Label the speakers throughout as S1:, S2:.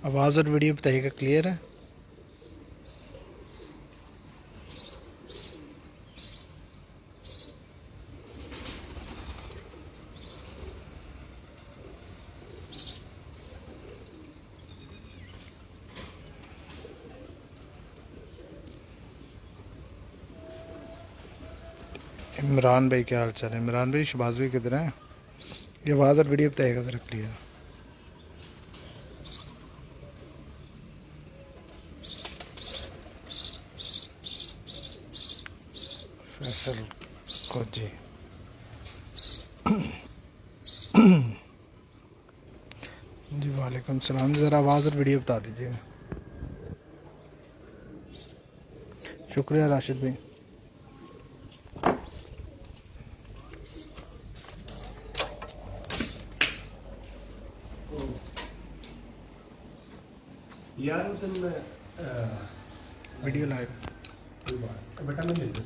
S1: आवाज़ और वीडियो बताइएगा क्लियर है। इमरान भाई क्या हाल चाल है? इमरान भाई, शबाज भाई किधर हैं? ये आवाज़ और वीडियो बताइएगा ज़रा क्लियर। फैसल को जी जी वालेकुम सलाम। ज़रा आवाज़ और वीडियो बता दीजिएगा। शुक्रिया राशिद भाई।
S2: यार तुम
S1: वीडियो लाइव
S2: बेटा मैं लेते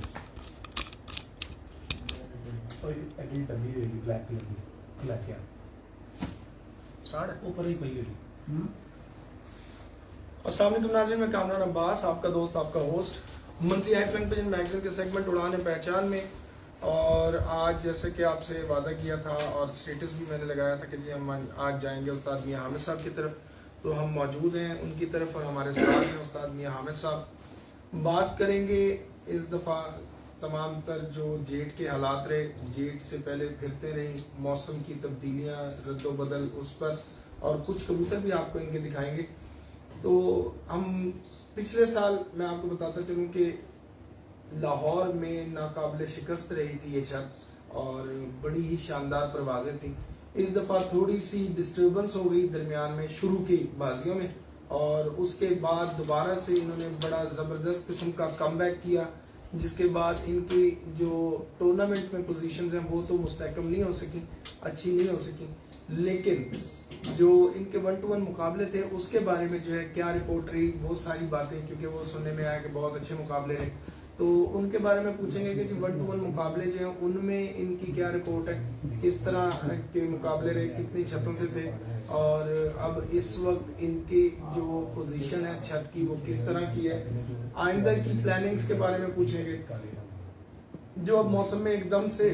S2: और एडिट कर दी ब्लैक कलर की ब्लैक क्या स्टार्ट ऊपर ही पई है। अस्सलाम वालेकुम नाज़रीन, मैं कामरान अब्बास, आपका दोस्त, आपका host monthly high flank page magazine के सेगमेंट उड़ान पहचान में। और आज जैसे कि आपसे वादा किया था और स्टेटस भी मैंने लगाया था कि जी हम आज जाएंगे उस्ताद मियां हामिद साहब की तरफ, तो हम मौजूद हैं उनकी तरफ और हमारे साथ हैं उस्ताद मियां हामिद साहब। बात करेंगे इस दफ़ा तमाम तर जो जेट के हालात रहे, जेट से पहले फिरते रही, मौसम की तब्दीलियाँ, रद्दोबदल उस पर, और कुछ कबूतर भी आपको इनके दिखाएंगे। तो हम पिछले साल मैं आपको बताता चलूँ कि लाहौर में नाकाबिले शिकस्त रही थी ये छत और बड़ी ही शानदार परवाजें थी। इस दफ़ा थोड़ी सी डिस्टर्बेंस हो गई दरमियान में शुरू की बाजियों में, और उसके बाद दोबारा से इन्होंने बड़ा ज़बरदस्त किस्म का कमबैक किया, जिसके बाद इनकी जो टूर्नामेंट में पोजीशंस हैं वो तो मुस्तहकम नहीं हो सकी, अच्छी नहीं हो सकी, लेकिन जो इनके 1-to-1 मुकाबले थे उसके बारे में जो है क्या रिपोर्ट रही, वो सारी बातें, क्योंकि वो सुनने में आया कि बहुत अच्छे मुकाबले रहे, तो उनके बारे में पूछेंगे कि जो 1-to-1 मुकाबले जो हैं उनमें इनकी क्या रिपोर्ट है, किस तरह के मुकाबले रहे, कितनी छतों से थे, और अब इस वक्त इनकी जो पोजीशन है छत की वो किस तरह की है, आइंदा की प्लानिंग्स के बारे में पूछेंगे। जो अब मौसम में एकदम से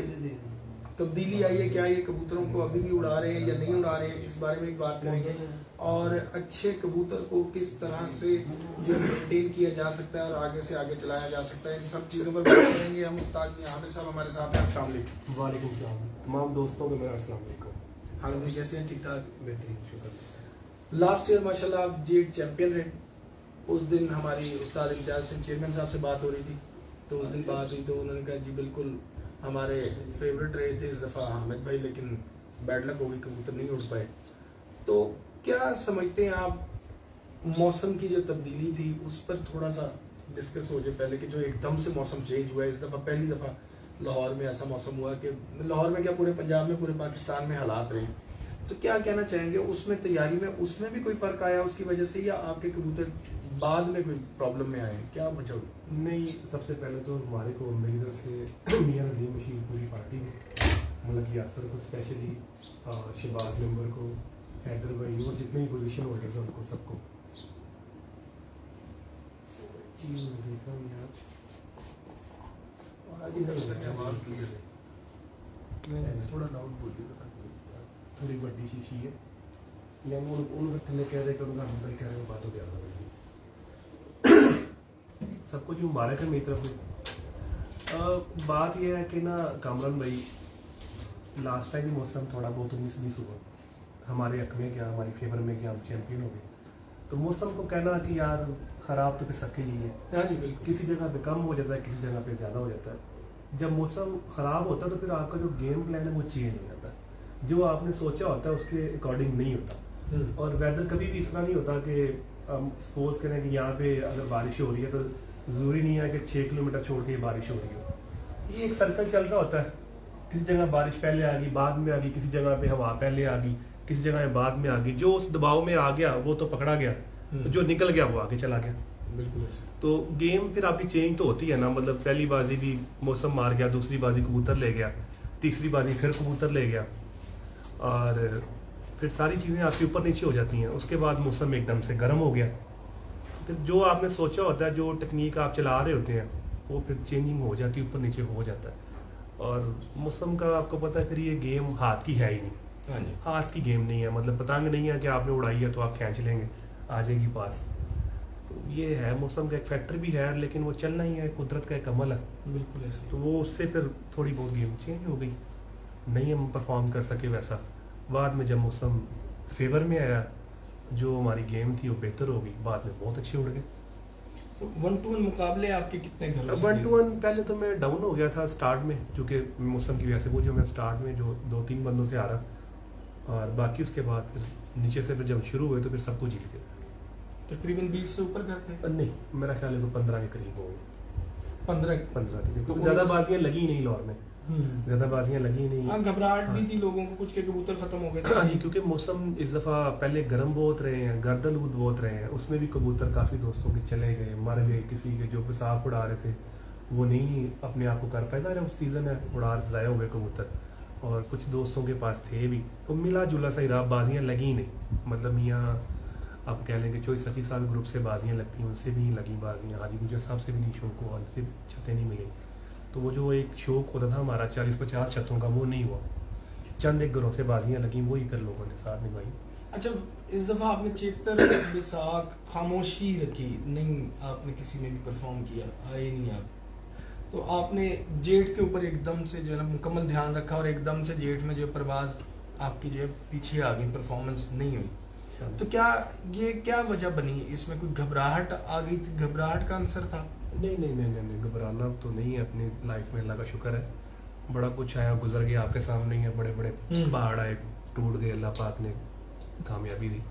S2: तब्दीली आई है, क्या ये कबूतरों को अभी भी उड़ा रहे हैं या नहीं उड़ा रहे हैं, इस बारे में एक बात करेंगे, और अच्छे कबूतर को किस तरह से जो मेंटेन किया जा सकता है और आगे से आगे चलाया जा सकता है, इन सब चीज़ों पर बात करेंगे। हम उस्ताद मियां हामिद साहब हमारे साथ हैं। अस्सलाम वालेकुम।
S3: वालेकुम सलाम तमाम दोस्तों को मेरा अस्सलाम वालेकुम।
S2: हालत में कैसे हैं? ठीक ठाक,
S3: बेहतरीन, शुक्र।
S2: लास्ट ईयर माशाल्लाह आप जेट चैंपियन रहे। उस दिन हमारी उस्ताद इम्तियाज सिंह चेयरमैन साहब से बात हो रही थी, तो उस दिन बात हुई तो उन्होंने कहा जी बिल्कुल हमारे फेवरेट रहे थे इस दफ़ा हामिद भाई, लेकिन बैड लक हो गई, कबूतर नहीं उड़ पाए। तो क्या समझते हैं आप, मौसम की जो तब्दीली थी उस पर थोड़ा सा डिस्कस हो जाए पहले, कि जो एकदम से मौसम चेंज हुआ है इस दफ़ा, पहली दफ़ा लाहौर में ऐसा मौसम हुआ कि लाहौर में क्या पूरे पंजाब में, पूरे पाकिस्तान में हालात रहे, तो क्या कहना चाहेंगे उसमें, तैयारी में उसमें भी कोई फ़र्क आया उसकी वजह से, या आपके कबूतर बाद में कोई प्रॉब्लम में आए, क्या वजह हुई?
S3: नहीं, सबसे पहले तो हमारे को मेरी तरफ से मियां नदीम बशीर पूरी पार्टी में, मुल्क यासर को स्पेशली, शहबाज मेंबर को, हैदर भाई और जितने भी पोजीशन होल्डर्स हैं उनको सबको देखा यार,
S2: और आगे तक आवाज़ क्लियर है, थोड़ा लाउड बोलिए,
S3: थोड़ी बड़ी शीशी है या उनका थले कह रहे कि उनका अंदर कह रहे बात हो गया सबको जो मुबारक है मेरी तरफ से। बात यह है कि ना कामरान भाई, लास्ट टाइम भी मौसम थोड़ा बहुत 19-20 हुआ, हमारे हक में क्या, हमारी फेवर में क्या, हम चैंपियन हो गए, तो मौसम को कहना कि यार ख़राब तो फिर सबके लिए है।
S2: हाँ जी बिल्कुल,
S3: किसी जगह पे कम हो जाता है, किसी जगह पे ज़्यादा हो जाता है। जब मौसम ख़राब होता है तो फिर आपका जो गेम प्लान है वो चेंज हो जाता है, जो आपने सोचा होता है उसके अकॉर्डिंग नहीं होता। और वेदर कभी भी इस तरह नहीं होता कि हम सपोज करें कि यहाँ पे अगर बारिश हो रही है तो ज़रूरी नहीं है कि 6 किलोमीटर छोड़ के बारिश हो रही हो, ये एक सर्कल चल रहा होता है, किसी जगह बारिश पहले आ गई, बाद में आ गई, किसी जगह पे हवा पहले आ गई, किसी जगह में बाद में आ गई, जो उस दबाव में आ गया वो तो पकड़ा गया, जो निकल गया वो आगे चला गया।
S2: बिल्कुल।
S3: तो गेम फिर आपकी चेंज तो होती है ना, मतलब पहली बाजी भी मौसम मार गया, दूसरी बाजी कबूतर ले गया, तीसरी बाजी फिर कबूतर ले गया, और फिर सारी चीज़ें आपके ऊपर नीचे हो जाती हैं। उसके बाद मौसम एकदम से गर्म हो गया, फिर जो आपने सोचा होता है, जो टेक्निक आप चला रहे होते हैं, वो फिर चेंजिंग हो जाती है, ऊपर नीचे हो जाता है। और मौसम का आपको पता है, फिर ये गेम हाथ की है ही नहीं,
S2: हाँ जी,
S3: हाथ की गेम नहीं है। मतलब पतंग नहीं है कि आपने उड़ाई है तो आप खींच लेंगे, आ जाएगी पास। तो ये है, मौसम का एक फैक्टर भी है, लेकिन वो चलना ही है, कुदरत का एक अमल है।
S2: बिल्कुल ऐसे।
S3: तो वो उससे फिर थोड़ी बहुत गेम चेंज हो गई, नहीं हम परफॉर्म कर सके वैसा। बाद में जब मौसम फेवर में आया, जो हमारी गेम थी वो बेहतर हो गई, बाद में बहुत अच्छे उड़ गए।
S2: तो 1-to-1 मुकाबले आपके कितने घरों से
S3: 1-to-1 पहले तो मैं डाउन हो गया था स्टार्ट में, क्योंकि मौसम की वजह से। वो जो मैं स्टार्ट में जो 2-3 बंदों से आ रहा, और बाकी उसके बाद फिर नीचे से फिर जब शुरू हुए तो फिर सबको जीत गए।
S2: तकरीबन 20 से ऊपर करते?
S3: नहीं, मेरा ख्याल है 15 के करीब हो गए।
S2: 15
S3: के
S2: तो
S3: तो ज़्यादा बाजियाँ लगी नहीं लाहौर में,
S2: हम्म।
S3: ज़्यादा बाजियाँ लगी नहीं।
S2: हाँ, घबराहट भी
S3: हाँ।
S2: थी लोगों को, कुछ के कबूतर खत्म हो गए
S3: हाँ जी,
S2: थे।
S3: क्योंकि मौसम इस दफ़ा पहले गर्म बहुत रहे हैं, गर्दनूद बहुत रहे हैं, उसमें भी कबूतर काफ़ी दोस्तों के चले गए, मर गए। किसी के जो पेशाब उड़ा रहे थे वो नहीं अपने आप को कर पाए, ज़ाहिर है सीज़न है, उड़ा ज़ाया हो गए कबूतर। और कुछ दोस्तों के पास थे भी, तो मिला जुला सा ही रहा, बाजियाँ लगी नहीं। मतलब यहाँ आप कह लेंगे 24 साल ग्रुप से बाजियाँ लगती हैं, उनसे भी नहीं लगी बाजियाँ। हाजी गुजर साहब से भी नहीं शौक हुआ, उनसे छतें नहीं मिली। तो वो जो एक शौक होता था हमारा 40-50 छतों का, वो नहीं हुआ। चंद एक घरों से बाजियाँ लगी, वही कर लोगों ने साथ निभाई।
S2: अच्छा, इस दफा आपने चेतर, बिसाख, खामोशी रखी नहीं, आपने किसी में भी परफॉर्म किया, आए नहीं आप, तो आपने जेठ के ऊपर एकदम से जो है ना मुकम्मल ध्यान रखा, और एकदम से जेठ में जो परवाज आपकी जो है पीछे आ गई, परफॉर्मेंस नहीं हुई। तो क्या वजह बनी? इसमें कोई घबराहट आ गई थी? घबराहट का आंसर था?
S3: नहीं, घबराना तो नहीं है। अपनी लाइफ में अल्लाह का शुक्र है, बड़ा कुछ आया गुजर गया आपके सामने ही है। बड़े बड़े पहाड़ आए, टूट गए, अल्लाह पाक ने कामयाबी दी।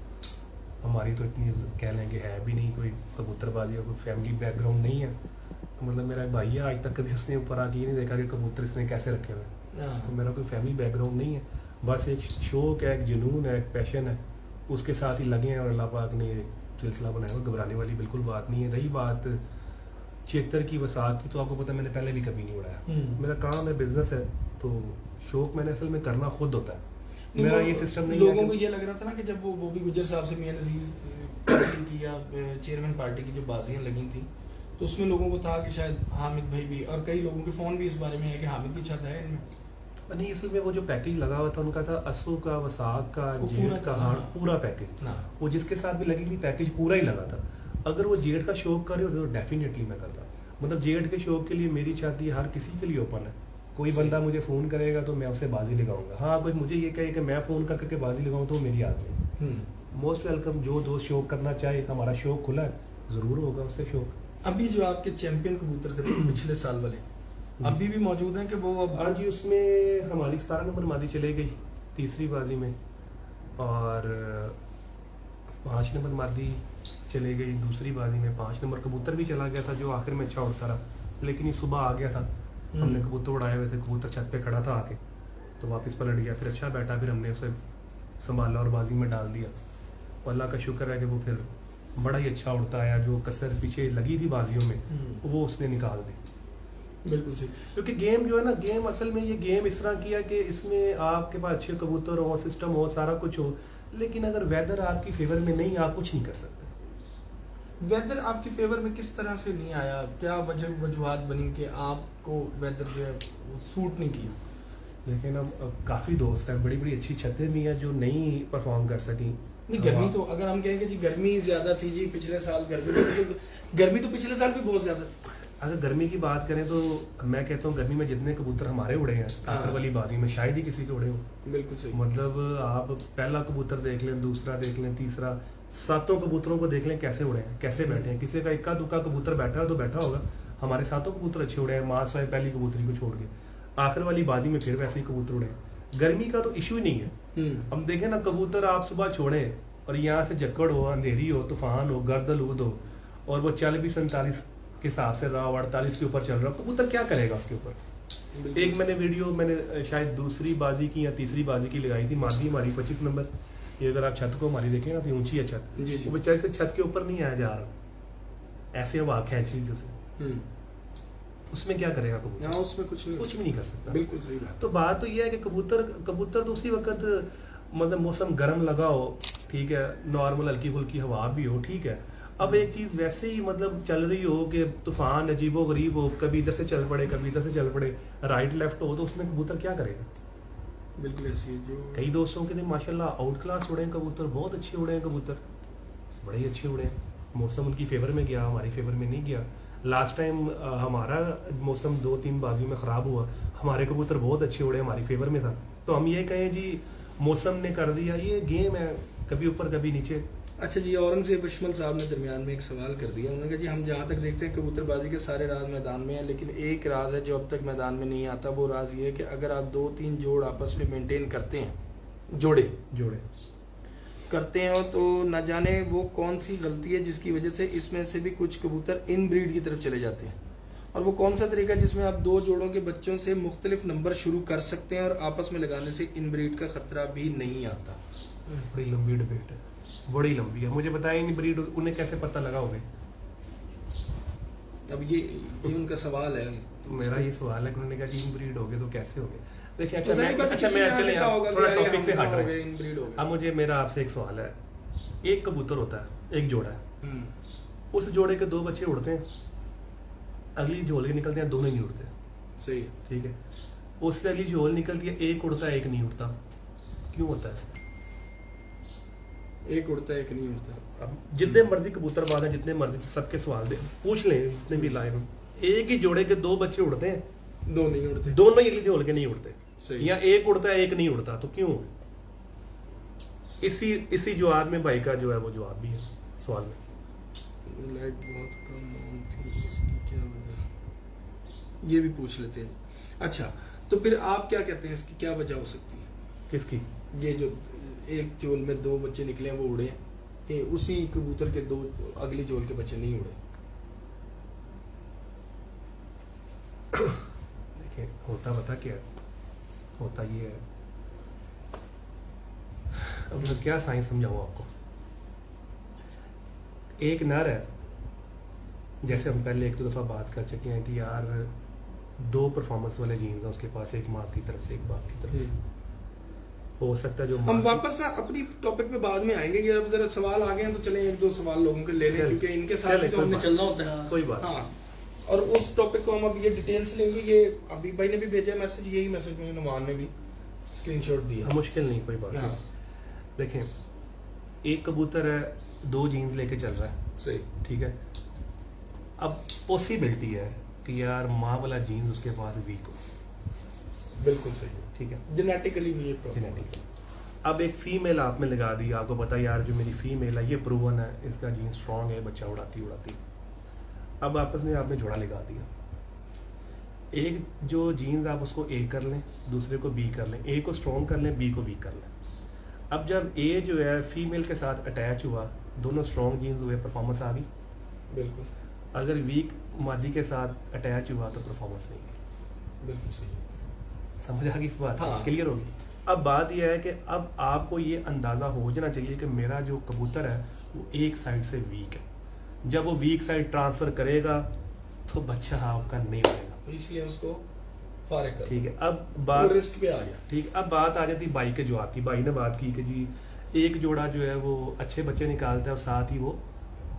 S3: हमारी तो इतनी कह लेंगे है भी नहीं कोई कबूतरबाजी या कोई फैमिली बैकग्राउंड नहीं है। तो मतलब मेरा एक भाई है, आज तक कभी उसने ऊपर आके ये नहीं देखा कि कबूतर इसने कैसे रखे हुए हैं। तो मेरा कोई फैमिली बैकग्राउंड नहीं है, बस एक शौक है, एक जुनून है, एक पैशन है, उसके साथ ही लगे हैं। और अल्लाह पाक ने एक सिलसिला बनाया हुआ, घबराने वाली बिल्कुल बात नहीं है। रही बात चेतर की, वसाख की, तो आपको पता है मैंने पहले भी कभी नहीं उड़ाया। मेरा काम है, बिजनेस है, तो शौक मैंने असल में करना खुद होता है। मेरा ये सिस्टम नहीं है।
S2: लोगों को ये लग रहा था ना कि जब वो भी गुजर साहब से मियां नजीर पार्टी की या चेयरमैन पार्टी की जो बाजियां लगी थी, तो उसमें लोगों को था कि शायद हामिद भाई भी, और कई लोगों के फोन भी इस बारे में है कि हामिद की छत है इनमें।
S3: नहीं, असल में वो जो पैकेज लगा हुआ था उनका था असू का, वसाख का,
S2: वो
S3: जेठ का,
S2: हाँ।
S3: पूरा पैकेज।
S2: हाँ।
S3: वो जिसके साथ भी लगी थी पैकेज पूरा ही लगा था। अगर वो जेठ का शौक कर रहे होते तो डेफिनेटली मैं करता। मतलब जेठ के शौक के लिए मेरी छाती हर किसी के लिए ओपन है। कोई बंदा मुझे फ़ोन करेगा तो मैं उसे बाजी लगाऊंगा। हाँ, कोई मुझे ये कहे कि मैं फ़ोन कर करके बाजी लगाऊँ तो मेरी आदत है। Most welcome. जो दोस्त शौक करना चाहे, हमारा शौक खुला है, ज़रूर होगा उससे शौक।
S2: अभी जो आपके चैंपियन कबूतर थे पिछले साल वाले, अभी भी मौजूद हैं कि वो अब?
S3: हाँ जी, उसमें हमारी 17 नंबर मादी चले गई तीसरी बाजी में, और 5 नंबर मादी चले गई दूसरी बाजी में। 5 नंबर कबूतर भी चला गया था जो आखिर में अच्छा उड़ता रहा, लेकिन ये सुबह आ गया था। हमने कबूतर उड़ाए हुए थे, कबूतर छत पे खड़ा था आके, तो वापस पलट गया। फिर अच्छा बैठा, फिर हमने उसे संभाला और बाजी में डाल दिया। और अल्लाह का शुक्र है कि वो फिर बड़ा ही अच्छा उड़ता है। जो कसर पीछे लगी थी बाजियों में वो उसने निकाल दी।
S2: बिल्कुल सही।
S3: क्योंकि गेम जो है ना, गेम असल में ये गेम इस तरह की है कि इसमें आपके पास अच्छे कबूतर हो, सिस्टम हो, सारा कुछ हो, लेकिन अगर वेदर आपकी फेवर में नहीं, आप कुछ नहीं कर सकते।
S2: वेदर आपकी फेवर में किस तरह से नहीं आया? क्या वजूहत बनी कि आपको वेदर जो है वो सूट नहीं किया?
S3: देखिए ना, काफ़ी दोस्त हैं, बड़ी बड़ी अच्छी छतें भी हैं जो नहीं परफॉर्म कर सकी।
S2: नहीं, गर्मी तो अगर हम कहेंगे जी गर्मी ज़्यादा थी जी, पिछले साल गर्मी तो पिछले साल भी बहुत ज़्यादा थी।
S3: अगर गर्मी की बात करें तो मैं कहता हूँ गर्मी में जितने कबूतर हमारे उड़े हैं आखिर वाली बाजी में शायद ही किसी के उड़े हो।
S2: बिल्कुल सही।
S3: मतलब आप पहला कबूतर देख लें, दूसरा देख लें, तीसरा, 7 कबूतरों को देख लें कैसे उड़े हैं, कैसे बैठे हैं। किसी का इक्का दुक्का कबूतर बैठा है तो बैठा होगा, हमारे 7 कबूतर अच्छे उड़े हैं, मार्च में पहली कबूतरी को छोड़ के। आखिर वाली बाजी में फिर वैसे ही कबूतर उड़े हैं। गर्मी का तो इशू ही नहीं है। हम देखें ना, कबूतर आप सुबह छोड़ें और यहाँ से जक्कड़ हो, अंधेरी हो, तूफान हो, गर्दलूद हो, और वो चल भी 47 के हिसाब से रहा, 48 के ऊपर चल रहा, कबूतर क्या करेगा उसके ऊपर? एक मैंने वीडियो शायद दूसरी बाजी की या तीसरी बाजी की लगाई थी, मादी हमारी 25 नंबर। ये अगर आप छत को हमारी देखें ना तो ऊंची है छत, वो बेचारे से छत के ऊपर नहीं आया जा रहा, ऐसे हवा खींच ली जैसे। उसमें क्या करेगा कबूतर?
S2: उसमें कुछ भी नहीं
S3: कर सकता।
S2: बिल्कुल सही बात।
S3: तो बात तो ये है कि कबूतर तो उसी वक्त मतलब मौसम गर्म लगा हो, ठीक है, नॉर्मल हल्की फुल्की हवा भी हो, ठीक है। अब एक चीज वैसे ही मतलब चल रही हो कि तूफान अजीबो गरीब हो, कभी इधर से चल पड़े कभी इधर से चल पड़े, राइट लेफ्ट हो, तो उसमें कबूतर क्या करेगा?
S2: बिल्कुल ऐसी है जो
S3: कई दोस्तों के लिए माशाल्लाह आउट क्लास उड़े हैं कबूतर, बहुत अच्छे उड़े हैं कबूतर, बड़े ही अच्छे उड़े हैं। मौसम उनकी फेवर में गया, हमारी फेवर में नहीं गया। लास्ट टाइम हमारा मौसम 2-3 बाजियों में ख़राब हुआ, हमारे कबूतर बहुत अच्छे उड़े, हमारी फेवर में था। तो हम ये कहें जी मौसम ने कर दिया, ये गेम है, कभी ऊपर कभी नीचे।
S2: अच्छा जी, औरंगजेब अशमल साहब ने दरमियान में एक सवाल कर दिया। उन्होंने कहा जी हम जहाँ तक देखते हैं कबूतरबाजी के सारे राज मैदान में हैं, लेकिन एक राज है जो अब तक मैदान में नहीं आता। वो राज ये है कि अगर आप 2-3 जोड़ आपस में मेंटेन करते हैं, जोड़े करते हो, तो न जाने वो कौन सी गलती है जिसकी वजह से इसमें से भी कुछ कबूतर इन ब्रीड की तरफ चले जाते हैं, और वो कौन सा तरीका है जिसमें आप 2 जोड़ों के बच्चों से मुख्तलिफ नंबर शुरू कर सकते हैं और आपस में लगाने से इन ब्रीड का खतरा भी नहीं आता।
S3: बड़ी लंबी डिबेट है, बड़ी लंबी है, मुझे बताया इन ब्रीड उन्हें कैसे पता लगा होगा?
S2: अब ये उनका सवाल है।
S3: तो मेरा ये सवाल है कि उन्होंने कहा कि इन ब्रीड हो गए तो कैसे हो गए? देखिए
S2: तो
S3: मैं अकेले थोड़ा टॉपिक से हट रहे हैं।
S2: हैं।
S3: अब मुझे मेरा आपसे एक सवाल है, एक कबूतर होता है, एक जोड़ा है, उस जोड़े के 2 बच्चे उड़ते हैं, अगली झोल के निकलते हैं, दोनों नहीं उड़ते।
S2: सही,
S3: ठीक है, उससे अगली झोल निकलती है, एक उड़ता है एक नहीं उड़ता, क्यों होता है ऐसा?
S2: एक उड़ता है एक नहीं उड़ता।
S3: अब जितने मर्जी कबूतरबाज हैं, जितने मर्जी सबके सवाल दे पूछ लें, जितने भी लाए हो, एक ही जोड़े के 2 बच्चे उड़ते हैं,
S2: 2 नहीं उड़ते,
S3: दोनों ही झोल के नहीं उड़ते।
S2: सही।
S3: या एक उड़ता है एक नहीं उड़ता, तो क्यों? इसी जवाब में भाई का जो है वो जवाब भी है सवाल में।
S2: लाइट बहुत कम ऑन थी, इसकी क्या वजह, ये भी पूछ लेते हैं। अच्छा, तो फिर आप क्या कहते हैं, इसकी क्या वजह हो सकती है?
S3: किसकी?
S2: ये जो एक जोल में 2 बच्चे निकले हैं वो उड़े, ये उसी कबूतर के 2 अगली जोल के बच्चे नहीं उड़े।
S3: देखिए होता पता क्या है? होता ये है, अब मैं क्या साइंस समझाऊं आपको। एक नर है, जैसे हम पहले 1-2 दफा बात कर चुके हैं कि यार 2 परफॉर्मेंस वाले जीन्स हैं उसके पास, एक माँ की तरफ से एक बाप की तरफ से। हो सकता है जो
S2: हम वापस ना अपनी टॉपिक पे बाद में आएंगे, ये अब जरा सवाल आ गए हैं तो चलें 1-2 सवाल लोगों के ले लें, क्योंकि इनके साथ तो हमने चलना होता है।
S3: कोई बात।
S2: हाँ, और उस टॉपिक को हम अब ये डिटेल से लेंगे। ये अभी भाई ने भी भेजा मैसेज, यही मैसेज मुझे नुमान ने भी स्क्रीनशॉट दिया।
S3: मुश्किल नहीं, कोई बात नहीं। देखें, एक कबूतर है, 2 जीन्स लेके चल रहा है,
S2: सही,
S3: ठीक है। अब पॉसिबिलिटी है कि यार माँ वाला जीन्स उसके पास वीक हो,
S2: बिल्कुल सही,
S3: ठीक है,
S2: जेनेटिकली भी ये
S3: जेनेटिकली। अब एक फीमेल आप में लगा दी, आपको पता यार जो मेरी फीमेल है ये प्रूवन है, इसका जीन स्ट्रांग है, बच्चा उड़ाती। अब आपस में आपने जोड़ा लगा दिया, एक जो जीन्स आप उसको ए कर लें, दूसरे को बी कर लें, ए को स्ट्रॉन्ग कर लें, बी को वीक कर लें। अब जब ए जो है फीमेल के साथ अटैच हुआ, दोनों स्ट्रॉन्ग जीन्स हुए, परफॉर्मेंस आ गई।
S2: बिल्कुल।
S3: अगर वीक मादी के साथ अटैच हुआ तो परफॉर्मेंस नहीं है।
S2: बिल्कुल सही,
S3: समझ आ गई इस बात?
S2: हाँ।
S3: क्लियर होगी। अब बात यह है कि अब आपको ये अंदाज़ा हो जाना चाहिए कि मेरा जो कबूतर है वो एक साइड से वीक है। जब वो वीक साइड ट्रांसफ़र करेगा तो बच्चा आपका नहीं बनेगा,
S2: तो इसलिए उसको फारिग कर। ठीक
S3: है। अब बात
S2: रिस्क पे आ गया।
S3: ठीक, अब बात आ जाती भाई के जवाब की। भाई ने बात की कि जी एक जोड़ा जो है वो अच्छे बच्चे निकालता है और साथ ही वो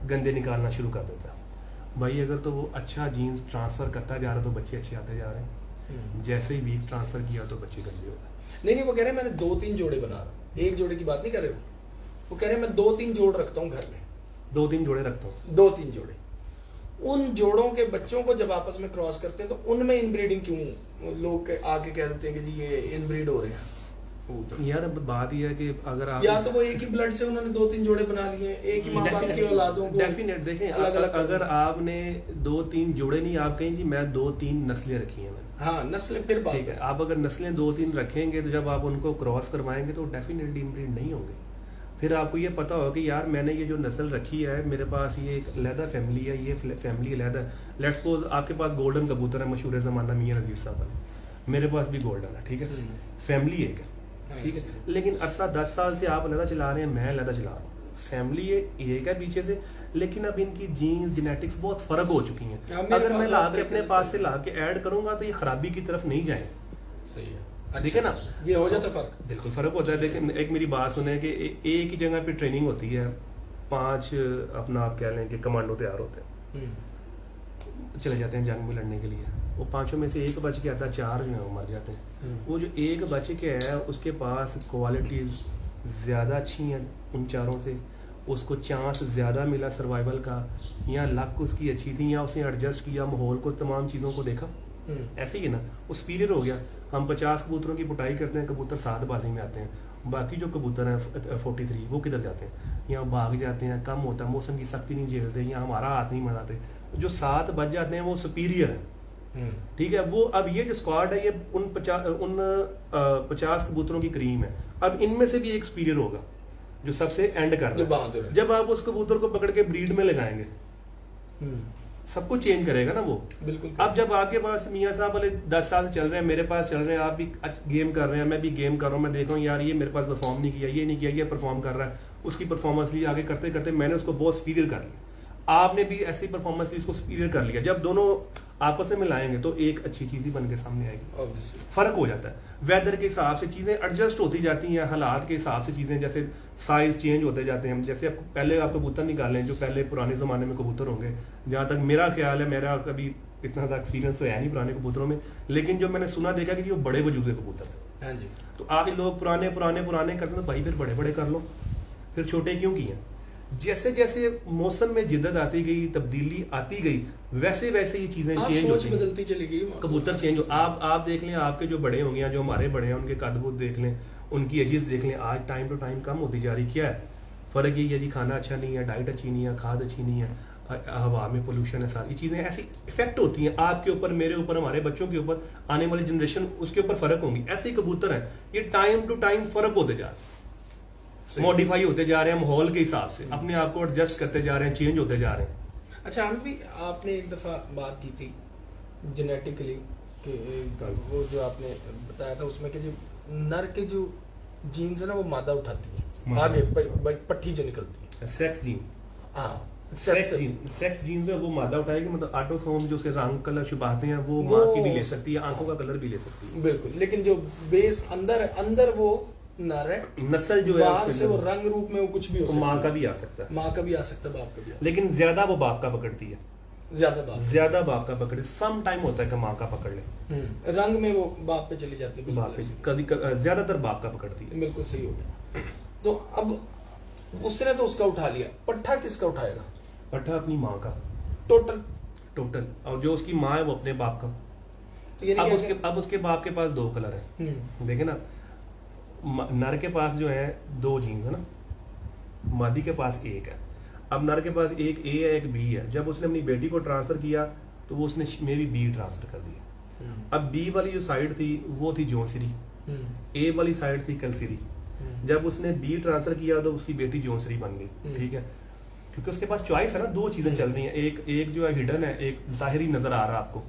S3: गंदे निकालना शुरू कर देता है। भाई अगर तो वो अच्छा जीन्स ट्रांसफ़र करता जा रहा है तो बच्चे अच्छे आते जा रहे हैं, जैसे ही वीक ट्रांसफ़र किया तो बच्चे गंदे हो गए।
S2: नहीं, वो कह रहे हैं मैंने 2-3 जोड़े बना रहा, एक जोड़े की बात नहीं कर रहे वो कह रहे हैं मैं 2-3 जोड़ रखता हूँ घर में,
S3: 2-3 जोड़े रखता हूँ,
S2: 2-3 जोड़े। उन जोड़ों के बच्चों को जब आपस में क्रॉस करते हैं तो उनमें इनब्रीडिंग क्यों लोग आके कह देते हैं कि जी ये इनब्रीड हो रहे हैं?
S3: यार अब बात यह है कि अगर आप
S2: या तो वो एक ही ब्लड से उन्होंने 2-3 जोड़े बना लिए, एक ही माँ बाप की औलादों को
S3: डेफिनेट। देखें अलग-अलग, अगर आपने 2-3 जोड़े नहीं, आप कहें जी मैं 2-3 नस्लें रखी हैं मैंने,
S2: हाँ नस्लें, फिर बात
S3: ठीक है। आप अगर नस्लें 2-3 रखेंगे तो जब आप उनको क्रॉस करवाएंगे तो डेफिनेटली इनब्रीड नहीं होंगे। फिर आपको ये पता होगा कि यार मैंने ये जो नस्ल रखी है, मेरे पास ये एक अलहदा फैमिली है, ये फैमिली अलहदा। लेट्स सपोज आपके पास गोल्डन कबूतर है, मशहूर ज़माना मियां नज़ीर साहब वाले, मेरे पास भी गोल्डन है, ठीक है, फैमिली एक है, ठीक है। लेकिन अरसा 10 साल से आप अलहदा चला रहे हैं, मैं अलहदा चला रहा हूँ, फैमिली एक है पीछे से, लेकिन अब इनकी जीन्स जेनेटिक्स बहुत फ़र्क हो चुकी हैं। अगर मैं ला के अपने पास से ला के ऐड करूँगा तो ये खराबी की तरफ नहीं जाएंगे।
S2: सही है।
S3: देखिए ना,
S2: ये हो जाता फर्क।
S3: बिल्कुल फर्क होता है। लेकिन एक मेरी बात सुने कि एक ही जगह पे ट्रेनिंग होती है, 5 अपना आप कह लें कि कमांडो तैयार होते हैं, चले जाते हैं जंग में लड़ने के लिए। वो 5 में से एक बच के आता, 4 जो है वो मर जाते हैं। वो जो एक बच के है उसके पास क्वालिटीज ज़्यादा अच्छी हैं उन 4 से, उसको चांस ज़्यादा मिला सर्वाइवल का, या लक उसकी अच्छी थी, या उसने एडजस्ट किया माहौल को, तमाम चीज़ों को देखा। ऐसे ही है ना, वो सुपीरियर हो गया। हम 50 कबूतरों की पुटाई करते हैं, कबूतर 7 बाजी में आते हैं, बाकी जो कबूतर हैं 43 वो किधर जाते हैं, या भाग जाते हैं, कम होता है, मौसम की सख्ती नहीं झेलते, या हमारा हाथ नहीं मनाते। जो 7 बच जाते हैं वो सुपीरियर है, ठीक है। वो अब ये जो स्क्वाड है ये उन 50 कबूतरों की क्रीम है। अब इनमें से भी एक सुपीरियर होगा जो सबसे एंड कर रहा है। जब आप उस कबूतर को पकड़ के ब्रीड में लगाएंगे, सब कुछ चेंज करेगा ना वो।
S2: बिल्कुल।
S3: अब जब आपके पास मियाँ साहब वाले 10 साल चल रहे हैं, मेरे पास चल रहे हैं, आप भी गेम कर रहे हैं, मैं भी गेम कर रहा हूँ, मैं देख रहा हूँ यार ये मेरे पास परफॉर्म नहीं किया, ये नहीं किया, ये परफॉर्म कर रहा है, उसकी परफॉर्मेंस ली, आगे करते करते मैंने उसको बहुत सुपीरियर कर लिया, आपने भी ऐसी परफॉर्मेंस ली, इसको सुपीरियर कर लिया। जब दोनों आपस में मिलाएंगे तो एक अच्छी चीज ही बन के सामने आएगी। फर्क हो जाता है, वेदर के हिसाब से चीजें एडजस्ट होती जाती हैं, हालात के हिसाब से चीजें, जैसे साइज चेंज होते जाते हैं। जैसे आप पहले आप कबूतर निकालें, जो पहले पुराने जमाने में कबूतर होंगे, जहां तक मेरा ख्याल है, मेरा कभी इतना ज़्यादा एक्सपीरियंस तो है नहीं पुराने कबूतरों में, लेकिन जो मैंने सुना देखा कि वो बड़े वजूद के कबूतर थे।
S2: हाँ जी।
S3: तो आप लोग पुराने पुराने पुराने करते हैं, भाई फिर बड़े बड़े कर लो, फिर छोटे क्यों किए। जैसे जैसे मौसम में जिद्दत आती गई, तब्दीली आती गई, वैसे वैसे ये चीजें चेंज होती
S2: बदलती चली गई,
S3: कबूतर चेंज हो। आप देख लें, आपके जो बड़े होंगे, जो हमारे बड़े हैं, उनके कद देख लें, उनकी एजेस देख लें, आज टाइम टू टाइम कम होती जा रही। क्या है फर्क? ये जी खाना अच्छा नहीं है, डाइट अच्छी नहीं है, खाद अच्छी नहीं है, हवा में पोल्यूशन है, सारी चीजें ऐसी इफेक्ट होती हैं आपके ऊपर, मेरे ऊपर, हमारे बच्चों के ऊपर, आने वाली जनरेशन उसके ऊपर फर्क होंगी। ऐसे ही कबूतर हैं, ये टाइम टू टाइम फर्क होते जा रहे हैं, मॉडिफाई होते जा रहे हैं, माहौल के हिसाब से अपने आप को एडजस्ट करते जा रहे हैं, चेंज होते जा रहे हैं।
S2: अच्छा, हम भी आपने एक दफा बात की थी जेनेटिकली कि वो जो आपने बताया था उसमें कि जो नर के जो जीन्स है ना वो मादा उठाती है, आगे पट्टी जो निकलती है,
S3: सेक्स जीन।
S2: हाँ,
S3: सेक्स जीन जो है वो मादा उठाएगी, मतलब ऑटोसोम जो उसके रंग कलर छुपाते हैं वो माँ की भी ले सकती है, आंखों का कलर भी ले सकती है।
S2: बिल्कुल, लेकिन जो बेस अंदर वो नर है,
S3: नस्ल जो है
S2: बाहर से वो रंग रूप में वो कुछ भी हो सकता है,
S3: माँ का भी आ सकता है,
S2: माँ का भी आ सकता है, बाप का भी,
S3: लेकिन ज्यादा वो बाप का पकड़ती है, ज्यादा बाप का पकड़े। सम टाइम होता है कि माँ का पकड़ ले,
S2: रंग में वो बाप पे चली जाती है,
S3: बाप पे कभी ज्यादातर बाप का पकड़ती है।
S2: बिल्कुल सही हो गया। तो अब उसने तो उसका उठा लिया, पट्ठा किसका उठाएगा?
S3: पट्ठा अपनी माँ का, टोटल, और जो उसकी माँ है वो अपने बाप का। तो अब उसके बाप के पास 2 कलर है, देखे ना, नर के पास जो है 2 जीन है ना, मादी के पास 1 है। अब नर के पास एक ए है, एक बी है। जब उसने अपनी बेटी को ट्रांसफर किया तो वो उसने में भी बी ट्रांसफर कर दिया। अब बी वाली जो साइड थी वो थी जोनसरी, ए वाली साइड थी कलसिरी। जब उसने बी ट्रांसफर किया तो उसकी बेटी जोनसरी बन गई, ठीक है, क्योंकि उसके पास चॉइस है ना, 2 चीजें चल रही हैं, एक जो है हिडन है, एक जाहिरी नजर आ रहा है आपको।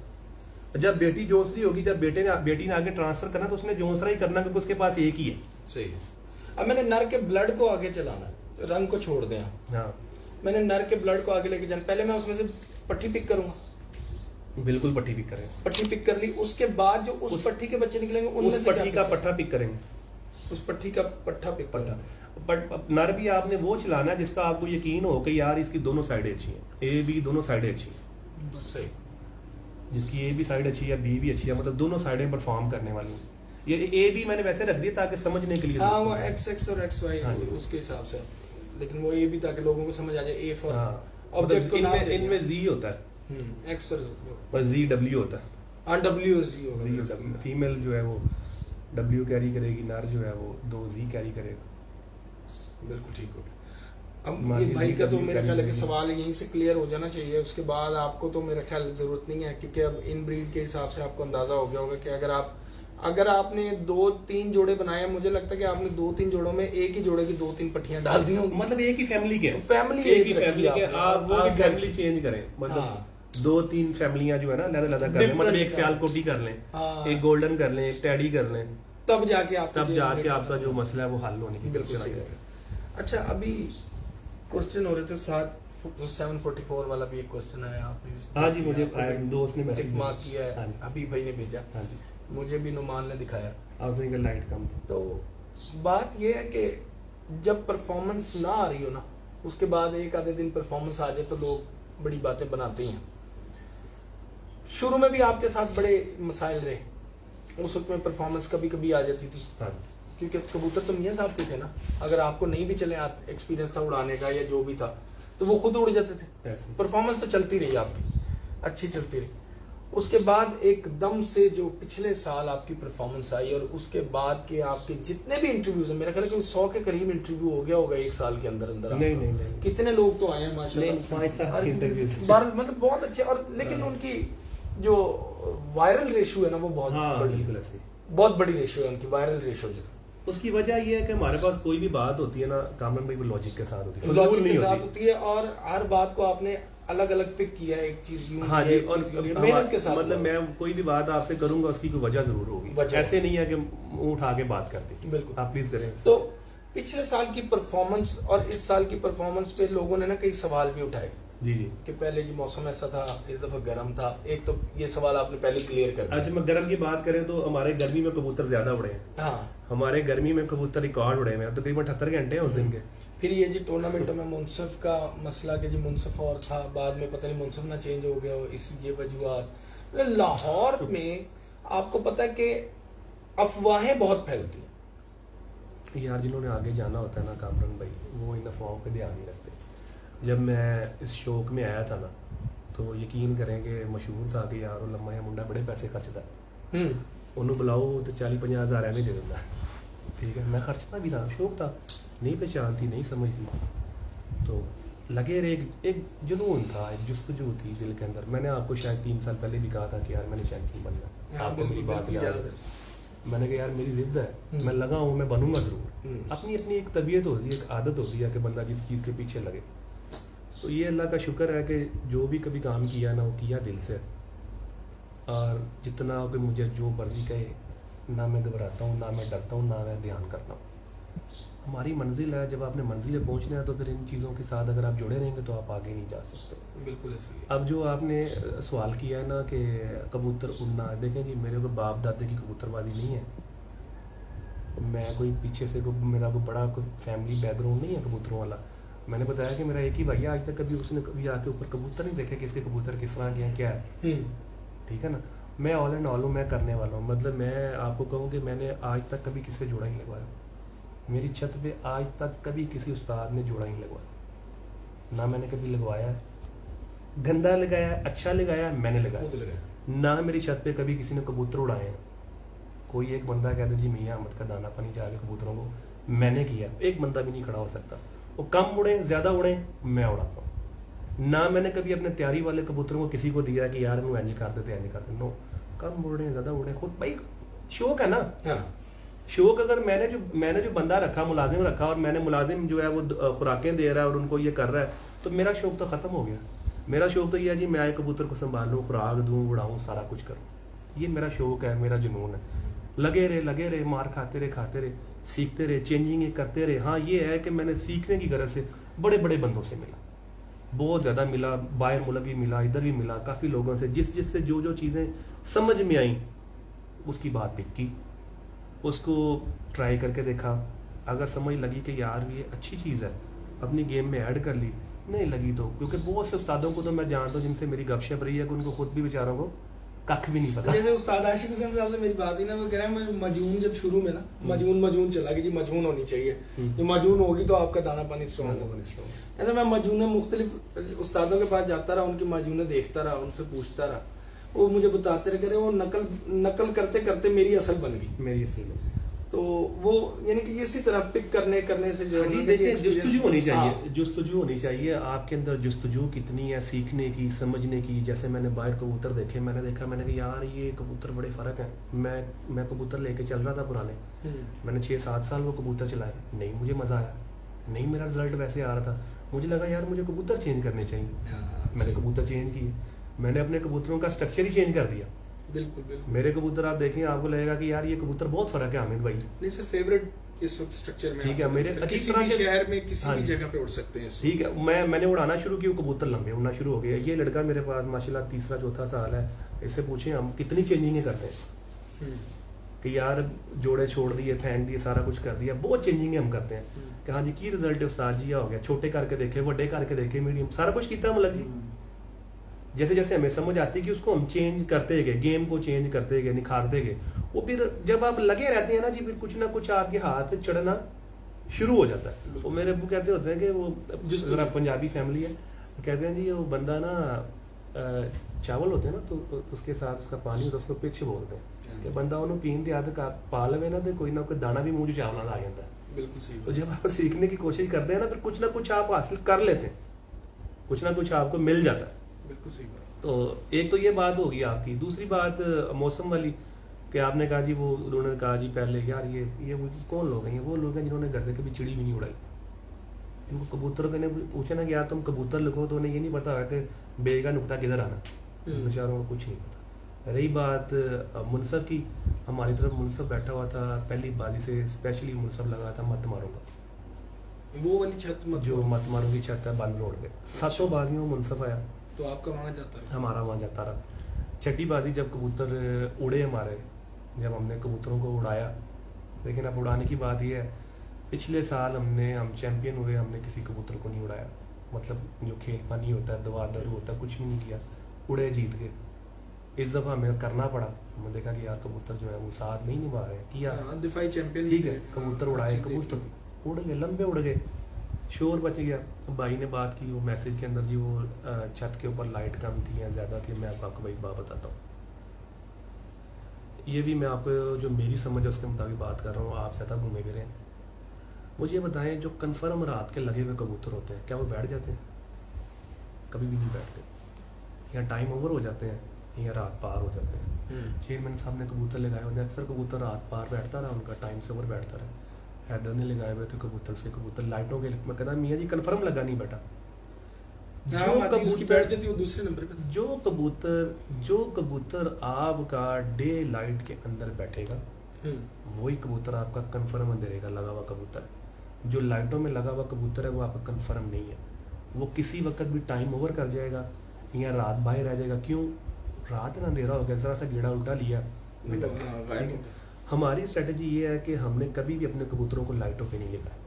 S3: जब बेटी जोनसरी होगी, जब बेटी ने आगे ट्रांसफर करना तो उसने जोनसरा ही करना, क्योंकि उसके पास एक ही है।
S2: सही है। अब मैंने नर के ब्लड को आगे चलाना, रंग को छोड़ दिया, हाँ, मैंने नर के ब्लड को आगे लेके जाना, पहले मैं उसमें से पट्टी पिक करूंगा,
S3: बिल्कुल पट्टी पिक करेंगे,
S2: पट्टी पिक कर ली, उसके बाद जो उस पट्टी के बच्चे निकलेंगे उनमें
S3: उस पट्टी का पट्टा पिक करेंगे,
S2: उस पट्टी का पट्टा पिक
S3: पट्टा। नर भी आपने वो चलाना है जिसका आपको यकीन हो कि यार इसकी दोनों साइडें अच्छी हैं, ए बी दोनों साइडें अच्छी हैं,
S2: सही,
S3: जिसकी ए भी साइड अच्छी है, बी भी अच्छी है, मतलब दोनों साइडें परफॉर्म करने वाली हैं। ये ए बी मैंने वैसे रख दिया ताकि समझने के लिए,
S2: हाँ, वो एक्स और एक्स वाई उसके हिसाब से, लेकिन वो ए भी ताकि लोगों को समझ आ जाए, ए फॉर ऑब्जेक्ट को नाम
S3: इनमें जी होता है,
S2: एक्स और
S3: जी डब्ल्यू होता है,
S2: हाँ, डब्ल्यू और जी होगा,
S3: फीमेल जो है वो डब्ल्यू कैरी करेगी, नर जो है वो 2 जी कैरी करेगा।
S2: बिल्कुल ठीक हो। अब ये भाई का तो मेरे ख्याल है कि सवाल यहीं से क्लियर हो जाना चाहिए, उसके बाद आपको तो मेरे ख्याल जरूरत नहीं है, क्योंकि अब इन ब्रीड के हिसाब से आपको अंदाजा हो गया होगा कि अगर आपने 2-3 जोड़े बनाए, मुझे लगता है कि आपने 2-3 जोड़ों में एक ही जोड़े की 2-3 पट्टियां डाल दी होंगी,
S3: मतलब एक ही फैमिली के,
S2: एक ही फैमिली के,
S3: आप वो भी फैमिली चेंज करें, मतलब 2-3 फैमिलियां जो है ना अलग-अलग कर लें, मतलब एक सियालकोटी कर लें, एक गोल्डन कर लें, एक टैडी कर लें,
S2: तब जाके
S3: आपका जो मसला है वो हल होने की
S2: बिल्कुल सही है। अच्छा, अभी क्वेश्चन हो रहे थे 744 वाला भी एक क्वेश्चन आया, आपने,
S3: हाँ जी, मुझे दोस्त ने मैसेज
S2: मार्क किया है, अभी भाई ने भेजा, मुझे भी नुमान ने दिखाया।
S3: हाउसिंग का लाइट कम था।
S2: तो बात यह है कि जब परफॉर्मेंस ना आ रही हो ना, उसके बाद एक आधे दिन परफॉर्मेंस आ जाए तो लोग बड़ी बातें बनाते हैं। शुरू में भी आपके साथ बड़े मसाइल रहे, उस वक्त में परफॉर्मेंस कभी कभी आ जाती थी।
S3: हाँ।
S2: क्योंकि कबूतर तो मियां साहब के थे ना, अगर आपको नहीं भी चले एक्सपीरियंस था उड़ाने का या जो भी था, तो वो खुद उड़ जाते थे।
S3: ऐसे।
S2: परफॉर्मेंस तो चलती रही आपकी, अच्छी चलती रही। उसके बाद एकदम से जो पिछले साल आपकी परफॉर्मेंस आई, और उसके बाद के आपके जितने भी इंटरव्यूज हैं, मेरा ख्याल है कि 100 के करीब इंटरव्यू हो गया होगा एक साल के अंदर अंदर।
S3: नहीं।
S2: कितने लोग तो आए हैं माशाल्लाह,
S3: 5-7 इंटरव्यूज,
S2: मतलब बहुत अच्छे। और लेकिन उनकी जो वायरल रेशियो है ना, वो बहुत बड़ी, बहुत बड़ी रेशियो है उनकी, वायरल रेशियो जो।
S3: उसकी वजह यह है कि हमारे पास कोई भी बात होती है ना कामरान भाई, वो लॉजिक के साथ होती है,
S2: लॉजिक के साथ होती है, और हर बात को आपने अलग अलग पिक किया है, एक चीज यूं,
S3: हाँ जी, और
S2: मेहनत के साथ।
S3: मतलब मैं कोई भी बात आपसे करूंगा उसकी कोई वजह जरूर होगी, ऐसे नहीं है कि मुंह उठा के बात करते।
S2: बिल्कुल,
S3: आप प्लीज करें।
S2: तो पिछले साल की परफॉर्मेंस और इस साल की परफॉर्मेंस पे लोगों ने ना कई सवाल भी उठाए।
S3: जी
S2: कि पहले जी मौसम ऐसा था, इस दफा गर्म था। एक तो ये सवाल आपने पहले क्लियर कर दिया।
S3: अच्छा, मैं गर्म की बात करें तो हमारे गर्मी में कबूतर ज्यादा उड़े हैं।
S2: हाँ,
S3: हमारे गर्मी में कबूतर रिकॉर्ड उड़े हैं, तकरीबन 78 घंटे हैं उस दिन के।
S2: फिर ये जी टूर्नामेंट में मुनसफ का मसला कि जी मुनसफ और था, बाद में पता नहीं मुनसफ ना चेंज हो गया हो, इसी ये वजूहत। लाहौर में आपको पता है कि अफवाहें बहुत फैलती हैं
S3: यार, जिन्होंने आगे जाना होता है ना कामरान भाई, वो इन अफवाहों पे ध्यान नहीं रखते। जब मैं इस शौक में आया था ना, तो यकीन करेंगे मशहूर था कि यार वो लम्मा है मुंडा बड़े पैसे खर्चता है, उन्होंने बुलाओ तो 40-50 हज़ार एवं दे दिंदा। ठीक है, मैं खर्चता भी था, शौक था, नहीं पहचान थी, नहीं समझ थी, तो लगे रहे। एक जुनून था, एक जुस्तजू थी दिल के अंदर। मैंने आपको शायद 3 साल पहले भी कहा था कि यार मैंने चैंपियन बनना है। आपको मेरी बात याद है? मैंने कहा यार मेरी जिद है, मैं लगा हूँ, मैं बनूंगा जरूर। अपनी अपनी एक तबीयत होती है, एक आदत होती है कि बंदा जिस चीज़ के पीछे लगे। तो ये अल्लाह का शुक्र है कि जो भी कभी काम किया ना, वो किया दिल से। और जितना कि मुझे जो मर्जी कहे, ना मैं घबराता हूँ, ना मैं डरता हूँ, ना मैं ध्यान करता हूँ। हमारी मंजिल है, जब आपने मंजिल पे पहुँचना है तो फिर इन चीज़ों के साथ अगर आप जुड़े रहेंगे तो आप आगे नहीं जा सकते।
S2: बिल्कुल ऐसे ही।
S3: अब जो आपने सवाल किया है ना कि कबूतर उड़ना, देखें जी, मेरे को बाप दादे की कबूतरबाजी नहीं है। मैं कोई पीछे से मेरा कोई बड़ा कोई फैमिली बैकग्राउंड नहीं है कबूतरों वाला। मैंने बताया कि मेरा एक ही भाई है, आज तक कभी उसने कभी आके ऊपर कबूतर नहीं देखे, किसके कबूतर किस तरह के हैं, क्या है। ठीक है ना, मैं ऑल एंड ऑल हूँ, मैं करने वाला हूँ। मतलब मैं आपको कहूँ कि मैंने आज तक कभी किसी से जोड़ा नहीं लगवाया। मेरी छत पे आज तक कभी किसी उस्ताद ने जोड़ा नहीं लगवाया, ना मैंने कभी लगवाया है। गंदा लगाया, अच्छा लगाया, मैंने लगाया। ना मेरी छत पे कभी किसी ने कबूतर उड़ाए हैं। कोई एक बंदा कहता जी मियाँ अहमद का दाना पानी जाके कबूतरों को, मैंने किया। एक बंदा भी नहीं खड़ा हो सकता। वो कम उड़े ज़्यादा उड़े, मैं उड़ाता हूँ। ना मैंने कभी अपने तैयारी वाले कबूतरों को किसी को दिया कि यार मैं इंज कर देते, इंज कर दे। नो, कम उड़े ज़्यादा उड़े, खुद भाई शौक है ना। शौक अगर मैंने जो बंदा रखा, मुलाजिम रखा, और मैंने मुलाजिम जो है वो खुराकें दे रहा है और उनको ये कर रहा है, तो मेरा शौक तो ख़त्म हो गया। मेरा शौक तो ये है जी, मैं आए कबूतर को संभालूँ, खुराक दूँ, उड़ाऊँ, सारा कुछ करूँ। ये मेरा शौक है, मेरा जुनून है। लगे रहे, मार खाते रहे, सीखते रहे, चेंजिंग करते रहे। हाँ, ये है कि मैंने सीखने की गरज से बड़े बड़े बंदों से मिला, बहुत ज़्यादा मिला, बाहर मुल्क भी मिला, इधर भी मिला, काफ़ी लोगों से, जिससे जो चीज़ें समझ में आई उसकी बात पिक की, उसको ट्राई करके देखा। अगर समझ लगी कि यार ये अच्छी चीज़ है, अपनी गेम में ऐड कर ली। नहीं लगी तो, क्योंकि बहुत से उस्तादों को तो मैं जानता हूँ जिनसे मेरी गपशप रही है कि उनको खुद भी बेचारों को कख भी नहीं पता।
S2: जैसे उस्ताद आशिक हुसैन साहब से मेरी बात हुई ना, वो कह रहे हैं मजून, जब शुरू में ना मजून चला कि जी मजून होनी चाहिए, जो मजून होगी तो आपका दाना पानी स्ट्रॉन्ग होगा। मैं मजूने मुख्तलिफ उस्तादों के पास जाता रहा, उनकी मजूने देखता रहा, उनसे पूछता रहा, वो मुझे बताते रहे, वो नकल करते करते मेरी असल बन गई,
S3: मेरी असल बन गई।
S2: तो वो यानी कि इसी तरह पिक करने से जो
S3: देखिए जुस्तजू होनी चाहिए, जुस्तजू होनी चाहिए आपके अंदर। जुस्तजू कितनी है सीखने की, समझने की। जैसे मैंने बाहर कबूतर देखे, मैंने कहा यार ये कबूतर बड़े फर्क है। मैं कबूतर लेके चल रहा था पुराने, मैंने 6-7 साल वो कबूतर चलाए, नहीं मुझे मजा आया, नहीं मेरा रिजल्ट वैसे आ रहा था। मुझे लगा यार मुझे कबूतर चेंज करने चाहिए, मैंने कबूतर चेंज किए। मैंने अपने कबूतरों का स्ट्रक्चर ही चेंज कर दिया।
S2: बिल्कुल
S3: मेरे कबूतर आप देखें, आपको लगेगा कि यार ये कबूतर बहुत फर्क है हामिद भाई।
S2: नहीं सर, फेवरेट इस वक्त स्ट्रक्चर में,
S3: ठीक है, मेरे
S2: किसी भी शहर में किसी भी जगह पे उड़ सकते हैं।
S3: ठीक है, मैंने उड़ाना शुरू किया, कबूतर लंबे उड़ना शुरू हो गया। ये लड़का मेरे पास माशाल्लाह 3रा-4था साल है, इससे पूछे हम कितनी चेंजिंग करते हैं। कि यार जोड़े छोड़ दिए, फेंक दिए, सारा कुछ कर दिया, बहुत चेंजिंग हम करते हैं कि हाँ जी की रिजल्ट है उस्ताद जी, हो गया, छोटे करके देखे, बड़े करके देखे, मीडियम, सारा कुछ किया मतलब जी। जैसे जैसे हमें समझ आती है कि उसको हम चेंज करते गए, गेम को चेंज करते गए, निखारते गए, वो फिर जब आप लगे रहते हैं ना जी, फिर कुछ ना कुछ आपके हाथ चढ़ना शुरू हो जाता है। वो मेरे अब्बू कहते होते हैं कि वो जिस तरह पंजाबी फैमिली है, कहते हैं जी वो बंदा ना चावल होते हैं ना तो उसके साथ उसका पानी होता है, उसको पिछ बोलते हैं कि बंदा उन्होंने पीन की आदत पा लवे ना तो कोई ना कोई दाना भी मुंह च चावल आ जाता है।
S2: बिल्कुल सही।
S3: तो जब आप सीखने की कोशिश करते हैं ना, फिर कुछ ना कुछ आप हासिल कर लेते हैं, कुछ ना कुछ आपको मिल जाता है।
S2: बिल्कुल सही बात।
S3: तो एक तो ये बात होगी आपकी। दूसरी बात मौसम वाली कि आपने कहा जी, वो उन्होंने कहा जी पहले यार ये वो कौन लोग हैं, ये वो लोग हैं जिन्होंने घर से कभी चिड़ी भी नहीं उड़ाई। इनको कबूतर ने पूछा ना कि यार तुम कबूतर लिखो, तो उन्हें ये नहीं पता है कि बे का नुकता किधर आना, बेचारों को कुछ नहीं पता। रही बात मुनसब की, हमारी तरफ मुनसब बैठा हुआ था, पहली बाजी से स्पेशली मुनसब लगा था मत मारूंगा,
S2: वो वाली छत
S3: जो मत मारूं की छत है बंद रोड पे। 700 बाजियों में मुनसब आया,
S2: तो आपका वहाँ जाता है?
S3: हमारा वहाँ जाता रहा। छठी बाजी जब कबूतर उड़े हमारे, जब हमने कबूतरों को उड़ाया, लेकिन अब उड़ाने की बात यह है, पिछले साल हम चैंपियन हुए, हमने किसी कबूतर को नहीं उड़ाया, मतलब जो खेल पानी होता है, दवा दारू होता है, कुछ भी नहीं किया, उड़े जीत गए। इस दफ़ा हमें करना पड़ा, हमने देखा कि यार कबूतर जो है वो साथ नहीं निभा रहे, किया
S2: दिफाई चैंपियन,
S3: ठीक है, कबूतर उड़ाए, कबूतर उड़ गए, लंबे उड़ गए, शोर बच गया। भाई ने बात की वो मैसेज के अंदर जी, वो छत के ऊपर लाइट कम थी या ज़्यादा थी, मैं आपको भाई बात बताता हूँ। ये भी मैं आपको जो मेरी समझ है उसके मुताबिक बात कर रहा हूँ, आप ज़्यादा घूमे फिरे हैं। मुझे ये बताएं, जो कन्फर्म रात के लगे हुए कबूतर होते हैं, क्या वो बैठ जाते हैं? कभी भी नहीं बैठते, या टाइम ओवर हो जाते हैं, या रात पार हो जाते हैं। चेयरमैन साहब ने कबूतर लगाए होते हैं, अक्सर कबूतर रात पार बैठता रहा, उनका टाइम से ओवर बैठता रहा। हैदर ने लगाए हुए थे कबूतर, उसके कबूतर लाइटों के, मैं कहता मियाँ जी कन्फर्म लगा नहीं बैठा। जो कबूतर
S2: बैठ जाती है वो दूसरे नंबर पे।
S3: जो कबूतर आपका डे लाइट के अंदर बैठेगा, वही कबूतर आपका कन्फर्म अंधेरे का लगा हुआ कबूतर है। जो लाइटों में लगा हुआ कबूतर है वो आपका कन्फर्म नहीं है, वो किसी वक्त भी टाइम ओवर कर जाएगा या रात बाहर रह जाएगा। क्यों? रात में अंधेरा हो गया, जरा सा गेड़ा उल्टा लिया, हमारी स्ट्रेटजी ये है कि हमने कभी भी अपने कबूतरों को लाइटों पे नहीं लगाया।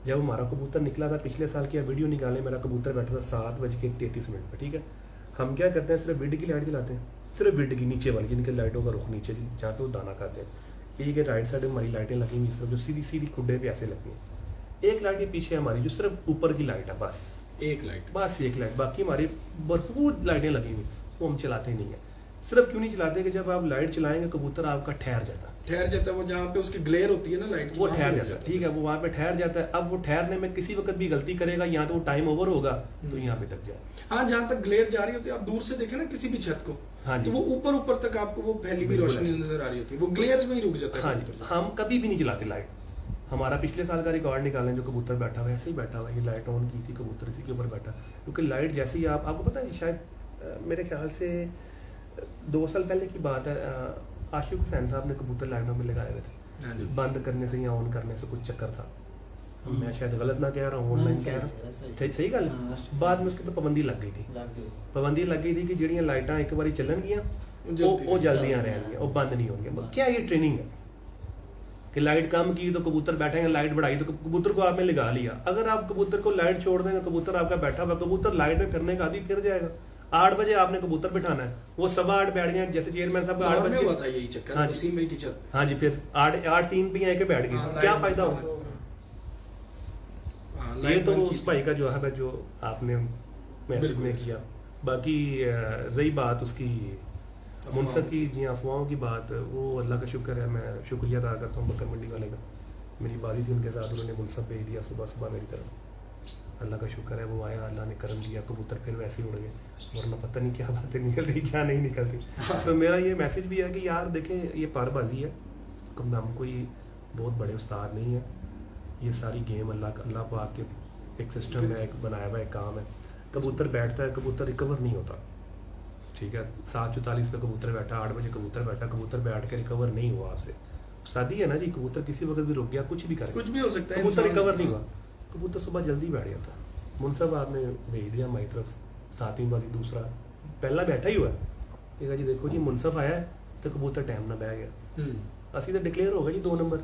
S3: जब हमारा कबूतर निकला था पिछले साल की वीडियो निकाले, मेरा कबूतर बैठा था 7:33 पर, ठीक है। हम क्या करते हैं, सिर्फ विड की लाइट जलाते हैं, सिर्फ विड की नीचे वाली, जिनके लाइटों का रुख नीचे जहाँ पे वो दाना खाते हैं। एक है राइट साइड में हमारी लाइटें लगी हुई, इस तरफ जो सीधी सीधी खुड्डे पे ऐसे लगती हैं। एक लाइट के पीछे हमारी जो सिर्फ ऊपर की लाइट है, बस एक लाइट, बाकी हमारी भरपूर लाइटें लगी हुई, वो हम चलाते नहीं है। सिर्फ क्यों नहीं चलाते कि जब आप लाइट चलाएंगे कबूतर आपका ठहर जाता है,
S2: वो जहाँ पे उसकी ग्लेयर होती है ना लाइट की,
S3: वो ठहर जाता है, ठीक है, वो वहाँ पे ठहर जाता है। अब वो ठहरने में किसी वक्त भी गलती करेगा, या तो वो टाइम ओवर होगा तो यहाँ पे तक जाए।
S2: हाँ, जहाँ तक ग्लेयर जा रही होती है, आप दूर से देखें ना किसी भी छत को,
S3: हाँ जी,
S2: तो वो ऊपर तक आपको वो फैली हुई रोशनी नजर आ रही होती है, वो ग्लेयर में ही रुक जाता है।
S3: हाँ जी, हम कभी भी नहीं चलाते लाइट। हमारा पिछले साल का रिकॉर्ड निकालें, जो कबूतर बैठा हुआ ऐसे ही बैठा हुआ, ये लाइट ऑन की थी, कबूतर इसी के ऊपर बैठा, क्योंकि लाइट जैसे ही आपको पता है, शायद मेरे ख्याल से 2 साल पहले की बात है, आशिक हुसैन साहब ने कबूतर लाइटों में लगाए हुए थे, बंद करने से या ऑन करने से कुछ चक्कर था, मैं शायद गलत ना कह रहा हूँ, ऑनलाइन कह रहा हूँ, सही गल। बाद में उसके ऊपर पाबंदी लग गई थी कि ਜਿਹੜੀਆਂ ਲਾਈਟਾਂ ਇੱਕ ਵਾਰੀ ਚੱਲਣਗੀਆਂ ਉਹ ਜਲਦੀਆਂ ਰਹਿਣਗੀਆਂ, ਉਹ बंद नहीं होंगे। क्या ये ट्रेनिंग है कि लाइट कम की तो कबूतर बैठेंगे, लाइट बढ़ाई तो कबूतर को आपने लगा लिया। अगर आप कबूतर को लाइट छोड़ देंगे, कबूतर आपका बैठा हुआ, कबूतर लाइट में फिरने का आदि फिर जाएगा। 8 बजे आपने कबूतर बिठाना है, वो 8:15 बैठ गए, जैसे चेयरमैन साहब का 8 बजे
S2: हुआ था यही चक्कर,
S3: हाँ
S2: वसीम भाई की छत।
S3: हाँ जी, फिर 8:03 पे आके बैठ गए, क्या फायदा होगा? ये तो उस भाई का जो है, जो आपने मैसेज में किया। बाकी रही बात उसकी मुनसब की, जी अफवाहों की बात, वो अल्लाह का शुक्र है, मैं शुक्रिया अदा करता हूँ बकर मंडी वाले का। मेरी बारी थी उनके साथ, उन्होंने मुनसब भेज दिया सुबह मेरी तरफ, अल्लाह का शुक्र है, वो आया, अल्लाह ने करम दिया, कबूतर फिर वैसे ही उड़ गए, वरना पता नहीं क्या बातें निकलती क्या नहीं निकलती। तो मेरा ये मैसेज भी है कि यार देखें, ये पारबाजी है, हम कोई बहुत बड़े उस्ताद नहीं है, ये सारी गेम अल्लाह पाक के एक सिस्टम है, एक बनाया हुआ एक काम है। कबूतर बैठता है, कबूतर रिकवर नहीं होता, ठीक है। 7:44 पे कबूतर बैठा, 8 बजे कबूतर बैठा, कबूतर बैठ के रिकवर नहीं हुआ आपसे, शादी है ना जी, कबूतर किसी वक्त भी रुक गया, कुछ भी कर,
S2: कुछ भी हो सकता है,
S3: कबूतर रिकवर नहीं हुआ, कबूतर सुबह जल्दी बैठ जाता। मुनसब आपने भेज दिया हमारी तरफ, 7वीं बाजी दूसरा, पहला बैठा ही हुआ है, जी देखो जी मुनसब आया है, तो कबूतर टाइम ना बह गया, असली तो डिक्लेयर होगा जी 2 नंबर।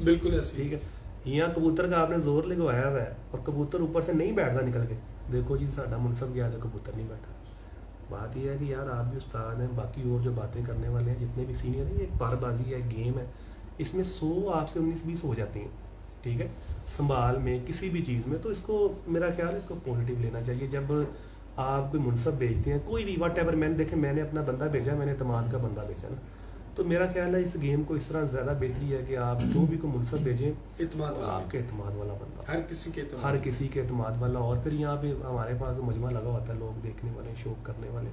S2: बिल्कुल ऐसे
S3: ठीक है, यहाँ कबूतर का आपने जोर लगवाया हुआ है और कबूतर ऊपर से नहीं बैठता निकल के, देखो जी साडा मुनसब गया तो कबूतर नहीं बैठा। बात यह है कि यार आप भी उस्ताद हैं, बाकी और जो बातें करने वाले हैं जितने भी सीनियर हैं, ये एक पारबाजी है, गेम है, इसमें 100 आपसे 19-20 हो जाती हैं। ठीक है, संभाल में किसी भी चीज़ में, तो इसको मेरा ख्याल है इसको पॉजिटिव लेना चाहिए। जब आप कोई मुनसब भेजते हैं कोई भी वट एवर, मैंने देखे मैंने अपना बंदा भेजा, मैंने तमान का बंदा भेजा ना, तो मेरा ख्याल है इस गेम को इस तरह ज़्यादा बेहतरी है कि आप जो भी को मुनसब भेजें
S2: इत्मीनान वाला,
S3: आपके एतमाद वाला बंदा,
S2: हर किसी के इत्मीनान,
S3: हर किसी के एतमाद वाला। और फिर यहाँ पे हमारे पास मजमा लगा होता है, लोग देखने वाले, शौक करने वाले।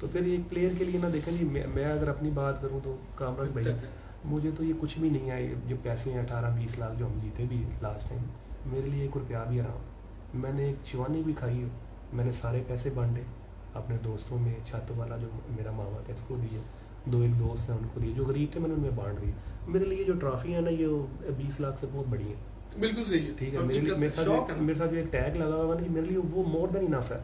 S3: तो फिर एक प्लेयर के लिए ना देखें जी, मैं अगर अपनी बात करूँ तो कामरान भाई, मुझे तो ये कुछ भी नहीं है, जो पैसे हैं 18-20 लाख जो हम जीते भी लास्ट टाइम, मेरे लिए 1 रुपया भी आराम। मैंने एक चवानी भी खाई हो, मैंने सारे पैसे बांटे अपने दोस्तों में, छत वाला जो मेरा मामा था इसको दिए, 2 एक दोस्त हैं उनको दिए, जो गरीब थे मैंने उनमें बांट दिए। मेरे लिए जो ट्रॉफी है ना ये 20 लाख से बहुत बड़ी है।
S2: बिल्कुल सही है।
S3: ठीक है, मेरे साथ जो एक टैग लगा हुआ ना, मेरे लिए वो मोर देन इनफ है,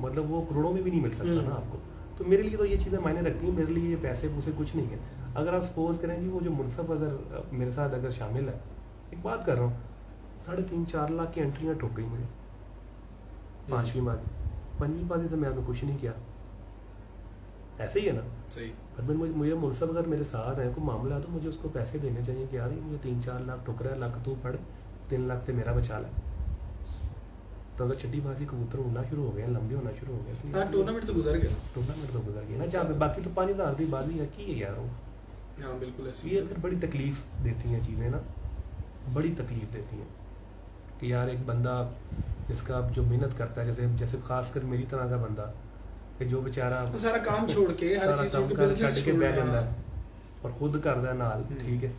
S3: मतलब वो करोड़ों में भी नहीं मिल सकता ना आपको। तो मेरे लिए तो ये चीज़ें मायने रखती हैं, मेरे लिए ये पैसे पूसे कुछ नहीं है। अगर आप सपोज करें जी वो जो मुनसब अगर मेरे साथ अगर शामिल है, एक बात कर रहा हूँ, 3.5-4 लाख की एंट्रियाँ ठोक गई मुझे 5वीं बाजी, 5वीं बाजी तो मैंने कुछ नहीं किया, ऐसे ही है ना।
S2: सही।
S3: पर मुझे मुनसब अगर मेरे साथ है कोई मामला है तो मुझे उसको पैसे देने चाहिए कि यार ये मुझे 3-4 लाख ठोक रहा है, लाख तू पढ़, 3 लाख तो मेरा बचा ला। तो अगर छठी बाजी कबूतर उड़ना शुरू हो गया, लंबे होना शुरू हो गया, तो
S2: हाँ टूर्नामेंट तो गुजर गया,
S3: टूर्नामेंट तो गुजर गया ना, जहाँ पे बाकी तो 5,000 की बाजी है की है यार वो।
S2: हाँ बिल्कुल ऐसी
S3: ये फिर बड़ी तकलीफ देती हैं चीज़ें ना, बड़ी तकलीफ देती हैं कि यार एक बंदा जिसका जो मेहनत करता है, जैसे खासकर मेरी तरह का बंदा कि जो बेचारा
S2: सारा काम छोड़ के
S3: सारा
S2: हर
S3: काम
S2: चीज
S3: कर
S2: को
S3: छड़ के बैठ जाता
S2: है,
S3: है और खुद करता है नाल। ठीक है,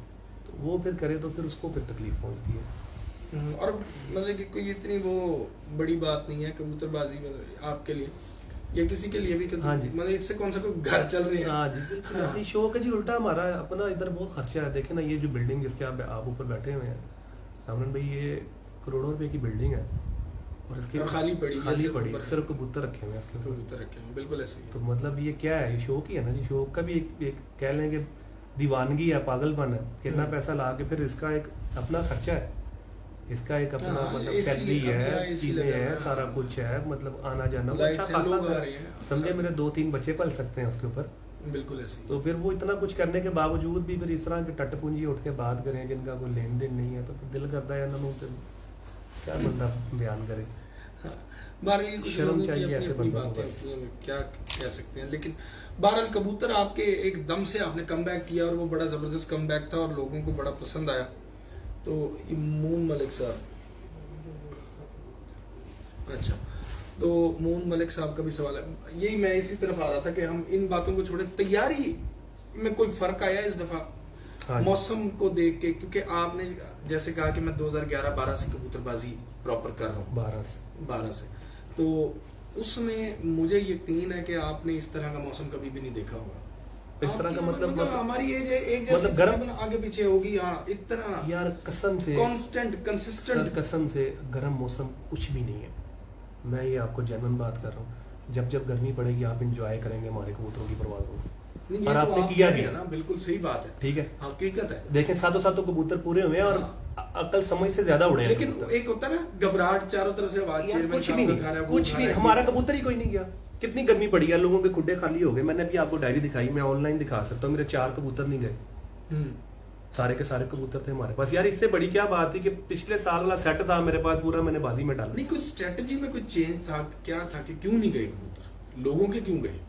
S3: तो वो फिर करे तो फिर उसको फिर तकलीफ पहुंचती है।
S2: और मतलब कि कोई इतनी वो बड़ी बात नहीं है कबूतरबाजी में आपके लिए या किसी के लिए भी,
S3: हाँ जी,
S2: मतलब इससे कौन सा कोई घर चल रही है।
S3: हाँ जी बिल्कुल ऐसी शौक है जी। उल्टा हमारा अपना इधर बहुत खर्चा है, देखे ना ये जो बिल्डिंग जिसके आप ऊपर बैठे हुए हैं कामरान भाई, ये करोड़ों रुपए की बिल्डिंग है और इसके
S2: खाली पड़ी
S3: सिर्फ कबूतर रखे हुए हैं इसके ऊपर।
S2: कबूतर रखे हुए बिल्कुल ऐसे ही।
S3: तो मतलब ये क्या है, ये शौक ही है ना जी। शौक का भी एक कह लें कि दीवानगी है, पागलपन है, कितना पैसा ला के फिर इसका एक अपना खर्चा है, इसका एक अपना मतलब सैलरी है, चीजें हैं, सारा कुछ है, मतलब आना जाना अच्छा खासा, समझे मेरे 2-3 बच्चे पल सकते हैं उसके ऊपर।
S2: बिल्कुल ऐसे।
S3: तो फिर वो इतना कुछ करने के बावजूद भी फिर इस तरह के टट पूंजी उठ के बात करें जिनका कोई लेन देन नहीं है, तो फिर दिल करता है ना, क्या बंदा बयान करे। शर्म चाहिए ऐसे बंदों को, बस
S2: क्या कह सकते हैं। लेकिन बहरहाल कबूतर आपके एक दम से आपने कमबैक किया और वो बड़ा जबरदस्त कमबैक था और लोगों को बड़ा पसंद आया। तो मून मलिक साहब, अच्छा तो मून मलिक साहब का भी सवाल है, यही मैं इसी तरफ आ रहा था कि हम इन बातों को छोड़े, तैयारी में कोई फर्क आया इस दफा? हाँ, मौसम को देख के, क्योंकि आपने जैसे कहा कि मैं 2011-12 से कबूतरबाजी प्रॉपर कर रहा हूँ, 12 से, तो उसमें मुझे यकीन है कि आपने इस तरह का मौसम कभी भी नहीं देखा होगा।
S3: इस तरह का मतलब
S2: हमारी एज एक जैसे गर्म आगे पीछे होगी, हाँ इतना
S3: यार कसम से
S2: कंसिस्टेंट
S3: कसम से गर्म मौसम कुछ भी नहीं है। मैं ये आपको जेन्युइन बात कर रहा हूँ, जब गर्मी पड़ेगी आप इंजॉय करेंगे हमारे कबूतरों की परवाज़ को, और आपने किया भी
S2: ना, बिल्कुल सही बात है,
S3: ठीक है,
S2: हकीकत है।
S3: देखें सातों कबूतर पूरे हुए हैं और अकल समझ से ज्यादा उड़े हैं,
S2: लेकिन एक होता है ना घबराहट, चारों तरफ से आवाज,
S3: कुछ नहीं, हमारा कबूतर ही कोई नहीं गया। कितनी गर्मी पड़ी है, लोगों के खुड्डे खाली हो गए। मैंने अभी आपको डायरी दिखाई, मैं ऑनलाइन दिखा सकता हूँ, मेरे 4 कबूतर नहीं गए, सारे के सारे कबूतर थे हमारे पास। यार इससे बड़ी क्या बात थी कि पिछले साल वाला सेट था मेरे पास पूरा, मैंने बाजी में डाला।
S2: नहीं कोई स्ट्रेटजी में कोई चेंज था, क्या था कि क्यों नहीं गए कबूतर, लोगों के क्यों गए?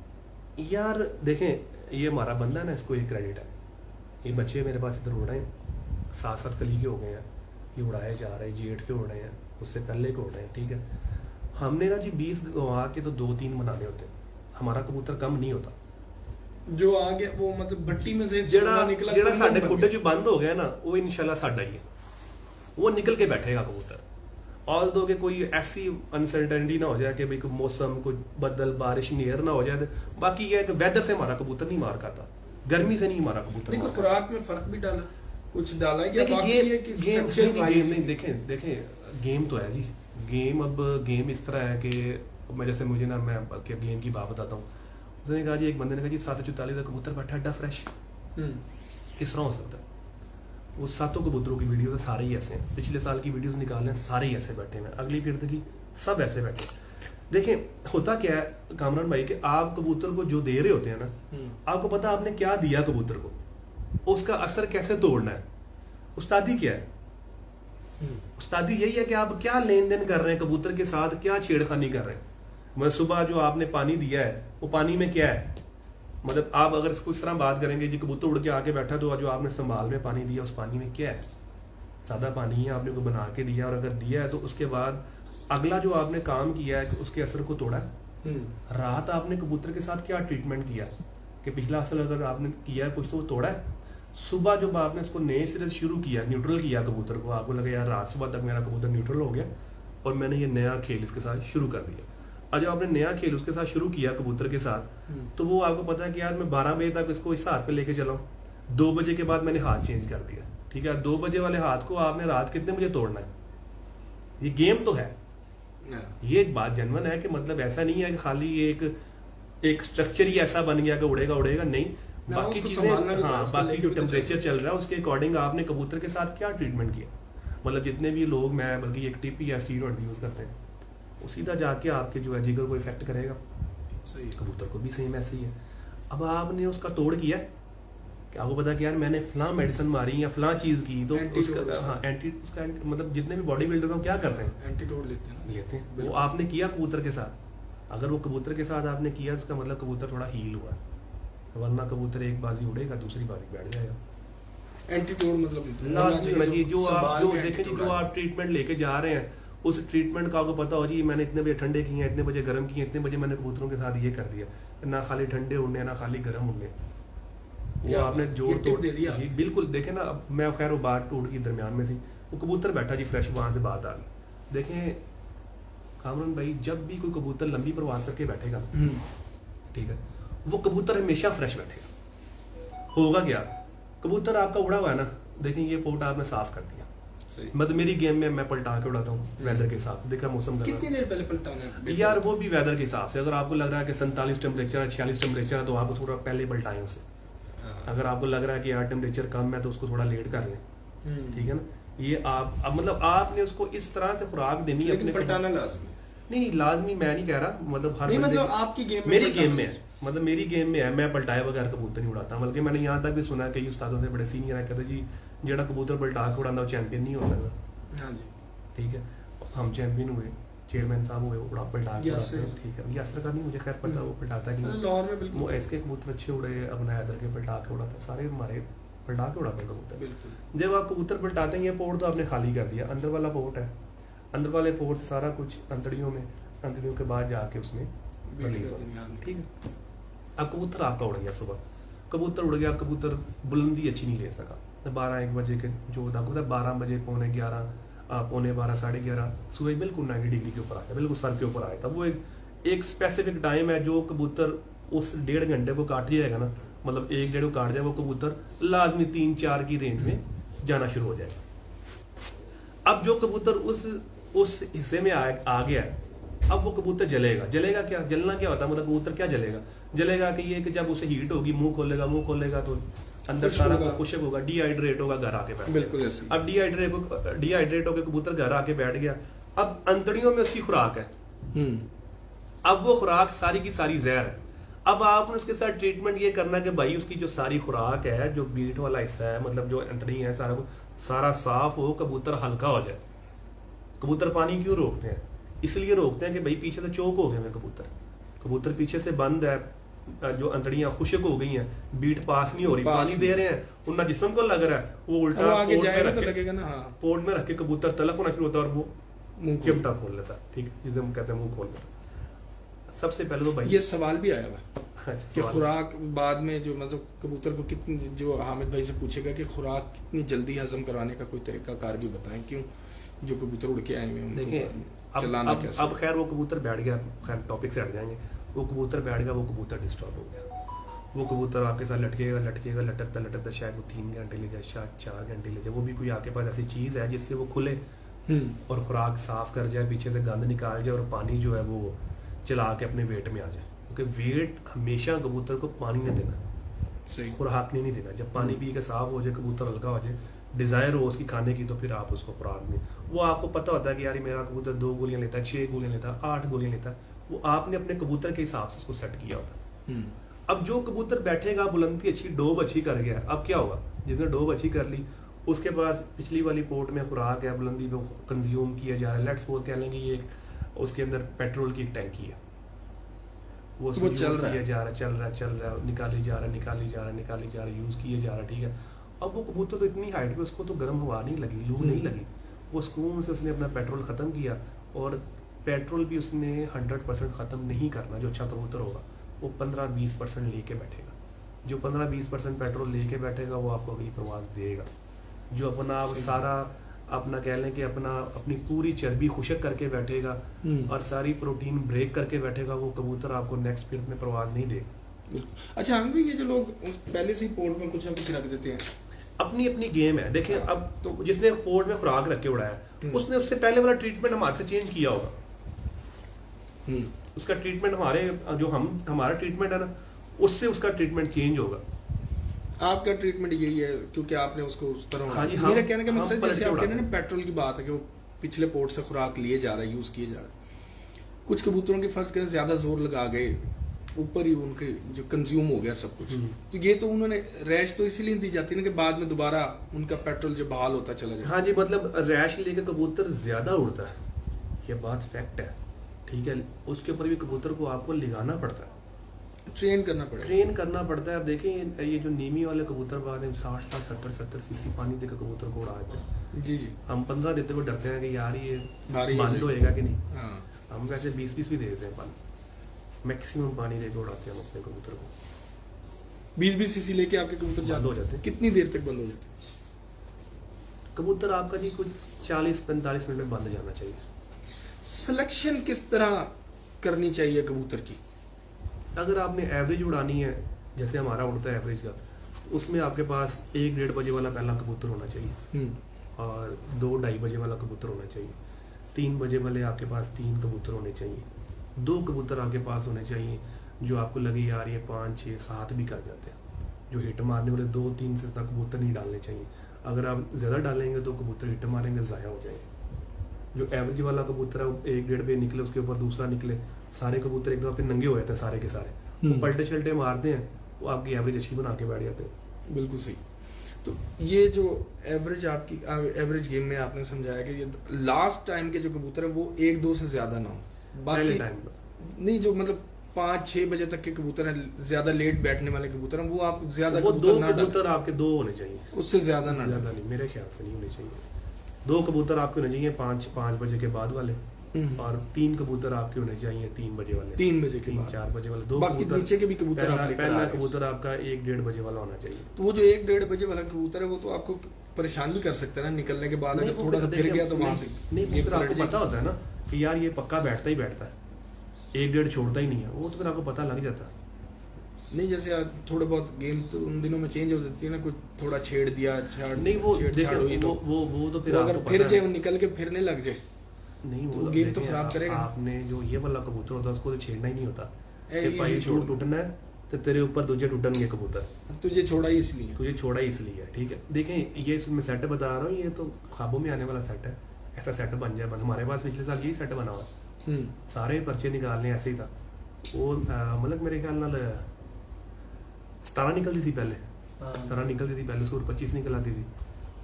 S3: यार देखें ये हमारा बंदा है ना, इसको एक क्रेडिट है, ये बच्चे मेरे पास इधर उड़ रहे हैं, 7-7 कली के हो गए हैं, ये उड़ाए जा रहे हैं, जेठ के उड़ रहे हैं, उससे पहले के उड़ रहे हैं। ठीक है, हमने ना जी 20 गंवा के तो 2-3 बनाने होते हैं, हमारा कबूतर कम नहीं होता।
S2: जो आगे वो मतलब भट्टी में से
S3: निकला, जेड़ा साडे खुड्डे जो बंद हो गया ना, वो इंशाल्लाह साडा ही है, वो निकल के बैठेगा कबूतर। ऑल दो के कोई ऐसी अनसर्टेनिटी ना हो जाए कि भाई कोई मौसम, कोई बदल बारिश नियर ना हो जाए, बाकी ये है कि वेदर से हमारा कबूतर नहीं मार खाता, गर्मी से नहीं हमारा कबूतर।
S2: नहीं, खुराक में फर्क भी डाला, कुछ डाला या
S3: नहीं? देखें गेम तो है जी, गेम अब गेम इस तरह है कि मैं जैसे मुझे ना, मैं गेम की बात बताता हूँ। उसने कहा जी, एक बंदे ने कहा जी 744 का कबूतर बैठा अड्डा फ्रेश, किस तरह हो सकता है? वो 7 कबूतरों की वीडियो तो सारे ही ऐसे हैं, पिछले साल की वीडियोस निकाल लें सारे ही ऐसे बैठे हैं, अगली फिर की सब ऐसे बैठे हैं। देखें होता क्या है कामरान भाई कि आप कबूतर को जो दे रहे होते हैं ना, आपको पता आपने क्या दिया कबूतर को, उसका असर कैसे तोड़ना है। उस्तादी क्या है? उस्तादी यही है कि आप क्या लेन देन कर रहे हैं कबूतर के साथ, क्या छेड़खानी कर रहे हैं। मतलब सुबह जो आपने पानी दिया है वो पानी में क्या है, मतलब आप अगर इसको इस तरह बात करेंगे जी कबूतर उड़ के आके बैठा तो जो आपने संभाल में पानी दिया उस पानी में क्या है, सादा पानी है, आपने को बना के दिया, और अगर दिया है तो उसके बाद अगला जो आपने काम किया है कि उसके असर को तोड़ा है। रात आपने कबूतर के साथ क्या ट्रीटमेंट किया कि पिछला असर अगर आपने किया है कुछ तो वो तोड़ा है। सुबह जब आपने इसको नए सिरे से शुरू किया, न्यूट्रल किया कबूतर को, आपको लगा यार रात सुबह तक मेरा कबूतर न्यूट्रल हो गया और मैंने ये नया खेल इसके साथ शुरू कर दिया। और जब आपने नया खेल उसके साथ शुरू किया कबूतर के साथ, तो वो आपको पता है कि यार मैं 12 बजे तक इसको इस हाथ पे लेके चला हूँ, 2 बजे के बाद मैंने हाथ चेंज कर दिया, ठीक है। 2 बजे वाले हाथ को आपने रात कितने बजे तोड़ना है, ये गेम तो है। ये एक बात जनवन है कि मतलब ऐसा नहीं है कि खाली एक स्ट्रक्चर ही ऐसा बन गया कि उड़ेगा उड़ेगा, नहीं, बाकी चीजें, हाँ, बाकी जो टेम्परेचर चल रहा है उसके अकॉर्डिंग आपने कबूतर के साथ क्या ट्रीटमेंट किया। मतलब जितने भी लोग, मैं बल्कि एक टिप या स्टीरॉइड यूज करते हैं, वो सीधा जाके आपके जो है जिगर को इफेक्ट करेगा, सही, कबूतर को भी सेम ऐसे ही है। अब आपने उसका तोड़ किया कि आपको पता कि यार मैंने फलां मेडिसिन मारी या फलां चीज की, तो उसका, हाँ, उसका मतलब जितने भी बॉडी बिल्डर हैं क्या करते हैं, एंटीडोट लेते हैं। वो आपने किया कबूतर के साथ, अगर वो कबूतर के साथ आपने किया उसका मतलब कबूतर थोड़ा हील हुआ, वरना कबूतर एक बाजी उड़ेगा दूसरी बाजी बैठ जाएगा।
S2: एंटीडोट मतलब
S3: लाजमी होना चाहिए। जो आप जो देखें जी, जो आप ट्रीटमेंट लेके जा रहे हैं उस ट्रीटमेंट का आपको पता हो जी मैंने इतने बजे ठंडे किए हैं, इतने बजे गर्म किए, इतने बजे मैंने कबूतरों के साथ ये कर दिया, ना खाली ठंडे उड़ने ना खाली गर्म उड़ने, वो आपने जोड़ तोड़ दे दिया जी। बिल्कुल, देखें ना, अब मैं खैर वो बात टूट की दरमियान में थी, वो कबूतर बैठा जी फ्रेश, वहां से बात आ गई। देखें कामरान भाई, जब भी कोई कबूतर लंबी प्रवास करके बैठेगा, ठीक है, वो कबूतर हमेशा फ्रेश बैठेगा। होगा क्या, कबूतर आपका उड़ा हुआ है ना, देखें ये पोर्ट आपने साफ कर दिया, मतलब मेरी गेम में मैं पलटा के उड़ाता हूँ वेदर के हिसाब से, देखा मौसम
S2: कितनी देर पहले पलटाना है
S3: यार, वो भी वेदर के हिसाब से। अगर आपको लग रहा है कि 47 टेम्परेचर 46 टेम्परेचर है तो आपको थोड़ा पहले पलटाएं उसे। अगर आपको लग रहा है कि यार टेम्परेचर कम है तो उसको थोड़ा लेट कर लें, ठीक है ना। ये आप अब मतलब आपने उसको इस तरह से खुराक देनी है, अपने
S2: पलटाना लाजमी
S3: नहीं, लाजमी मैं नहीं कह रहा, मतलब हर
S2: नहीं, मतलब आपकी गेम में,
S3: मेरी गेम में है, मतलब मेरी गेम में है, मैं पलटाए बगैर कबूतर नहीं उड़ाता। बल्कि मैंने यहाँ तक भी सुना कई उस्तादों से, बड़े सीनियर है, कहते जी जेड़ा कबूतर पलटा के उड़ाता वो चैंपियन नहीं हो सकता।
S2: हाँ जी,
S3: ठीक है, हम चैंपियन हुए, चेयरमैन साहब हुए, उड़ा पलटा के उड़ाते हैं, ठीक है। यासर का नहीं मुझे खैर पता वो पलटाता कि नहीं, वो ऐसे कबूतर अच्छे उड़े, अपना हैदर के पलटा के उड़ाता, सारे हमारे पलटा के उड़ाते हैं कबूतर। जब आप कबूतर पलटाते हैं, ये पोर्ट तो आपने खाली कर दिया, अंदर वाला पोर्ट है, अंदर वाले पोर्ट से सारा कुछ अंतड़ियों में, अंतड़ियों के बाद जाके उसमें रिलीज होगा, ठीक है। अब कबूतर आपका उड़ गया, सुबह कबूतर उड़ गया, कबूतर बुलंदी अच्छी नहीं ले सका, 12-1 बजे के जो आपको पता है 12 बजे, 11:45, 11:15, 11:30 सुबह बिल्कुल 90 डिग्री के ऊपर आया, बिल्कुल सर के ऊपर आया था। वो एक स्पेसिफिक टाइम है जो कबूतर उस 1.5 घंटे को काट जाएगा ना, मतलब 1-1.5 को काट जाए, वो कबूतर लाजमी 3-4 की रेंज में जाना शुरू हो जाएगा। अब जो कबूतर उस हिस्से में आ गया है, अब वो कबूतर जलेगा क्या, जलना क्या होता है, मतलब कबूतर क्या जलेगा कि ये कि जब उसे हीट होगी, मुंह खोलेगा तो अंदर सारा खुशक होगा, डिहाइड्रेट होगा, घर आके बैठ, बिल्कुल ऐसे। अब डिहाइड्रेट होकर कबूतर घर आके बैठ गया, अब अंतड़ियों में उसकी खुराक है, अब वो खुराक सारी की सारी जहर है। अब आपने उसके साथ ट्रीटमेंट ये करना कि भाई उसकी जो सारी खुराक है, जो बीट वाला हिस्सा है, मतलब जो अंतड़ी है, सारा साफ हो, कबूतर हल्का हो जाए। कबूतर पानी क्यों रोकते हैं, इसलिए रोकते हैं कि भाई पीछे से चौक हो गए हैं कबूतर पीछे से बंद है, जो अंतड़ियां खुशक हो गई हैं, बीट पास नहीं हो रही, पानी दे रहे हैं, उनका जिस्म को लग रहा है, वो उल्टा
S2: आगे जाएगा तो लगेगा ना,
S3: पोर्ट में रख के कबूतर तलक होना शुरू होता है और वो मुंह चिमटा खोल लेता है, ठीक, जिसे हम कहते हैं मुंह खोल लेता। सबसे पहले तो भाई
S2: ये सवाल भी आया हुआ कि खुराक बाद में जो मतलब कबूतर को कितनी, जो हामिद भाई से पूछेगा कि खुराक कितनी जल्दी हजम करवाने का कोई तरीका कार भी बताएं, क्यों जो कबूतर उड़ के आए हुए हैं चलाना कैसे।
S3: अब खैर वो कबूतर बैठ गया, खैर टॉपिक से हट जाएंगे, वो कबूतर बैठ गया, वो कबूतर डिस्टर्ब हो गया, वो कबूतर आपके साथ लटकेगा लटकता शायद वो 3 घंटे ले जाए, शायद 4 घंटे ले जाए, वो भी कोई आपके पास ऐसी चीज है जिससे वो खुले और खुराक साफ कर जाए, पीछे से गंद निकाल जाए और पानी जो है वो चला के अपने वेट में आ जाए, क्योंकि वेट हमेशा कबूतर को पानी नहीं देना,
S2: सही।
S3: खुराक नहीं देना। जब पानी पी के साफ हो जाए, कबूतर हल्का हो जाए, डिजायर हो उसकी खाने की, तो फिर आप उसको खुराक दें। वो आपको पता होता है कि यार ये मेरा कबूतर 2 गोलियां लेता है, 6 गोलियां लेता है, 8 गोलियां लेता है, वो आपने अपने कबूतर के हिसाब से उसको सेट किया होता है। अब जो कबूतर बैठेगा, बुलंदी अच्छी, डोब अच्छी कर गया, अब क्या होगा, जिसने डोब अच्छी कर ली उसके पास पिछली वाली पोर्ट में खुराक है, बुलंदी में कंज्यूम किया जा रहा है, लेट्स सपोज कह लेंगे ये उसके अंदर पेट्रोल की एक टैंकी है, वो
S2: तो वो चल रहा है,
S3: चल रहा है, निकाली जा रहा है, यूज किया जा रहा है, ठीक है। अब वो कबूतर तो इतनी हाइट पे, उसको तो गर्म हवा नहीं लगी, लू नहीं लगी, वो सुकून से उसने अपना पेट्रोल खत्म किया। और पेट्रोल भी उसने 100% खत्म नहीं करना। जो अच्छा कबूतर होगा वो 15-20% लेके बैठेगा। जो 15-20% पेट्रोल लेके बैठेगा वो आपको अगली परवाज देगा। जो अपना सारा अपना कह लें कि अपनी पूरी चर्बी खुशक करके बैठेगा और सारी प्रोटीन ब्रेक करके बैठेगा, वो कबूतर आपको नेक्स्ट स्पीड में प्रवास नहीं देगा।
S2: अच्छा, हम भी ये जो लोग पहले से ही पोर्ट में कुछ ना कुछ रख देते हैं,
S3: अपनी अपनी गेम है। देखिए अब तो जिसने पोर्ट में खुराक रख के उड़ाया उसने उससे पहले वाला ट्रीटमेंट हमारे से चेंज किया होगा। उसका ट्रीटमेंट हमारा ट्रीटमेंट है ना, उससे उसका ट्रीटमेंट चेंज होगा।
S2: आपका ट्रीटमेंट यही है क्योंकि आपने उसको उस तरह
S3: हाँ जी,
S2: मेरा कहने का मकसद जैसे आप
S3: उड़ा
S2: कहते हैं ना पेट्रोल की बात है कि वो पिछले पोर्ट से खुराक लिए जा रहा है, यूज किए जा रहा है। कुछ कबूतरों के फर्ज करें ज्यादा जोर लगा गए, ऊपर ही उनके जो कंज्यूम हो गया सब कुछ, तो ये तो उन्होंने रैश तो इसीलिए दी जाती है ना कि बाद में दोबारा उनका पेट्रोल जो बहाल होता चला जाए।
S3: हाँ जी, मतलब रैश लेके कबूतर ज्यादा उड़ता है, ये बात फैक्ट है, ठीक है। उसके ऊपर भी कबूतर को आपको लिगाना पड़ता है,
S2: ट्रेन करना पड़ता है।
S3: अब देखें ये जो नीमी वाले कबूतर बाद 60-70 सीसी पानी देकर कबूतर को उड़ाते हैं।
S2: जी,
S3: हम 15 देते हुए डरते हैं कि यार ये
S2: भारी
S3: बंद होएगा कि नहीं।
S2: हाँ।
S3: हम वैसे 20 भी दे देते हैं पानी, मैक्सिमम पानी देकर उड़ाते हैं हम अपने कबूतर को।
S2: 20 सीसी लेके आपके कबूतर
S3: बंद हो जाते हैं।
S2: कितनी देर तक बंद हो जाते हैं?
S3: कबूतर आपका जी कुछ 40-45 मिनट में बंद जाना चाहिए।
S2: सिलेक्शन किस तरह करनी चाहिए कबूतर की?
S3: अगर आपने एवरेज उड़ानी है, जैसे हमारा उड़ता है एवरेज का, उसमें आपके पास 1-1.5 बजे वाला पहला कबूतर होना चाहिए और 2-2.5 बजे वाला कबूतर होना चाहिए। 3 बजे वाले आपके पास 3 कबूतर होने चाहिए। 2 कबूतर आपके पास होने चाहिए जो आपको लगे यार ये 5, 6, 7 भी कर जाते हैं। जो हिट मारने वाले 2-3 से तक कबूतर नहीं डालने चाहिए। अगर आप ज़्यादा डालेंगे तो कबूतर हिट मारेंगे, ज़ाया हो जाएंगे। जो एवरेज वाला कबूतर है 1-1.5 बजे निकले, उसके ऊपर दूसरा निकले, सारे कबूतर एकदम पे नंगे हो जाते हैं सारे के सारे, वो पलटे शल्टे मारते हैं, वो आपकी एवरेज अच्छी बना के बैठ जाते हैं।
S2: बिल्कुल सही। तो ये जो एवरेज आपकी एवरेज गेम में आपने समझाया कि ये लास्ट टाइम के जो कबूतर हैं वो 1-2 से ज्यादा ना हो, बाकी
S3: टाइम
S2: नहीं, जो मतलब 5-6 बजे तक के कबूतर हैं, ज्यादा लेट बैठने वाले कबूतर हैं, वो आप ज्यादा
S3: वो 2 कबूतर आपके 2 होने चाहिए,
S2: उससे ज्यादा ना
S3: ज़्यादा नहीं, मेरे ख्याल से नहीं होने चाहिए। 2 कबूतर आपके होने चाहिए 5 बजे के बाद वाले, और 3 कबूतर आपके होने चाहिए 3 बजे वाले,
S2: 3 बजे के बाद,
S3: 3-4 बजे वाले। 2
S2: बाकी नीचे के भी कबूतर आप लेकर
S3: पहला कबूतर आपका 1-1.5 बजे वाला होना चाहिए।
S2: तो वो जो 1-1.5 बजे वाला कबूतर है वो तो आपको परेशान भी कर सकता है ना, निकलने के बाद अगर थोड़ा सा फिर गया तो वहां से
S3: नहीं, फिर आपको पता होता है ना कि यार ये पक्का बैठता ही बैठता है, 1-1.5 छोड़ता ही नहीं है, वो तो फिर आपको पता लग जाता है।
S2: नहीं, जैसे थोड़े बहुत गेम तो उन दिनों में चेंज हो जाती है ना, कुछ थोड़ा छेड़ दिया,
S3: नहीं वो देखिए वो तो फिर
S2: अगर फिर जो निकल के फिरने लग जाए
S3: नहीं, वो
S2: तो गेम तो खराब करेगा।
S3: आपने जो ये वाला कबूतर होता है उसको तो छेड़ना ही नहीं होता,
S2: भाई
S3: टूटना है तो तेरे ऊपर दूसरे टूटनगे कबूतर,
S2: तुझे छोड़ा ही इसलिए,
S3: तुझे छोड़ा ही इसलिए है, ठीक है। देखें ये मैं सेट बता रहा हूँ, ये तो ख्वाबों में आने वाला सेट है, ऐसा सेट बन जाए। हमारे पास पिछले साल यही सेट बना हुआ, सारे पर्चे निकालने ऐसे ही था। वो मतलब मेरे ख्याल नाल 17 निकलती थी पहले, 17 निकलती थी पहले, उसके ऊपर 25 निकल आती थी,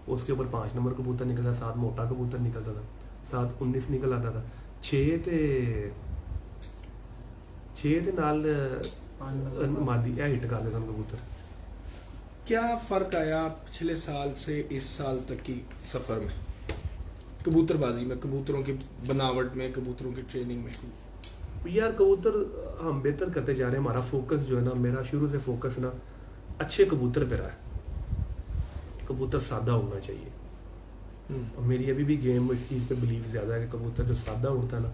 S3: उसके ऊपर 5 नंबर कबूतर निकलता, 7 मोटा कबूतर निकलता था, 7 19 निकल आता था, 6 ते नाल मादी हिट कर देता कबूतर।
S2: क्या फर्क आया पिछले साल से इस साल तक की सफर में, कबूतरबाजी में, कबूतरों की बनावट में, कबूतरों की ट्रेनिंग में?
S3: यार कबूतर हम बेहतर करते जा रहे हैं। हमारा फोकस जो है ना, मेरा शुरू से फोकस ना अच्छे कबूतर पे रहा है। कबूतर सादा होना चाहिए, और मेरी अभी भी गेम इस चीज़ पे बिलीव ज़्यादा है कि कबूतर जो सादा उड़ता है ना,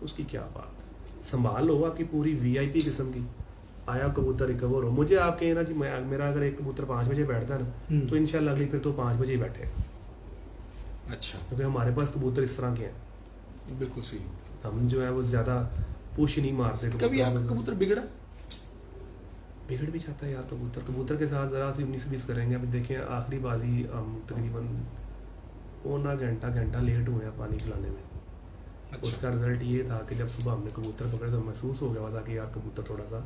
S3: उसकी क्या बात, संभाल हो आपकी पूरी VIP किस्म की, आया कबूतर रिकवर हो। मुझे आप कहें ना कि मेरा अगर एक कबूतर 5 बजे बैठता है ना, तो इंशाल्लाह अगली फिर तो 5 बजे ही बैठे।
S2: अच्छा,
S3: क्योंकि हमारे पास कबूतर इस तरह के हैं।
S2: बिल्कुल सही।
S3: हम जो है वो ज़्यादा पुश नहीं मारते।
S2: कभी आपका कबूतर बिगड़ा?
S3: बिगड़ भी जाता है यार कबूतर के साथ ज़रा सी 19-20 करेंगे। अभी देखें आखिरी बाजी हम तकरीबन पौना घंटा लेट हुए हैं पानी पिलाने में।
S2: अच्छा।
S3: उसका रिजल्ट ये था कि जब सुबह हमने कबूतर पकड़े तो महसूस हो गया था कि यार कबूतर थोड़ा सा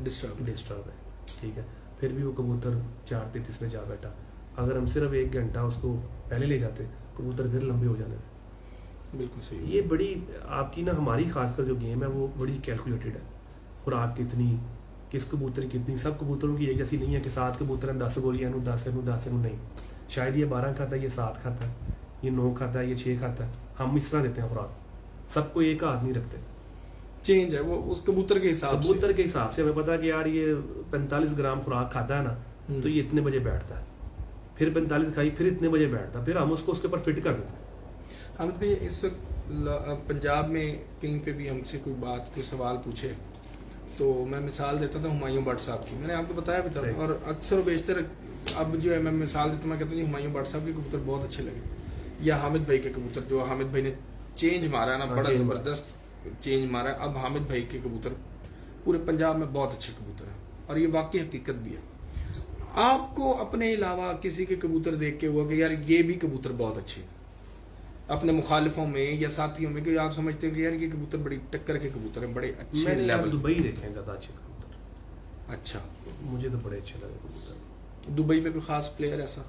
S3: डिस्टर्ब है, ठीक है। फिर भी वो कबूतर 4:33 में जा बैठा। अगर हम सिर्फ 1 घंटा उसको पहले ले जाते कबूतर फिर लंबे हो जाने थे।
S2: बिल्कुल सही।
S3: ये बड़ी आपकी ना हमारी खासकर जो गेम है वो बड़ी कैलकुलेटेड है। खुराक कितनी, किस कबूतर की कितनी, सब कबूतरों की एक जैसी नहीं है कि 7 कबूतर हैं 10 गोलियां 10 नहीं। शायद ये 12 खाता है, ये 7 खाता है, ये 9 खाता है, ये 6 खाता है। हम इस तरह देते हैं खुराक, सबको एक हाथ नहीं रखते।
S2: चेंज है वो उस कबूतर के हिसाब से।
S3: कबूतर के हिसाब से हमें पता है कि यार ये 45 ग्राम खुराक खाता है ना, तो ये इतने बजे बैठता है, फिर 45 खाई फिर इतने बजे बैठता है, फिर हम उसको उसके ऊपर फिट कर देते हैं।
S2: हामिद भाई इस वक्त पंजाब में कहीं पे भी हमसे कोई सवाल पूछे तो मैं मिसाल देता था हुमायूं भट्ट साहब की, मैंने आपको बताया भी था। और अक्सर बेशतर अब जो है मैं मिसाल देता, मैं कहता हूँ हुमायूं भट्ट साहब के कबूतर बहुत अच्छे लगे, या हामिद भाई के कबूतर, जो हामिद भाई ने चेंज मारा है ना, बड़ा ज़बरदस्त चेंज मारा है। अब हामिद भाई के कबूतर पूरे पंजाब में बहुत अच्छे कबूतर हैं और ये वाकई हकीकत भी है। आपको अपने अलावा किसी के कबूतर देख के हुआ कि यार ये भी कबूतर बहुत अच्छे हैं, अपने मुखालिफों में या साथियों में, कि आप समझते हैं कि यार ये कबूतर बड़ी टक्कर के कबूतर हैं, बड़े अच्छे लेवल।
S3: दुबई देखे हैं ज़्यादा अच्छे कबूतर।
S2: अच्छा,
S3: मुझे तो बड़े अच्छे लगे कबूतर।
S2: दुबई में कोई खास प्लेयर ऐसा?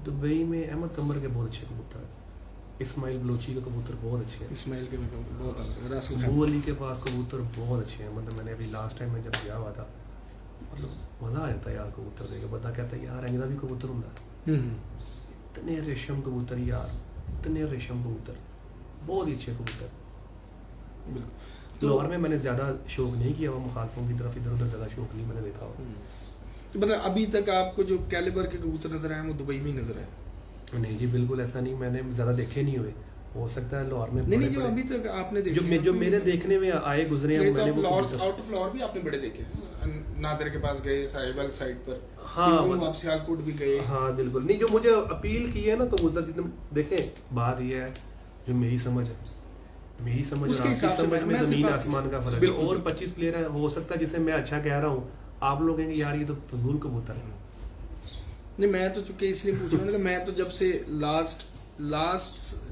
S3: दुबई में अहमद कमर के बहुत अच्छे कबूतर हैं, इस्माइल बलोची के कबूतर बहुत अच्छे हैं,
S2: इस्माइल के बहुत
S3: अबू अली के पास कबूतर बहुत अच्छे हैं। मतलब मैंने अभी लास्ट टाइम में जब गया हुआ था, मतलब मज़ा आ जाता है यार कबूतर देख के। बंदा कहता है यार इंदा भी कबूतर होंगे, इतने रेशम कबूतर यार, इतने रेशम कबूतर, बहुत ही अच्छे कबूतर।
S2: बिल्कुल।
S3: लाहौर में मैंने ज़्यादा शौक नहीं किया हुआ मुखालफों की तरफ, इधर उधर ज़्यादा शौक नहीं मैंने देखा हुआ।
S2: तो मतलब अभी तक आपको जो कैलिबर के कबूतर नजर आए वो दुबई में नजर आए?
S3: नहीं जी बिल्कुल ऐसा नहीं, मैंने ज़्यादा देखे नहीं हुए, हो सकता है लाहौर में
S2: नहीं, जो अभी तक आपने देखे
S3: जो मेरे देखने में आए गुजरे हैं, मैंने वो
S2: आउट ऑफ लाहौर भी आपने बड़े देखे, नादर के पास गए, साहिबाल साइड पर,
S3: हाँ
S2: आप सियालकोट भी गए।
S3: हाँ बिल्कुल। नहीं, जो मुझे अपील की है ना कबूतर जितने देखें, बात ये है जो मेरी समझ है, मेरी समझ और आपकी समझ में जमीन आसमान का फर्क है। और 25 प्लेयर है, हो सकता है जिसे मैं अच्छा कह रहा हूँ आप लोग कहेंगे यार ये तो फजूल कबूतर है।
S2: नहीं, मैं तो चूंकि इसलिए पूछ रहा हूँ कि मैं तो जब से लास्ट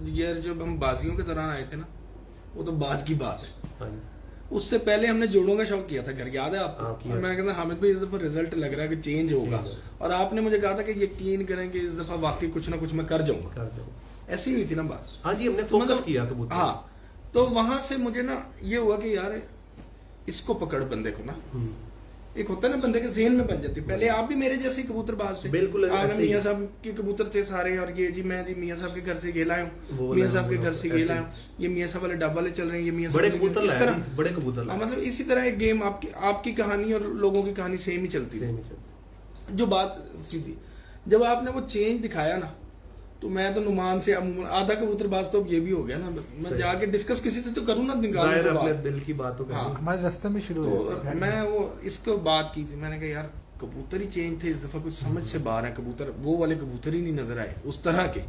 S2: ईयर जब हम बाजियों के दौरान आए थे ना, वो तो बाद की बात है, उससे पहले हमने जोड़ों का शौक किया था घर, याद है आपको? और मैं कहता हामिद भाई इस दफा रिजल्ट लग रहा है कि चेंज होगा, और आपने मुझे कहा था कि यकीन करें कि इस दफा वाकई कुछ ना कुछ मैं कर जाऊंगा। ऐसी हुई थी ना बात।
S3: हाँ जी, हमने फोकस किया कबूतर।
S2: हाँ, तो वहां से मुझे ना ये हुआ कि यार इसको पकड़ बंदे को ना, एक होता है ना बंदे के ज़हन में बन जाती है। पहले आप भी मेरे जैसे कबूतरबाज थे,
S3: बिल्कुल
S2: मियां साहब के कबूतर थे सारे, और ये जी मैं जी मियां साहब के घर से ये लाया हूँ, मियां साहब के घर से ये लाया हूँ, ये मियां साहब वाले डब वाले चल रहे हैं, ये मियां
S3: बड़े
S2: साहब
S3: कबूतर
S2: इस तरह
S3: बड़े कबूतर
S2: मतलब इसी तरह एक गेम आपकी कहानी और लोगों की कहानी सेम ही चलती थी। जो बात सीधी, जब आपने वो चेंज दिखाया ना, तो मैं तो नुमान से अमूमन आधा कबूतरबाज तो ये भी हो गया ना, मैं जाके डिस्कस किसी से तो करूँ ना,
S3: अपने दिल की बात तो
S1: हमारे रास्ते में शुरू
S2: तो मैं वो इसको बात की थी, मैंने कहा यार कबूतर ही चेंज थे इस दफा, कुछ समझ से बाहर है कबूतर, वो वाले कबूतर ही नहीं नजर आए उस तरह के।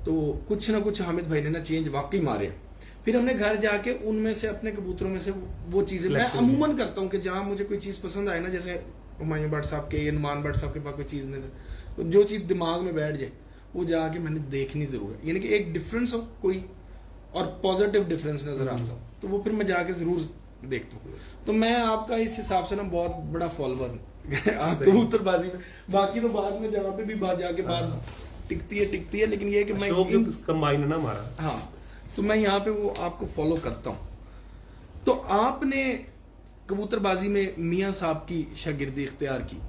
S2: तो कुछ ना कुछ हामिद भाई ने ना चेंज वाकई मारे। फिर हमने घर जाके उनमें से अपने कबूतरों में से वो चीजें मैं अमूमन करता हूँ कि जहाँ मुझे कोई चीज पसंद आए ना, जैसे हुमायूं भट्ट साहब के या नुमान भट्ट साहब के पास कोई चीज नजर, जो चीज दिमाग में बैठ जाए वो जाके मैंने देखनी जरूर है, यानी कि एक डिफरेंस हो कोई और पॉजिटिव डिफरेंस नजर आता हो तो वो फिर मैं जाके जरूर देखता हूँ। तो मैं आपका इस हिसाब से ना बहुत बड़ा फॉलोअर हूँ कबूतरबाजी में। बाकी तो बाद में जहाँ पे भी बात जाके बात टिकती है, लेकिन ये कि मैं
S3: कंबाइन ना मारा।
S2: हाँ, तो मैं यहाँ पे वो आपको फॉलो करता हूँ। तो आपने कबूतरबाजी में मियाँ साहब की शागिर्दी इख्तियार की,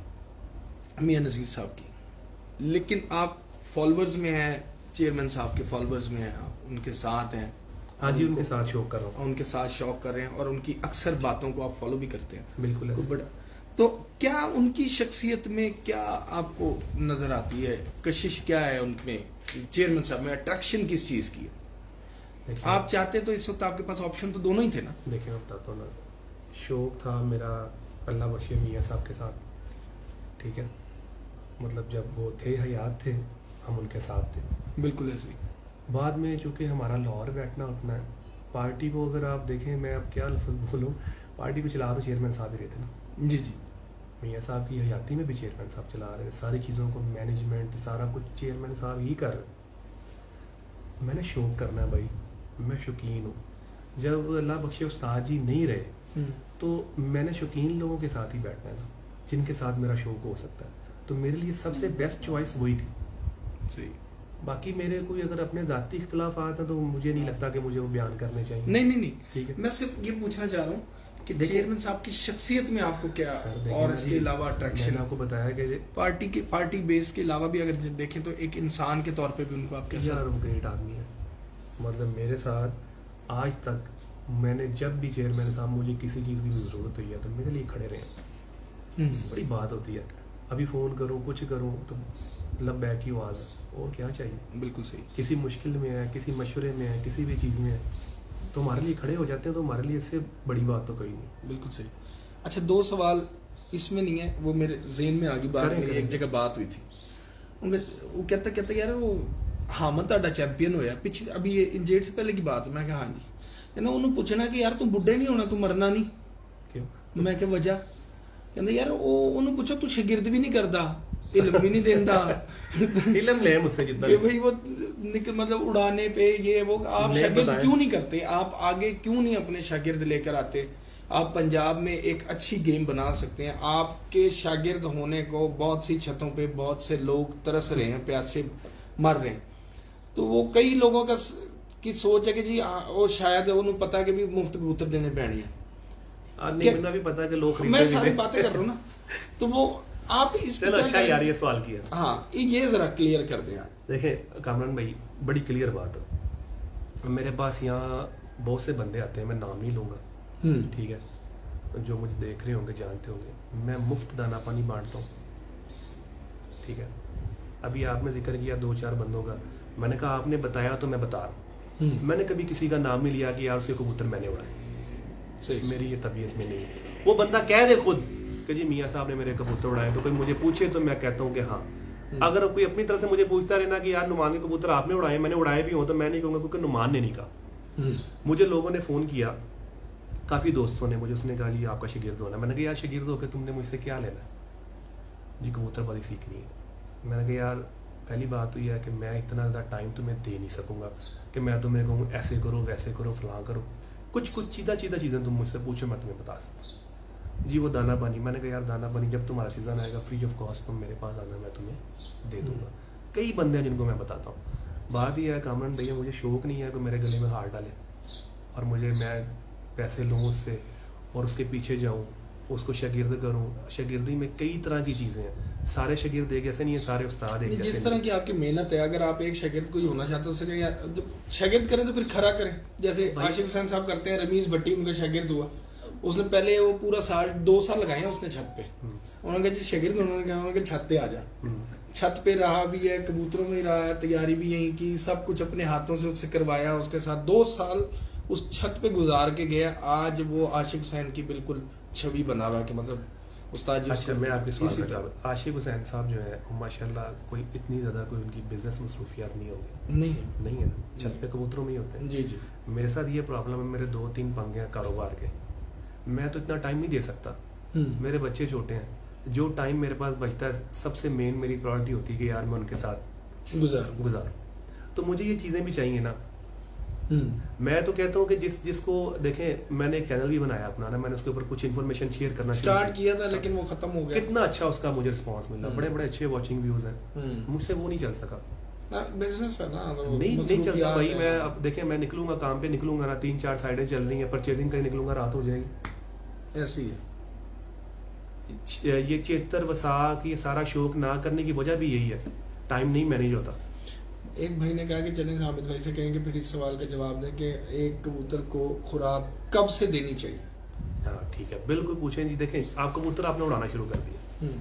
S2: मियाँ नज़ीर साहब की, लेकिन आप फॉलोअर्स में हैं, चेयरमैन साहब के फॉलोअर्स में हैं, आप उनके साथ हैं।
S3: हाँ जी, उनके साथ शौक कर रहा हूँ,
S2: उनके साथ शौक कर रहे हैं और उनकी अक्सर बातों को आप फॉलो भी करते हैं।
S3: बिल्कुल
S2: बड़ा। तो क्या उनकी शख्सियत में क्या आपको नजर आती है, कशिश क्या है उनमें, चेयरमैन साहब में अट्रैक्शन किस चीज की है? आप चाहते तो इस वक्त आपके पास ऑप्शन तो दोनों ही थे ना।
S3: देखिए मैं बताता हूँ ना, शौक था मेरा अल्लाह बख्शे मियाँ साहब के साथ, ठीक है, मतलब जब वो थे हयात थे हम उनके साथ थे,
S2: बिल्कुल ऐसे।
S3: बाद में चूँकि हमारा लाहौर बैठना उठना है, पार्टी को अगर आप देखें, मैं अब क्या लफ्ज़ बोलूँ, पार्टी को चला तो चेयरमैन साहब ही रहते ना।
S2: जी जी।
S3: मियाँ साहब की हयाती में भी चेयरमैन साहब चला रहे हैं, सारी चीज़ों को मैनेजमेंट सारा कुछ चेयरमैन साहब ही कर रहे हैं। मैंने शौक करना है भाई, मैं शौकीन हूँ। जब अल्लाह बख्शे उस्ताद जी नहीं रहे तो मैंने शौकीन लोगों के साथ ही बैठना था, जिनके साथ मेरा शौक हो सकता है। तो मेरे लिए सबसे बेस्ट चॉइस वही थी।
S2: सही।
S3: बाकी मेरे कोई अगर अपने ज़ाती इख्तलाफात हैं तो मुझे नहीं लगता कि मुझे वो बयान करने चाहिए।
S2: नहीं नहीं नहीं,
S3: ठीक है।
S2: मैं सिर्फ ये पूछना चाह रहा हूँ कि
S3: देखिए-
S2: चेयरमैन साहब की शख्सियत में आपको क्या
S3: सर देखिए
S2: और
S3: ना
S2: इसके
S3: जी,
S2: अलावा अट्रैक्शन,
S3: मैंने आपको बताया कि
S2: पार्टी बेस के अलावा भी अगर देखें तो एक इंसान के तौर पे भी उनको आप कैसे?
S3: यार वो ग्रेट आदमी है। मतलब मेरे साथ आज तक मैंने जब भी चेयरमैन साहब मुझे किसी चीज़ की भी ज़रूरत हुई है तो मेरे लिए खड़े रहे। बड़ी बात होती है, अभी फ़ोन करूँ कुछ करूँ तो लब बैक की आवाज़ है, और क्या चाहिए।
S2: बिल्कुल सही।
S3: किसी मुश्किल में है, किसी मशवरे में है, किसी भी चीज़ में है तो हमारे लिए खड़े हो जाते हैं, तो हमारे लिए इससे बड़ी बात तो कोई नहीं।
S2: बिल्कुल सही। अच्छा, 2 सवाल इसमें नहीं है, वो मेरे ज़हन में आगे बात
S3: करें,
S2: मेरी
S3: करें।
S2: एक जगह बात हुई थी। वो कहता यार वो हामद ਤੁਹਾਡਾ चैंपियन होया पिछले अभी ये इंजेट से पहले की बात है। मैं कहा हाँ जी। कहना उन्होंने पूछना कि यार तू बुढ़े नहीं होना, तू मरना नहीं।
S3: क्यों?
S2: मैं क्या वजह? कहता यार उन्होंने पूछा तू शागिर्द भी नहीं करता, इल्म भी नहीं देता।
S3: इल्म ले मुझसे जितना
S2: ये भाई वो मतलब उड़ाने पे ये वो, आप
S3: नहीं
S2: शागिर्द
S3: बताएं।
S2: क्यों नहीं करते? आप आगे क्यों नहीं अपने शागिर्द लेकर आते? आप पंजाब में एक अच्छी गेम बना सकते हैं। आपके शागिर्द होने को बहुत सी छतों पे बहुत से लोग तरस रहे हैं, प्यासे मर रहे हैं। तो वो कई लोगों का की सोच है कि जी वो शायद उन्हें पता है कि भी मुफ्त कबूतर देने पैने हैं।
S3: नहीं, मुझे भी पता है कि लोग खरीदते
S2: मैं
S3: भी
S2: सारी
S3: नहीं।
S2: बातें कर रहा हूँ ना, तो वो आप इस पे
S3: चलो
S2: क्या
S3: अच्छा
S2: करें?
S3: यार ये सवाल किया।
S2: हाँ, ये जरा क्लियर कर दें आप।
S3: देखें कामरान भाई, बड़ी क्लियर बात है। मेरे पास यहाँ बहुत से बंदे आते हैं, मैं नाम नहीं लूँगा, ठीक है, जो मुझे देख रहे होंगे जानते होंगे। मैं मुफ्त दाना पानी बांटता हूँ, ठीक है। अभी आपने जिक्र किया 2-4 बंदों का, मैंने कहा आपने बताया तो मैं बता रहा हूँ। मैंने कभी किसी का नाम नहीं लिया कि यार उसके कबूतर मैंने उड़ाए,
S2: सही।
S3: मेरी ये तबीयत में नहीं है। वो बंदा कह दे खुद कि जी मियाँ साहब ने मेरे कबूतर उड़ाए, तो कोई मुझे पूछे तो मैं कहता हूँ कि हाँ। अगर कोई अपनी तरफ से मुझे पूछता रहना कि यार नुमान के कबूतर आपने उड़ाए, मैंने उड़ाए भी हो, तो मैं नहीं कहूँगा क्योंकि नुमान ने नहीं कहा। मुझे लोगों ने फ़ोन किया, काफ़ी दोस्तों ने मुझे, उसने कहा जी आपका शागिर्द होना। मैंने कहा यार शागिर्द होकर तुमने मुझसे क्या लेना है? जी कबूतरबाजी सीखनी है। मैंने कहा यार पहली बात तो यह है कि मैं इतना ज़्यादा टाइम तुम्हें दे नहीं सकूँगा कि मैं तुम्हें कहूँ ऐसे करो वैसे करो फलां करो। कुछ सीधा चीज़ें तुम मुझसे पूछो मैं तुम्हें बता सकता। जी वो दाना पानी, मैंने कहा यार दाना पानी जब तुम्हारा सीज़न आएगा फ्री ऑफ कॉस्ट तुम मेरे पास आना, मैं तुम्हें दे दूँगा। कई बंदे हैं जिनको मैं बताता हूँ। बात यह है कामरान भैया, मुझे शौक़ नहीं है कि मेरे गले में हार डाले और मैं पैसे लूँ उससे और उसके पीछे जाऊँ, उसको शागिर्द करूँ। शागिर्दी में कई तरह की चीज़ें हैं, सारे शागिर्द एक जैसे नहीं है, सारे उस्ताद एक जैसे
S2: जिस तरह की आपकी मेहनत है, अगर आप एक शागिर्द कोई होना चाहते हो उससे कहें यार जब शागिर्द करें तो फिर खरा करें। जैसे आशिफ हुसैन साहब करते हैं, रमीज भट्टी उनका शागिर्द हुआ, उसने पहले वो पूरा 2 साल लगाए हैं उसने छत पे। उन्होंने कहा जी शागिर्द, उन्होंने कहा छत पे आ जा। छत पे रहा भी है, कबूतरों में रहा है, तैयारी भी यहीं की, सब कुछ अपने हाथों से उससे करवाया, उसके साथ 2 साल उस छत पे गुजार के गया। आज वो आशिफ हुसैन की बिल्कुल छवि बना हुआ है कि मतलब उस्ताद जी।
S3: अच्छा मैं आपकी सवाल का जवाब, आशिफ हुसैन साहब जो है माशाल्लाह कोई इतनी ज़्यादा कोई उनकी बिजनेस मसरूफियात नहीं होगी, नहीं है ना, छत पे कबूतरों में ही होते हैं।
S2: जी जी।
S3: मेरे साथ ये प्रॉब्लम है, मेरे 2-3 पंगे हैं कारोबार के, मैं तो इतना टाइम नहीं दे सकता। मेरे बच्चे छोटे हैं, जो टाइम मेरे पास बचता है सबसे मेन मेरी प्रायोरिटी होती है कि यार मैं उनके साथ गुजार। तो मुझे ये चीज़ें भी चाहिए ना। मैं तो कहता हूँ कि जिसको देखें, मैंने एक चैनल भी बनाया अपना ना, मैंने उसके ऊपर कुछ इन्फॉर्मेशन शेयर करना
S2: स्टार्ट किया था लेकिन वो खत्म हो गया।
S3: कितना अच्छा उसका मुझे रिस्पांस मिला, बड़े अच्छे वॉचिंग व्यूज हैं, मुझसे वो नहीं चल सका।
S2: बिजनेस है ना,
S3: नहीं चलता भाई। मैं अब देखें, मैं निकलूंगा काम पे, निकलूंगा ना 3-4 साइडें चल रही हैं, परचेजिंग करने निकलूंगा रात हो जाएगी।
S2: ऐसी है
S3: ये चेतर वसाक ये सारा शौक ना करने की वजह भी यही है, टाइम नहीं मैनेज होता।
S2: एक भाई ने कहा कि चलें हामिद भाई से कहेंगे फिर इस सवाल का जवाब दें कि एक कबूतर को खुराक कब से देनी चाहिए?
S3: हाँ ठीक है, बिल्कुल पूछें जी। देखें आप कबूतर आपने उड़ाना शुरू कर दिया,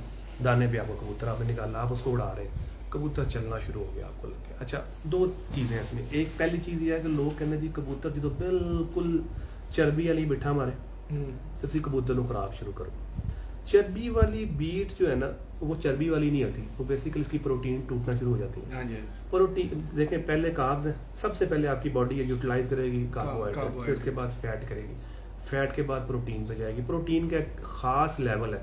S3: दाने पे आपको कबूतर आपने निकाला, आप उसको उड़ा रहे, कबूतर चलना शुरू हो गया, आपको लग गया। अच्छा 2 चीज़ें हैं इसमें। एक पहली चीज़ ये है कि लोग कहते जी कबूतर जो बिल्कुल चर्बी वाली बिठा मारे तो फिर कबूतर को खराब शुरू करो। चर्बी वाली बीट जो है ना वो चर्बी वाली नहीं होती, वो बेसिकली इसकी प्रोटीन टूटना शुरू हो जाती है। प्रोटीन देखें, पहले कार्ब्स हैं, सबसे पहले आपकी बॉडी यूटिलाइज करेगी कार्बोहाइड्रेट, फिर उसके बाद फैट करेगी। फैट के बाद प्रोटीन पे जाएगी। प्रोटीन का एक ख़ास लेवल है,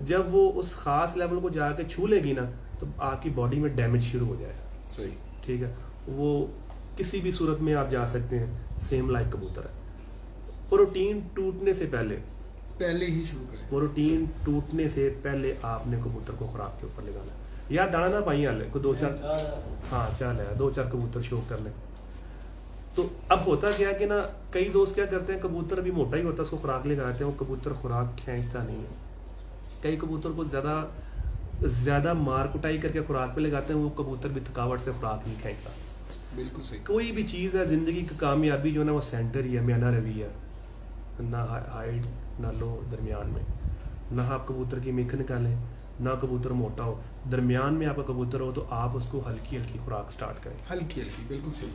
S3: जब वो उस ख़ास लेवल को जाके छू लेगी ना तो आपकी बॉडी में डैमेज शुरू हो जाएगा।
S2: सही।
S3: ठीक है, वो किसी भी सूरत में आप जा सकते हैं, सेम लाइक कबूतर है। प्रोटीन टूटने से पहले
S2: ही शुरू करें।
S3: प्रोटीन टूटने से पहले आपने कबूतर को खुराक के ऊपर लगाना है। यार दाना ना पाई हाल को 2-4 हाँ चल है 2-4 कबूतर शौक करने। तो अब होता क्या है कि ना कई दोस्त क्या करते हैं, कबूतर भी मोटा ही होता है उसको खुराक लगाते हैं, वो कबूतर खुराक खींचता नहीं है। कई कबूतर को ज्यादा मार कुटाई करके खुराक पे लगाते हैं, वो कबूतर भी थकावट से खुराक नहीं खींचता।
S2: बिल्कुल सही।
S3: कोई भी चीज़ है जिंदगी की कामयाबी जो है ना वो सेंटर ही है, म्याना रवि है, ना हाइट ना लो, दरमियान में। ना आप कबूतर की मिख निकालें ना कबूतर मोटा हो, दरमियान में आपका कबूतर हो तो आप उसको हल्की हल्की खुराक स्टार्ट करें।
S2: हल्की हल्की, बिल्कुल सही।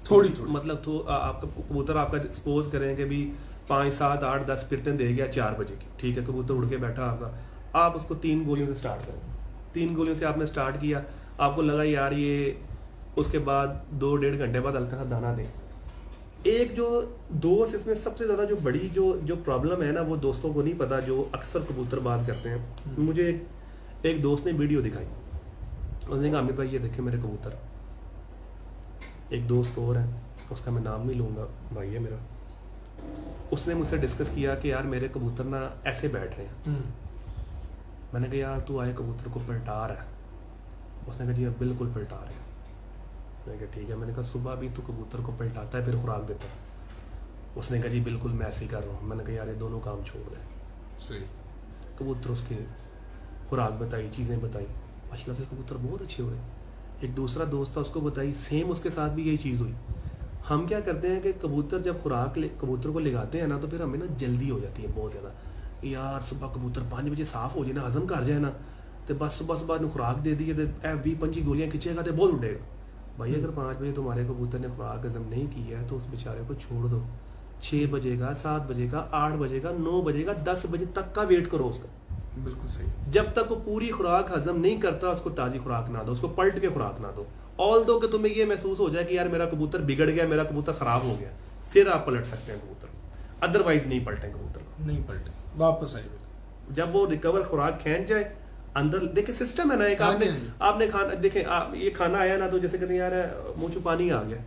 S2: थोड़ी
S3: मतलब तो आपका कबूतर आपका सपोज करें कि भी 5, 7, 8, 10 फिरते दे गया 4 बजे की, ठीक है, कबूतर उड़ के बैठा आपका, आप उसको 3 गोलियों से स्टार्ट करें। 3 गोलियों से आपने स्टार्ट किया, आपको लगा यार ये, उसके बाद 2-1.5 घंटे बाद हल्का सा दाना दें। एक जो दोस्त इसमें सबसे ज़्यादा जो बड़ी जो प्रॉब्लम है ना, वो दोस्तों को नहीं पता, जो अक्सर कबूतरबाज करते हैं। मुझे एक दोस्त ने वीडियो दिखाई, उसने कहा अमित भाई ये देखे मेरे कबूतर। एक दोस्त और है, उसका मैं नाम नहीं लूँगा, भाई है मेरा, उसने मुझसे डिस्कस किया कि यार मेरे कबूतर ना ऐसे बैठ रहे हैं। मैंने कहा यार तू आए कबूतर को पलटा रहा है? उसने कहा जी अब बिल्कुल पलटा रहे हैं। मैंने कहा ठीक है। मैंने कहा सुबह भी तू कबूतर को पलटाता है फिर खुराक देता है? उसने कहा जी बिल्कुल मैं ऐसे ही कर रहा हूँ। मैंने कहा यार ये दोनों काम छोड़ दे।
S2: सही।
S3: कबूतर उसके खुराक बताई, चीज़ें बताई, माशाल्लाह से कबूतर बहुत अच्छे हुए। एक दूसरा दोस्त था, उसको बताई, सेम उसके साथ भी यही चीज़ हुई। हम क्या करते हैं कि कबूतर जब कबूतर को लगाते हैं ना तो फिर हमें ना जल्दी हो जाती है बहुत ज़्यादा, यार सुबह कबूतर 5 बजे साफ हो जाए ना, हजम कर जाए ना, तो बस सुबह खुराक दे दी तो 20-25 गोलियाँ खिंचेगा तो बहुत उठेगा। भाई अगर 5 बजे तुम्हारे कबूतर ने खुराक हजम नहीं की है तो उस बेचारे को छोड़ दो। 6 बजेगा, 7 बजेगा, 8 बजेगा, 9 बजेगा, 10 बजे तक का वेट करो उसका।
S2: बिल्कुल सही।
S3: जब तक वो पूरी खुराक हजम नहीं करता उसको ताज़ी खुराक ना दो, उसको पलट के खुराक ना दो। ऑल दो कि तुम्हें ये महसूस हो जाए कि यार मेरा कबूतर बिगड़ गया, मेरा कबूतर खराब हो गया, फिर आप पलट सकते हैं कबूतर, अदरवाइज नहीं पलटें कबूतर।
S2: नहीं पलटे, वापस आए।
S3: जब वो रिकवर खुराक खींच जाए अंदर, देखिए सिस्टम है ना एक, आपने खाना देखें, ये खाना आया ना तो जैसे कहते हैं यार मुंह से पानी आ गया,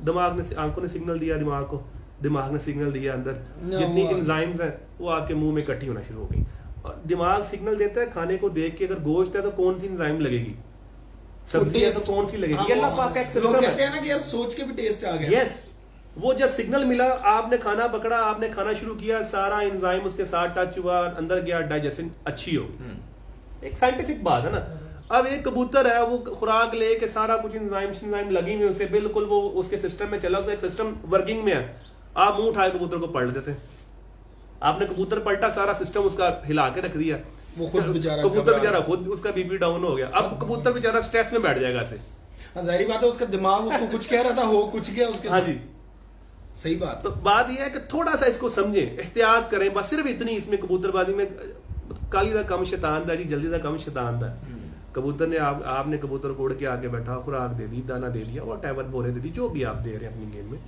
S3: दिमाग ने, आंखों ने सिग्नल दिया दिमाग को, दिमाग ने सिग्नल दिया अंदर, जितनी एंजाइम्स हैं वो आपके मुंह में इकट्ठी होना शुरू हो गई। और दिमाग सिग्नल देता है खाने को देख के, अगर गोश्त है तो कौन सी एंजाइम लगेगी, सब्जी है तो कौन सी लगेगी, ये अल्लाह पाक का एक सिस्टम है।
S2: कहते हैं ना कि यार सोच के भी टेस्ट आ गया।
S3: यस, वो जब सिग्नल मिला, आपने खाना पकड़ा, आपने खाना शुरू किया, सारा एंजाइम उसके साथ टच हुआ, अंदर गया, डाइजेशन अच्छी होगी। एक साइंटिफिक बात है ना। अब एक कबूतर है, वो खुराक लेके सारा कुछ एंजाइम लगी हुई उसे, बिल्कुल वो उसके सिस्टम में चला, उसका एक सिस्टम वर्किंग में है। आप मुंह उठाए कबूतर को पलट देते, आपने कबूतर पलटा, सारा सिस्टम उसका हिला के रख दिया,
S2: वो खुद बेचारा,
S3: कबूतर बेचारा खुद, उसका बीपी डाउन हो गया। अब कबूतर बेचारा स्ट्रेस में बैठ जाएगा ऐसे।
S2: जाहिर बात है उसका दिमाग उसको कुछ कह रहा था, हो कुछ गया उसके।
S3: हाँ जी,
S2: सही बात।
S3: तो बात यह है कि थोड़ा सा इसको समझें, एहतियात करें, बस सिर्फ इतनी। इसमें कबूतरबाजी में काली दा कम शैतान दा जी, जल्दी दा कम शैतान दा। कबूतर ने आपने कबूतर को उड़ के आगे बैठा, खुराक दे दी, दाना दे दिया, व्हाटएवर बोरे दे दी, जो भी आप दे रहे हैं अपनी गेम में।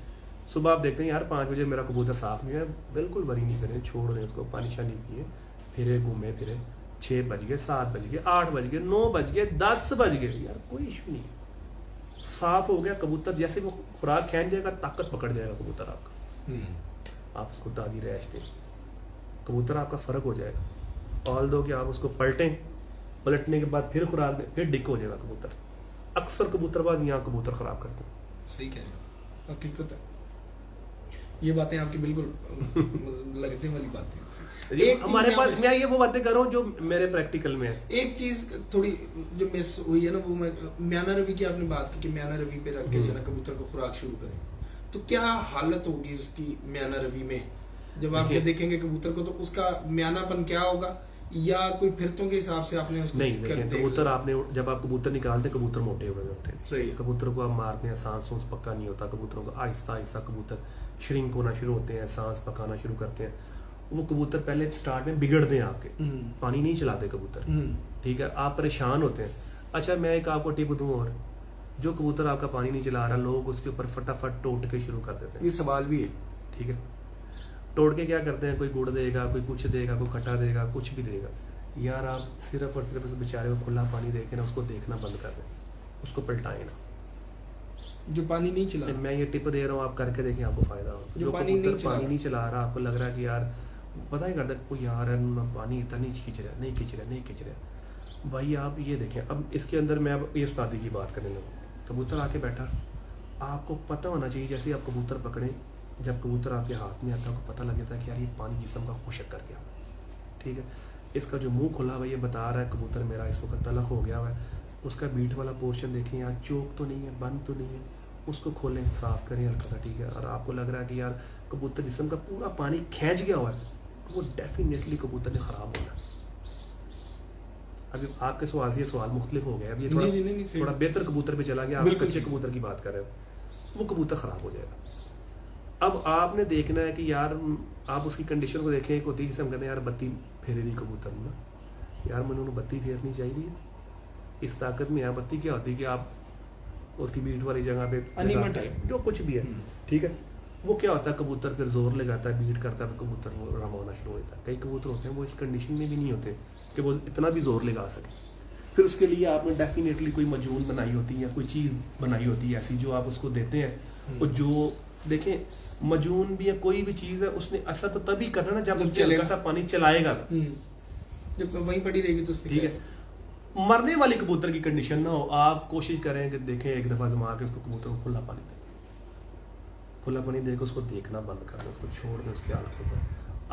S3: सुबह आप देखते हैं यार 5 बजे मेरा कबूतर साफ नहीं है, बिल्कुल वरी नहीं करें, छोड़ दें उसको, पानी शानी पिए, फिरे घूमे फिरे। 6 बज गए, 7 बज गए, 8 बज गए, 9 बज गए, 10 बज गए, यार कोई इशू नहीं, साफ हो गया कबूतर। जैसे वो खुराक खींच जाएगा, ताकत पकड़ जाएगा कबूतर आपका, आप उसको ताज़ी रैश दें, कबूतर आपका फ़र्क हो जाएगा। ऑल दो कि आप उसको पलटें, पलटने के बाद फिर खुराक दें, फिर डिक हो जाएगा कबूतर। अक्सर कबूतरबाज यहाँ कबूतर ख़राब करते हैं।
S2: सही कह रहे हैं, हकीकत है, ये बातें आपकी बिल्कुल लगने वाली बातें हैं।
S3: एक हमारे पास, मैं ये वो बातें कर रहा हूँ जो मेरे प्रैक्टिकल में है।
S2: एक चीज थोड़ी जो मिस हुई है ना, वो मैं म्याना रवि की आपने बात की कि म्याना रवि पे रख के जो है ना कबूतर को खुराक शुरू करें, तो क्या हालत होगी उसकी म्याना रवि में जब आप देखेंगे कबूतर को, तो उसका म्यानापन क्या होगा, या कोई फिरतों के हिसाब से आपने उसको
S3: नहीं देखें, कबूतर आपने जब आप कबूतर निकालते हैं, कबूतर मोटे हुए होते हैं।
S2: सही।
S3: कबूतर को आप मारते हैं, सांस पक्का नहीं होता कबूतरों का, आहिस्ता आहिस्ता कबूतर श्रिंक होना शुरू होते हैं, सांस पकाना शुरू करते हैं। वो कबूतर पहले स्टार्ट में बिगड़ते हैं आपके, पानी नहीं चलाते कबूतर, ठीक है, आप परेशान होते हैं। अच्छा मैं एक आपको टिप दूं, और जो कबूतर आपका पानी नहीं चला रहा, लोग उसके ऊपर फटाफट टोट के शुरू कर देते हैं।
S2: ये सवाल भी है,
S3: ठीक है, तोड़ के क्या करते हैं, कोई गुड़ देगा, कोई कुछ देगा, कोई खट्टा देगा, कुछ भी देगा। यार आप सिर्फ और सिर्फ उस बेचारे को खुला पानी दे के ना उसको देखना बंद कर दें, उसको पलटाएं ना।
S2: जो पानी नहीं चला रहा।
S3: मैं ये टिप दे रहा हूँ, आप करके देखें, आपको फायदा होगा।
S2: जो
S3: पानी नहीं चला रहा, आपको लग रहा है कि यार पता ही करता कोई यार पानी इतना नहीं खींच रहा, भाई आप ये देखें। अब इसके अंदर मैं अब ये उस्तादी की बात करने लगा, कबूतर आके बैठा, आपको पता होना चाहिए जैसे ही आप कबूतर पकड़ें, जब कबूतर आपके हाथ में आता है आपको पता लग जाता है कि यार ये पानी जिस्म का खुशक कर गया, ठीक है। इसका जो मुंह खुला हुआ ये बता रहा है कबूतर मेरा इस वक्त तलख हो गया हुआ है। उसका बीट वाला पोर्शन देखें, यहाँ चोक तो नहीं है, बंद तो नहीं है, उसको खोलें, साफ करें हल्का सा, ठीक है। और आपको लग रहा है कि यार कबूतर जिस्म का पूरा पानी खींच गया हुआ है, तो वो डेफिनेटली कबूतर ने ख़राब होना है। अभी आपके सवाल से ये सवाल मुख्तलिफ हो गया, अब ये थोड़ा बेहतर कबूतर पे चला गया, आप कच्चे कबूतर की बात कर रहे हो, वो कबूतर ख़राब हो जाएगा। अब आपने देखना है कि यार आप उसकी कंडीशन को देखें। एक होती है जिसे हम कहते हैं यार बत्ती फेरे दी कबूतर ना, यार मैंने उन्हें बत्ती फेरनी चाहिए। इस ताकत में यहाँ बत्ती क्या होती है कि आप उसकी बीट वाली जगह पे जो कुछ भी है, ठीक है, वो क्या होता है कबूतर फिर जोर लगाता है, बीट करता है, कबूतर वो रमाना शुरू होता है। कई कबूतर होते हैं वो इस कंडीशन में भी नहीं होते कि वो इतना भी जोर लगा सके। फिर उसके लिए आपने डेफिनेटली कोई मजून बनाई होती है या कोई चीज़ बनाई होती है ऐसी जो आप उसको देते हैं। और जो देखें मजून भी या कोई भी चीज़ है उसने ऐसा तो तभी करना ना जब चलेगा सा पानी चलाएगा,
S2: जब वहीं पड़ी रहेगी तो
S3: ठीक है। मरने वाली कबूतर की कंडीशन ना हो, आप कोशिश करें कि देखें एक दफ़ा जमा के उसको कबूतर को खुला पानी दें, खुला पानी देकर उसको देखना बंद कर दें, उसको छोड़ दें उसके हाल के ऊपर।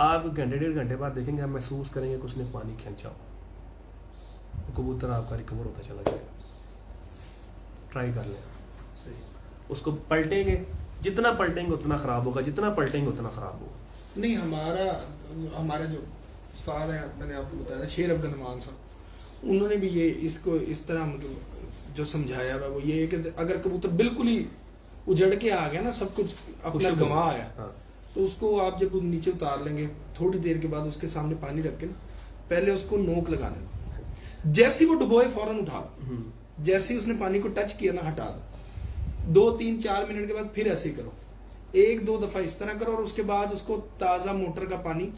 S3: आप घंटे डेढ़ घंटे बाद देखेंगे, आप महसूस करेंगे कि उसने पानी खींचा हो, कबूतर आपका रिकवर होता चला जाएगा। ट्राई कर लें,
S2: सही।
S3: उसको पलटेंगे, जितना पलटेंगे उतना ख़राब होगा, जितना पलटेंगे उतना ख़राब होगा।
S2: नहीं, हमारा जो उस्ताद है, मैंने आपको बताया शेर अफगान साहब, उन्होंने भी ये इसको इस तरह मतलब जो समझाया हुआ वो ये है कि अगर कबूतर बिल्कुल ही उजड़ के आ गया ना, सब कुछ अपना गंवा आया,
S3: हाँ।
S2: तो उसको आप जब नीचे उतार लेंगे थोड़ी देर के बाद उसके सामने पानी रख के ना, पहले उसको नोक लगाने दो, जैसे ही वो डुबोए फौरन उठा दो, जैसे ही उसने पानी को टच किया ना हटा दो, 2-3-4 मिनट के बाद फिर ऐसे ही करो, 1-2 दफा इस तरह करो, और उसके बाद उसको ताजा मोटर का पानी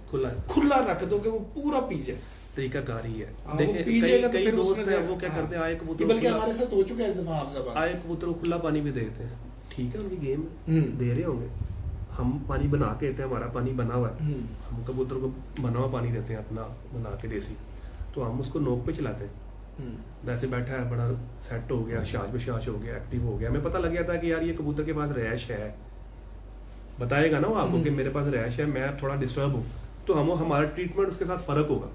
S2: खुला रख दो कि वो पूरा पी जाए।
S3: तरीका कारी है।
S2: देखिए
S3: कई दोस्त हैं वो क्या करते हैं, आए कबूतर,
S2: बल्कि हमारे साथ हो चुका है इस दफा हाफिजाबाद,
S3: आए कबूतर को खुला पानी भी देते हैं, ठीक है, उनकी गेम दे रहे होंगे। हम पानी बना के देते हैं, हमारा पानी बना हुआ है, हम कबूतर को बना हुआ पानी देते हैं अपना बना के देसी, तो हम उसको नोक पे चलाते हैं। वैसे बैठा है, बड़ा सेट हो गया, शाश बशाश हो गया, एक्टिव हो गया, हमें पता लग गया था कि यार ये कबूतर के पास रैश है, बताएगा ना वो आपको कि मेरे पास रैश है, मैं थोड़ा डिस्टर्ब हूँ, तो हम हमारा ट्रीटमेंट उसके साथ फर्क होगा,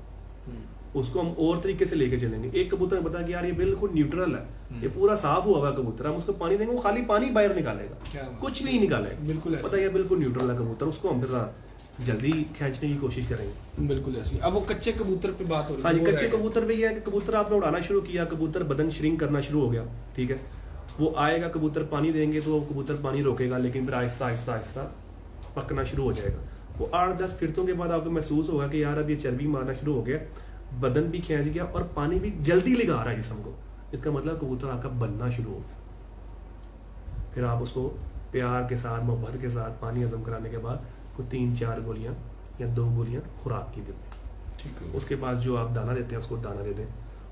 S3: उसको हम और तरीके से लेके चलेंगे। एक कबूतर ने बताया कि यार ये बिल्कुल न्यूट्रल है, ये पूरा साफ हुआ हुआ कबूतर, हम उसको पानी देंगे वो खाली पानी बाहर निकालेगा, कुछ भी नहीं निकालेगा,
S2: बिल्कुल
S3: पता है बिल्कुल न्यूट्रल है कबूतर, उसको हम फिर जल्दी खींचने की कोशिश करेंगे।
S2: बिल्कुल ऐसी। अब वो कच्चे कबूतर पे बात हो रही है।
S3: हाँ जी, कच्चे कबूतर पे ये है कि कबूतर आपने उड़ाना शुरू किया, कबूतर बदन श्रिंक करना शुरू हो गया, ठीक है, वो आएगा कबूतर पानी देंगे तो वो कबूतर पानी रोकेगा, लेकिन फिर आहिस्ता आहिस्ता आहिस्ता पकना शुरू हो जाएगा। वो 8-10 फिरतों के बाद आपको महसूस होगा कि यार अब ये चर्बी मारना शुरू हो गया, बदन भी खींच गया और पानी भी जल्दी लगा रहा है जिस्म को, इसका मतलब कबूतर आपका बनना शुरू हो गया। फिर आप उसको प्यार के साथ मोहब्बत के साथ पानी हजम कराने के बाद कोई 3-4 गोलियां या 2 गोलियां खुराक की दे दें,
S2: ठीक है।
S3: उसके बाद जो आप दाना देते हैं उसको दाना दे दें,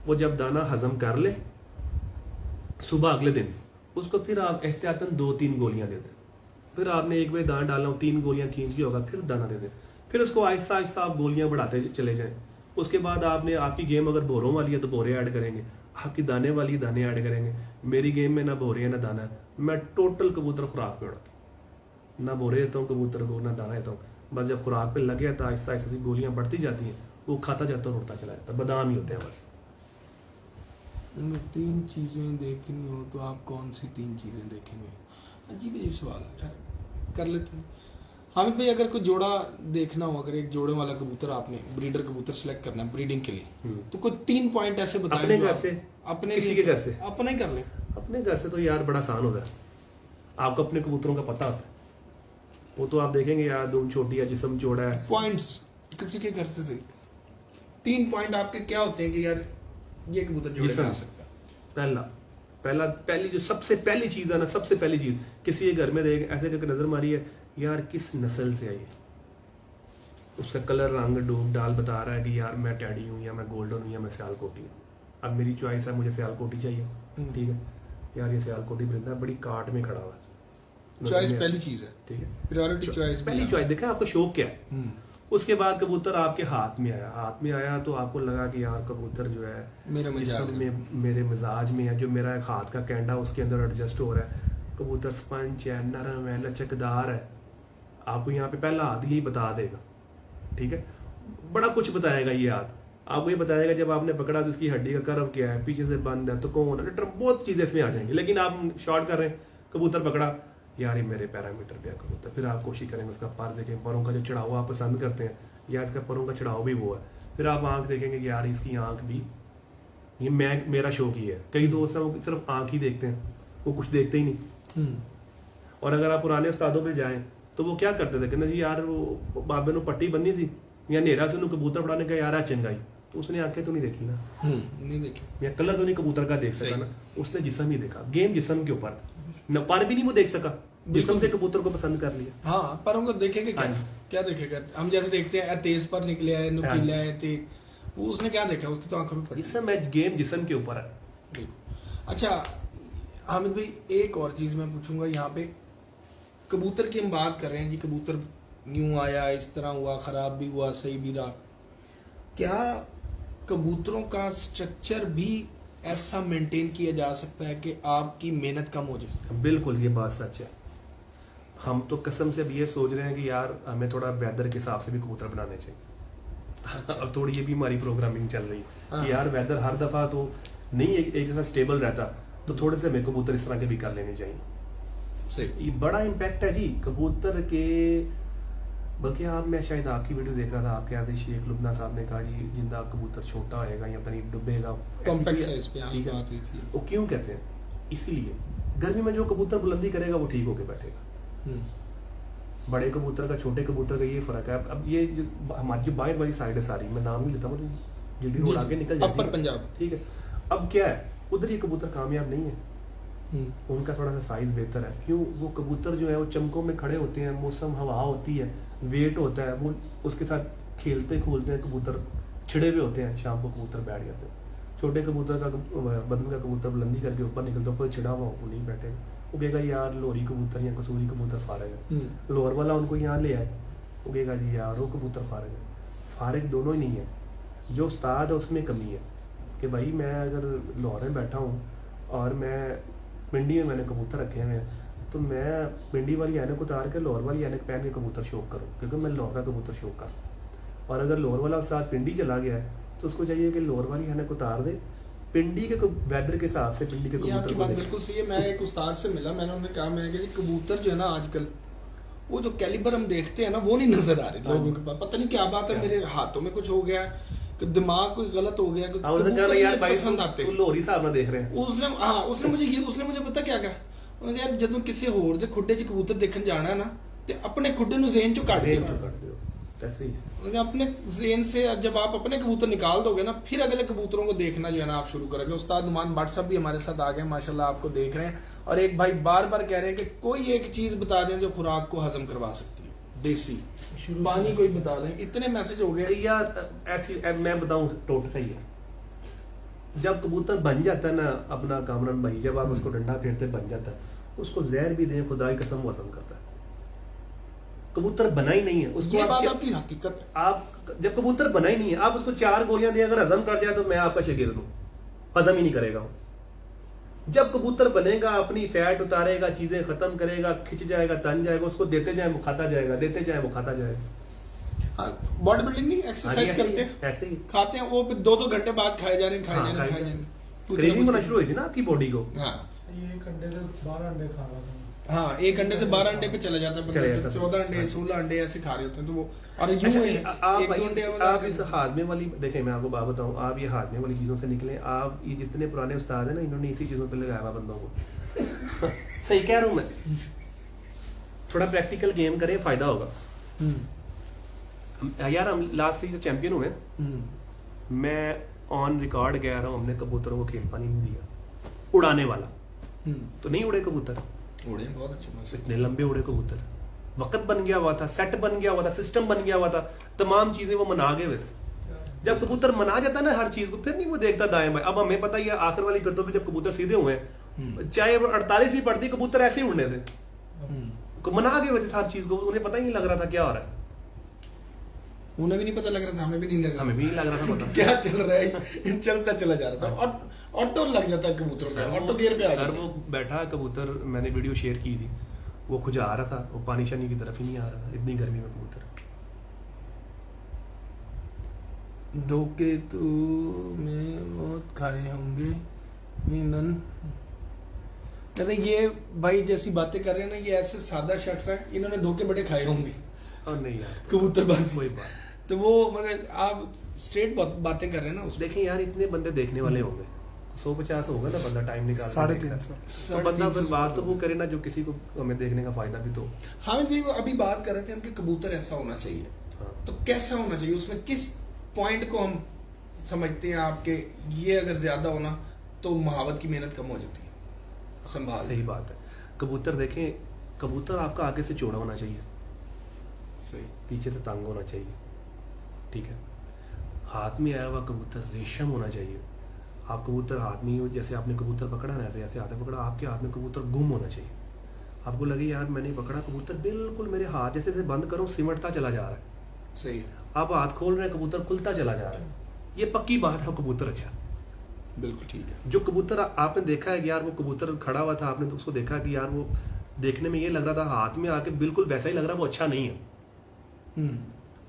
S3: वो जब दाना हजम कर ले सुबह अगले दिन उसको फिर आप एहतियातन 2-3 गोलियां दे दें, फिर आपने एक बार दाना डालना, 3 गोलियां खींच गया होगा, फिर दाना दे दें, फिर उसको आहिस्ता आहिस्ता आप गोलियां बढ़ाते चले जाएं। उसके बाद आपने आपकी गेम अगर बोरों वाली है तो बोरे ऐड करेंगे, आपकी दाने वाली दाने ऐड करेंगे। मेरी गेम में ना बोरे है ना दाना है, मैं टोटल कबूतर खुराक पे उड़ाता हूँ, ना बोरे देता हूँ कबूतर को ना दाना देता हूँ, बस जब खुराक पे लग गया था आहिस्ता आहिस्ता गोलियां बढ़ती जाती हैं, वो खाता जाता और उड़ता चला जाता, बादाम ही होते हैं बस।
S2: 3 चीजें देखनी हो तो आप कौन सी 3 चीजें देखेंगे? अजीब सवाल है, कर लेते हैं। हामिद भाई, अगर कोई जोड़ा देखना हो, अगर एक जोड़े वाला कबूतर आपने ब्रीडर कबूतर सेलेक्ट करना है ब्रीडिंग के लिए, तो कुछ 3 पॉइंट ऐसे बताएं।
S3: अपने घर से,
S2: अपने
S3: किसी के घर से,
S2: अपना ही कर ले।
S3: अपने घर से तो यार बड़ा आसान होता है, आपको अपने कबूतरों का पता होता है, वो तो आप देखेंगे यार दुम छोटी है, जिस्म चौड़ा है।
S2: पॉइंट्स किसी के घर से सही, 3 पॉइंट आपके क्या होते हैं कि यार ये कबूतर जोड़े में आ सकता है?
S3: पहली जो सबसे पहली चीज है ना, सबसे पहली चीज किसी के घर में देख ऐसे करके नजर मारी है, यार किस नस्ल से आई है, उसका कलर रंग डूब डाल बता रहा है कि यार मैं टैडी हूँ या मैं गोल्डन हूँ या मैं सियालकोटी हूँ। अब मेरी चॉइस है, मुझे सियालकोटी चाहिए, ठीक है यार, ये सियालकोटी परिंदा बड़ी काट में खड़ा हुआ है,
S2: चॉइस पहली चीज है,
S3: ठीक है,
S2: प्रायोरिटी चॉइस
S3: पहली चॉइस देखा आपका शौक क्या है। उसके बाद कबूतर आपके हाथ में आया तो आपको लगा कि यार कबूतर जो है
S2: मेरे मिजाज
S3: में, मेरे मिजाज में है, जो मेरा एक हाथ का कैंडा उसके अंदर एडजस्ट हो रहा है। कबूतर स्पंज है, नरम है, लचकदार है, आपको यहाँ पे पहला हाथ यही बता देगा, ठीक है। बड़ा कुछ बताएगा ये हाथ, आपको ये बताएगा जब आपने पकड़ा तो उसकी हड्डी का कर्व क्या है, पीछे से बंद है तो कौन है, बहुत चीजें इसमें आ जाएंगी। लेकिन आप शॉर्ट कर रहे हैं, कबूतर पकड़ा, यार ये मेरे पैरामीटर पे है कबूतर, फिर आप कोशिश करेंगे उसका पर देखें, परों का जो चढ़ाव आप पसंद करते हैं, या इसका परों का चढ़ाव भी वो है, फिर आप आंख देखेंगे कि यार इसकी आंख भी, ये मेरा शौक ही है। कई दोस्त हैं वो सिर्फ आंख ही देखते हैं, वो कुछ देखते ही नहीं। और अगर आप पुराने उस्तादों पे जाएं तो वो क्या करते थे, कहते जी यार वो बाबे ने पट्टी बननी थी या नेरा से कबूतर पढ़ाने का, यार चंगाई, तो उसने आंखें तो नहीं देखी ना,
S2: नहीं देखी,
S3: या कलर तो नहीं कबूतर का देख सका ना, उसने जिस्म ही देखा। गेम जिस्म के ऊपर न, पर भी नहीं वो देख सका, जिस्म से कबूतर को पसंद कर लिया।
S2: हाँ, पर उनको देखेगा क्या, क्या देखेगा? हम जैसे देखते हैं तेज पर निकले है, नुकीला है, तेज, वो उसने क्या देखा, उसकी तो आंखों में पड़ी।
S3: जिस्म गेम जिस्म के ऊपर है।
S2: अच्छा हामिद भाई, एक और चीज मैं पूछूंगा यहाँ पे, कबूतर की हम बात कर रहे हैं जी, कबूतर न्यू आया, इस तरह हुआ, खराब भी हुआ, सही भी रहा, क्या कबूतरों का स्ट्रक्चर भी ऐसा मेंटेन किया जा सकता है कि आपकी मेहनत कम हो जाए?
S3: बिल्कुल, ये बात सच है। हम तो कसम से अब ये सोच रहे हैं कि यार हमें थोड़ा वेदर के हिसाब से भी कबूतर बनाने चाहिए।
S2: अच्छा।
S3: अब थोड़ी ये भी हमारी प्रोग्रामिंग चल रही है कि यार वेदर हर दफा तो नहीं एक जैसा स्टेबल रहता, तो थोड़े से हमें कबूतर इस तरह के भी कर लेने चाहिए।
S2: सही,
S3: ये बड़ा इम्पैक्ट है जी कबूतर के। बल्कि आप, मैं शायद आपकी वीडियो देख रहा था, आपके आदि शेख लुबना साहब ने कहा जी जिंदा कबूतर छोटा होएगा या पता नहीं डूबेगा,
S2: कॉम्पैक्ट साइज पे
S3: ठीक
S2: बात हुई थी।
S3: वो क्यों कहते हैं? इसीलिए गर्मी में जो कबूतर बुलंदी करेगा वो ठीक होके बैठेगा। बड़े कबूतर का छोटे कबूतर का ये फर्क है। अब ये हमारी जो बाहर वाली साइड है सारी, मैं नाम नहीं लेता हूँ, जल्दी रोड आगे निकल जाती है,
S2: अपर पंजाब,
S3: ठीक है। अब क्या है, उधर ये कबूतर कामयाब नहीं है, उनका थोड़ा सा साइज बेहतर है। क्यों? वो कबूतर जो है वो चमकों में खड़े होते हैं, मौसम हवा होती है, वेट होता है, वो उसके साथ खेलते खोलते हैं, कबूतर छिड़े हुए होते हैं, शाम को कबूतर बैठ जाते हैं। छोटे कबूतर का बदन का कबूतर बुलंदी करके ऊपर निकलता है, ऊपर छिड़ा हुआ वो नहीं बैठेगा, वो कहेगा यार लोरी कबूतर या कसूरी कबूतर फारग है। लोअर वाला उनको यहाँ ले आए, वो कहेगा जी यार वो कबूतर फारग है। फारग दोनों ही नहीं है, जो उस्ताद है उसमें कमी है कि भाई मैं अगर लाहौर में बैठा हूँ और मैं पिंडी में मैंने कबूतर रखे हुए हैं, तो मैं पिंडी वाली ऐनक उतार के लाहौर वाली ऐनक पहन के कबूतर शौक करूँ, क्योंकि मैं लाहौर का कबूतर शौक करूँ। और अगर लाहौर वाला उस्ताद पिंडी चला गया है तो उसको चाहिए कि लाहौर वाली ऐनक उतार दे, पिंडी के वेदर के हिसाब से पिंडी के कबूतर।
S2: आपकी बात बिल्कुल सही है। मैं एक उस्ताद से मिला, मैंने उन्हें कहा, मैं कि कबूतर जो है ना आजकल वो जो कैलिबर हम देखते हैं ना वो नहीं नजर आ रहे लोगों के पास। पता नहीं क्या बात है, मेरे हाथों में कुछ हो गया, कि दिमाग कोई गलत हो गया, कबूतर
S3: यार
S2: पसंद आते
S3: लोहरी साहब ना देख रहे हैं।
S2: उसने मुझे पता क्या कहा, ਉਹਨੇ ਯਾਰ ਜਦੋਂ ਕਿਸੇ ਹੋਰ ਦੇ ਖੁੱਡੇ 'ਚ ਕਬੂਤਰ ਦੇਖਣ ਜਾਣਾ ਨਾ ਤੇ अपने खुडे नु ज़ेन चो काट दो।
S3: ऐसे ही
S2: अपने ज़ेन से जब आप अपने कबूतर निकाल दोगे ना, फिर अगले कबूतरों को देखना जो है ना आप शुरू करोगे। उस्ताद नुमान भट्ट साहब भी हमारे साथ आ गए माशाल्लाह, आपको देख रहे हैं। और एक भाई बार बार कह रहे हैं कि कोई एक चीज बता दें जो खुराक को हजम करवा सकती है, देसी पानी कोई बता दें। इतने मैसेज हो गए
S3: यार, ऐसी मैं बताऊं टोटका ही है। जब कबूतर बन जाता है ना अपना कामरान भाई, जब आप उसको डंडा फेरते बन जाता है, उसको जहर भी दें खुदा की कसम वजन करता है। कबूतर बना ही नहीं है उसको,
S2: ये बात आपकी हकीकत है।
S3: आप जब कबूतर बना ही नहीं है, आप उसको 4 गोलियां दें, अगर हजम कर जाए तो मैं आपका शागिर्द हूं, हजम ही नहीं करेगा। जब कबूतर बनेगा, अपनी फैट उतारेगा, चीजें खत्म करेगा, खिंच जाएगा, तन जाएगा, उसको देते जाए वो खाता जाएगा, देते जाए वो खाता जाएगा।
S2: बॉडी बिल्डिंग की एक्सरसाइज करते हैं,
S3: ऐसे ही
S2: खाते हैं, वो 2-2 घंटे बाद खाए जा रहे हैं, खाए जा रहे हैं।
S3: क्रेविंग होना शुरू हुई थी ना आपकी बॉडी को।
S2: हाँ,
S4: ये एक अंडे से 12 अंडे खा रहा था।
S2: हाँ, एक अंडे से 12 अंडे पे चला जाता है, 14 अंडे 16 अंडे ऐसे खा रहे होते हैं। तो वो और
S3: आप इस हादमे वाली देखें, मैं आपको बात बताऊं, आप ये हादमे वाली चीजों से निकले। आप ये जितने पुराने उस्ताद हैं ना, इन्होंने इसी चीजों पे लगाया हुआ बंदों को। सही कह रहा हूं मैं, थोड़ा प्रैक्टिकल गेम करें, फायदा होगा। यार हम लास्ट से जो चैंपियन हुए, मैं ऑन रिकॉर्ड कह रहा हूं, हमने कबूतरों को खेल पानी नहीं दिया। उड़ाने वाला तो नहीं उड़े कबूतर,
S2: उड़े बहुत अच्छे,
S3: इतने लंबे उड़े कबूतर, वक्त बन गया हुआ था, सेट बन गया हुआ था, सिस्टम बन गया हुआ था, तमाम चीजें वो मना गए हुए थे। जब कबूतर मना जाता है ना हर चीज को, फिर नहीं वो देखता दाएं बाएं। अब हमें पता ही है आखिर वाली फिर तो भी जब कबूतर सीधे हुए हैं, चाहे 48 भी पड़ती, कबूतर ऐसे ही उड़ने थे, मना गए हुए थे हर चीज को, उन्हें पता ही नहीं लग रहा था क्या हो रहा है।
S2: उन्हें भी नहीं पता लग रहा था, हमें भी नहीं लग रहा
S3: हमें भी नहीं लग रहा था पता
S2: क्या चल रहा है, चलता चला जा रहा था। और ऑटो लग जाता है कबूतर पे, ऑटो गियर पे आ
S3: सर
S2: जाता
S3: वो बैठा कबूतर, मैंने वीडियो शेयर की थी, वो खुजा आ रहा था, वो पानी शानी की तरफ ही नहीं आ रहा था, इतनी गर्मी में कबूतर।
S2: धोखे तो में मौत खाए होंगे मीनन। कहते ये भाई जैसी बातें कर रहे हैं ना, ये ऐसे सादा शख्स है, इन्होंने धोखे बड़े खाए होंगे
S3: और नहीं यार
S2: कबूतरबाजी।
S3: कोई बात
S2: तो वो मतलब आप स्ट्रेट बातें कर रहे हैं ना उसमें।
S3: देखें यार, इतने बंदे देखने वाले होंगे, 150 होगा ना बंदा टाइम निकाल के देखता है।
S1: 350।
S3: तो बंदा फिर बात तो वो करे ना जो किसी को हमें देखने का फायदा भी तो।
S2: हाँ भी अभी बात कर रहे थे हम कि कबूतर ऐसा होना चाहिए,
S3: हाँ।
S2: तो कैसा होना चाहिए, उसमें किस पॉइंट को हम समझते हैं आपके ये अगर ज्यादा होना तो महावत की मेहनत कम हो जाती है संभाल।
S3: सही बात है। कबूतर देखें, कबूतर आपका आगे से चौड़ा होना चाहिए,
S2: सही,
S3: पीछे से तंग होना चाहिए, ठीक है। हाथ में आया हुआ कबूतर रेशम होना चाहिए। आप कबूतर हाथ में, जैसे आपने कबूतर पकड़ा ना, ऐसे हाथ में पकड़ा, आपके हाथ में कबूतर गुम होना चाहिए। आपको लगे यार मैंने पकड़ा कबूतर बिल्कुल मेरे हाथ जैसे से बंद करूं सिमटता चला जा रहा है,
S2: सही,
S3: आप हाथ खोल रहे हैं कबूतर खुलता चला जा रहा है, ये पक्की बात है कबूतर अच्छा।
S2: बिल्कुल ठीक है।
S3: जो कबूतर आपने देखा है कि यार वो कबूतर खड़ा हुआ था, आपने तो उसको देखा कि यार वो देखने में ये लग रहा था हाथ में आके बिल्कुल वैसा ही लग रहा है, वो अच्छा नहीं है।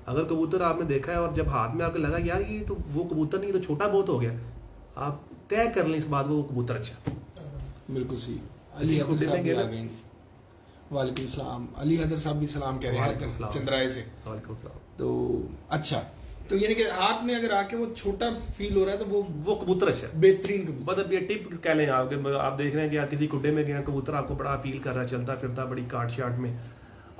S3: अगर कबूतर आपने देखा है और जब हाथ में आके लगा यार ये तो वो कबूतर नहीं, तो छोटा बहुत हो गया, आप तय कर लें इस बात को, वो कबूतर अच्छा।
S2: बिल्कुल सही।
S3: अली
S2: अली
S3: हैदर
S2: हैदर साहब भी
S3: साहब
S2: आ गए। वालेकुम सलाम। अली हैदर साहब भी सलाम कह रहे
S3: वालेकुम
S2: हैं
S3: सलाम।
S2: चंद्राए से।
S3: वालेकुम सलाम।
S2: तो अच्छा, तो यानी कि हाथ में अगर आके वो छोटा फील हो रहा है तो
S3: वो कबूतर अच्छा है।
S2: बेहतरीन कबूतर।
S3: मतलब ये टिप कह लें आप देख रहे हैं कि यार किसी कुड्डे में गया कबूतर आपको बड़ा अपील कर रहा है, चलता फिरता बड़ी काट शाट में,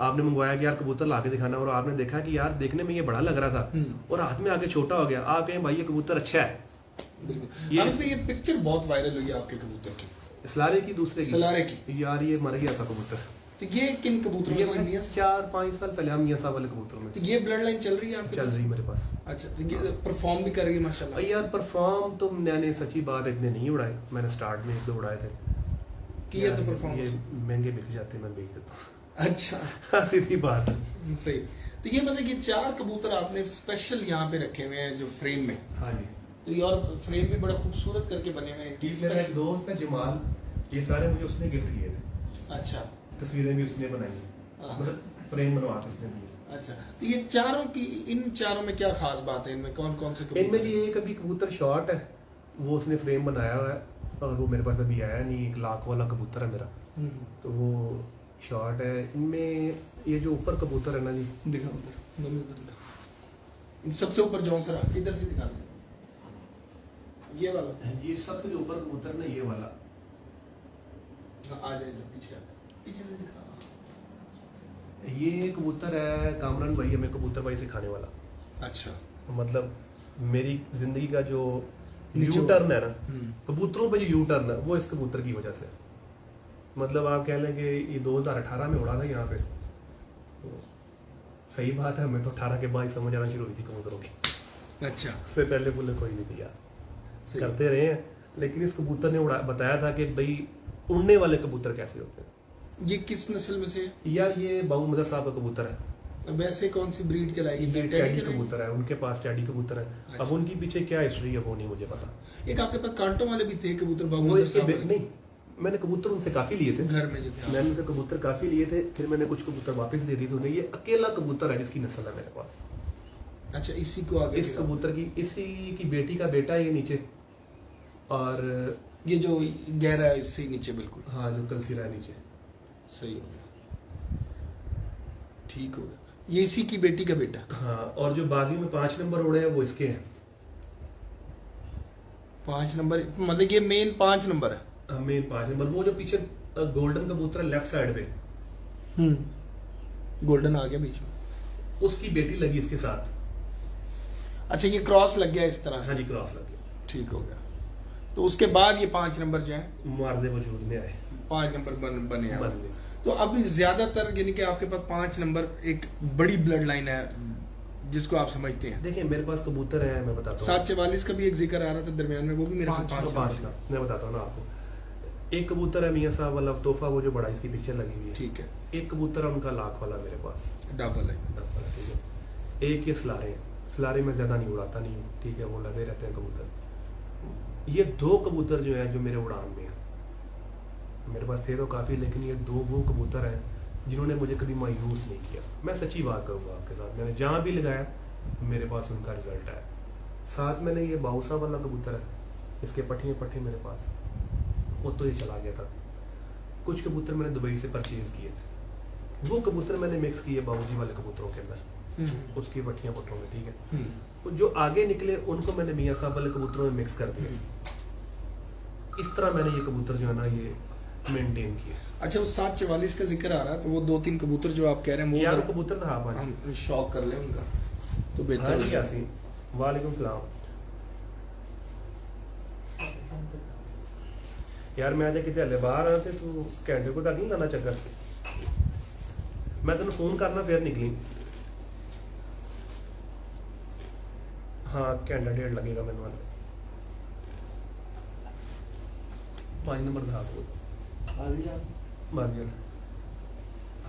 S3: आपने मंगवाया कि यार कबूतर ला के दिखाना, और आपने देखा कि यार देखने में ये बड़ा लग रहा था और हाथ में आके छोटा हो गया, आप कहें भाई ये कबूतर अच्छा है।
S2: बिल्कुल। ये पिक्चर बहुत वायरल हुई है आपके कबूतर की,
S3: सलारे की, दूसरे की,
S2: सलारे की।
S3: यार ये मर गया था कबूतर।
S2: तो ये किन कबूतरों में मियां से?
S3: 4-5 साल पहले हम मियां साहब वाले कबूतरों में
S2: तो ये ब्लड लाइन चल रही है आपके
S3: चल
S2: पास?
S3: रही मेरे पास।
S2: अच्छा, तो ये परफॉर्म भी कर रही है माशाल्लाह।
S3: यार परफॉर्म तो मैंने सच्ची बात इतने नहीं उड़ाए, मैंने स्टार्ट में 1-2 उड़ाए थे,
S2: किया तो
S3: ये
S2: परफॉर्मेंस।
S3: महंगे बिक जाते, मैं बेच देता हूँ।
S2: अच्छा,
S3: सीधी बात।
S2: सही। तो ये मतलब कि 4 कबूतर आपने स्पेशल यहाँ पे रखे हुए हैं जो फ्रेम में,
S3: हाँ जी।
S2: तो ये और फ्रेम भी बड़ा खूबसूरत करके बने हुए हैं।
S3: मेरा एक दोस्त है जमाल, ये सारे मुझे उसने गिफ्ट किए थे,
S2: अच्छा
S3: तस्वीरें भी उसने बनाई,
S2: हाँ।
S3: मतलब फ्रेम बनवा के उसने दिए।
S2: अच्छा, तो ये चारों की, इन चारों में क्या खास बात है, इनमें कौन कौन से
S3: इनमें
S2: कबूतर
S3: भी
S2: हैं?
S3: एक अभी कबूतर शॉर्ट है, वो उसने फ्रेम बनाया हुआ है, और वो मेरे पास अभी आया नहीं, 1 लाख वाला कबूतर है मेरा, तो वो शॉर्ट है। इनमें ये जो ऊपर कबूतर है ना जी,
S2: दिखा उधर, दोनों उधर दिखा। इन सबसे ऊपर जौन सर इधर से दिखा दो, ये वाला।
S3: ये सबसे जो ऊपर कबूतर ना ये वाला,
S2: हाँ, आ जाए पीछे, पीछे से दिखा।
S3: ये कबूतर है कामरान भाई, हमें कबूतर भाई सिखाने वाला।
S2: अच्छा,
S3: मतलब मेरी जिंदगी का जो
S2: नीचे
S3: यू टर्न है ना,
S2: हम्म।
S3: कबूतरों पे जो यू टर्न है वो इस कबूतर की वजह से। मतलब आप कह लें कि ये 2018 में उड़ा था यहाँ पे, तो सही बात है, हमें तो 18 के बाद ही समझ आना शुरू हुई थी कबूतरों की,
S2: अच्छा,
S3: उससे पहले बोले कोई नहीं थी यार,
S2: सही।
S3: करते रहे हैं। लेकिन इस कबूतर ने बताया था कि भाई उड़ने वाले कबूतर कैसे होते हैं।
S2: ये किस नस्ल में से है?
S3: यार ये बाबू मदर साहब का कबूतर है,
S2: वैसे कौन सी ब्रीड कहलाएगी?
S3: ये
S2: टेडी
S3: टैडी
S2: कहलाएगी?
S3: कबूतर है, उनके पास टैडी कबूतर है।
S2: अच्छा।
S3: अब उनकी पीछे क्या हिस्ट्री है वो नहीं मुझे पता।
S2: एक आपके पास कांटों वाले भी थे कबूतर
S3: वो
S2: बाबू
S3: इसके
S2: साहब वाले?
S3: नहीं, मैंने कबूतर उनसे काफी लिए थे,
S2: घर में जो थे।
S3: मैंने उनसे कबूतर काफी लिए थे, फिर मैंने कुछ कबूतर वापस दे दी थी उन्हें। ये अकेला कबूतर है जिसकी नस्ल है मेरे पास।
S2: अच्छा, इसी को आगे
S3: इस कबूतर की, इसी की बेटी का बेटा है ये नीचे, और
S2: ये जो गहरा है इससे ही नीचे बिल्कुल
S3: हाँ जो कलसीरा है नीचे।
S2: सही हो गया, ठीक हो गया। ये इसी की बेटी का बेटा।
S3: हाँ, और जो बाजी में 5 नंबर उड़े हैं वो इसके हैं।
S2: 5 नंबर मतलब ये मेन 5 नंबर है।
S3: मेन 5 नंबर, वो जो पीछे गोल्डन कबूतर है लेफ्ट साइड पे,
S2: गोल्डन आ गया बीच में,
S3: उसकी बेटी लगी इसके साथ।
S2: अच्छा, ये क्रॉस लग गया इस तरह से।
S3: हाँ जी, क्रॉस लग गया।
S2: ठीक हो गया। तो उसके बाद ये 5 नंबर जो है
S3: मार्जे वजूद में आए,
S2: 5 नंबर बने हैं।
S3: बन गए।
S2: तो अभी ज्यादातर यानी कि आपके पास 5 नंबर एक बड़ी ब्लड लाइन है जिसको आप समझते हैं।
S3: देखिए मेरे पास कबूतर है, मैं बताता हूँ।
S2: 744 का भी एक जिक्र आ रहा था दरमियान में, वो भी मेरे पास 5
S3: का मैं बताता हूँ ना आपको। एक कबूतर है मियाँ साहब वाला तोहफा, वो जो बड़ा इसकी पिक्चर लगी हुई है,
S2: ठीक है।
S3: एक कबूतर है उनका लाख वाला मेरे पास,
S2: डबल है।
S3: ठीक है। एक ये सलारे हैं, सलारे में ज्यादा नहीं उड़ाता नहीं हूँ, ठीक है, वो लगे रहते हैं कबूतर। ये 2 कबूतर जो है जो मेरे उड़ान में है, मेरे पास थे तो काफी, लेकिन ये 2 वो कबूतर हैं जिन्होंने मुझे कभी मायूस नहीं किया। मैं सच्ची बात करूंगा आपके साथ, मैंने जहां भी लगाया मेरे पास उनका रिजल्ट है। साथ मैंने ये बाउसा वाला कबूतर है, इसके पट्टे मेरे पास, वो तो ये चला गया था। कुछ कबूतर मैंने दुबई से परचेज किए थे, वो कबूतर मैंने मिक्स किए बाबूजी वाले कबूतरों के अंदर, उसकी पट्टियों में, ठीक है। वो जो आगे निकले उनको मैंने मियाँ साहब वाले कबूतरों में मिक्स कर दिया। इस तरह मैंने ये कबूतर जो है ना ये मेंटेन किया।
S2: अच्छा, वो 744 का जिक्र आ रहा है, तो वो 2-3 कबूतर जो आप कह रहे हैं वो
S3: यार कबूतर था आप
S2: हम शौक कर लें उनका तो
S3: हाँ
S2: बेहतर
S3: जी यासीन, वालेकुम सलाम। यार मैं अजे किते हले बाहर आ ते तू घंटे को तक नहीं लाना चक्कर, मैं तेन फोन करना फिर निकली। हाँ घंटा 1.5 लगेगा मैंने वाले 5 नंबर था मारिया।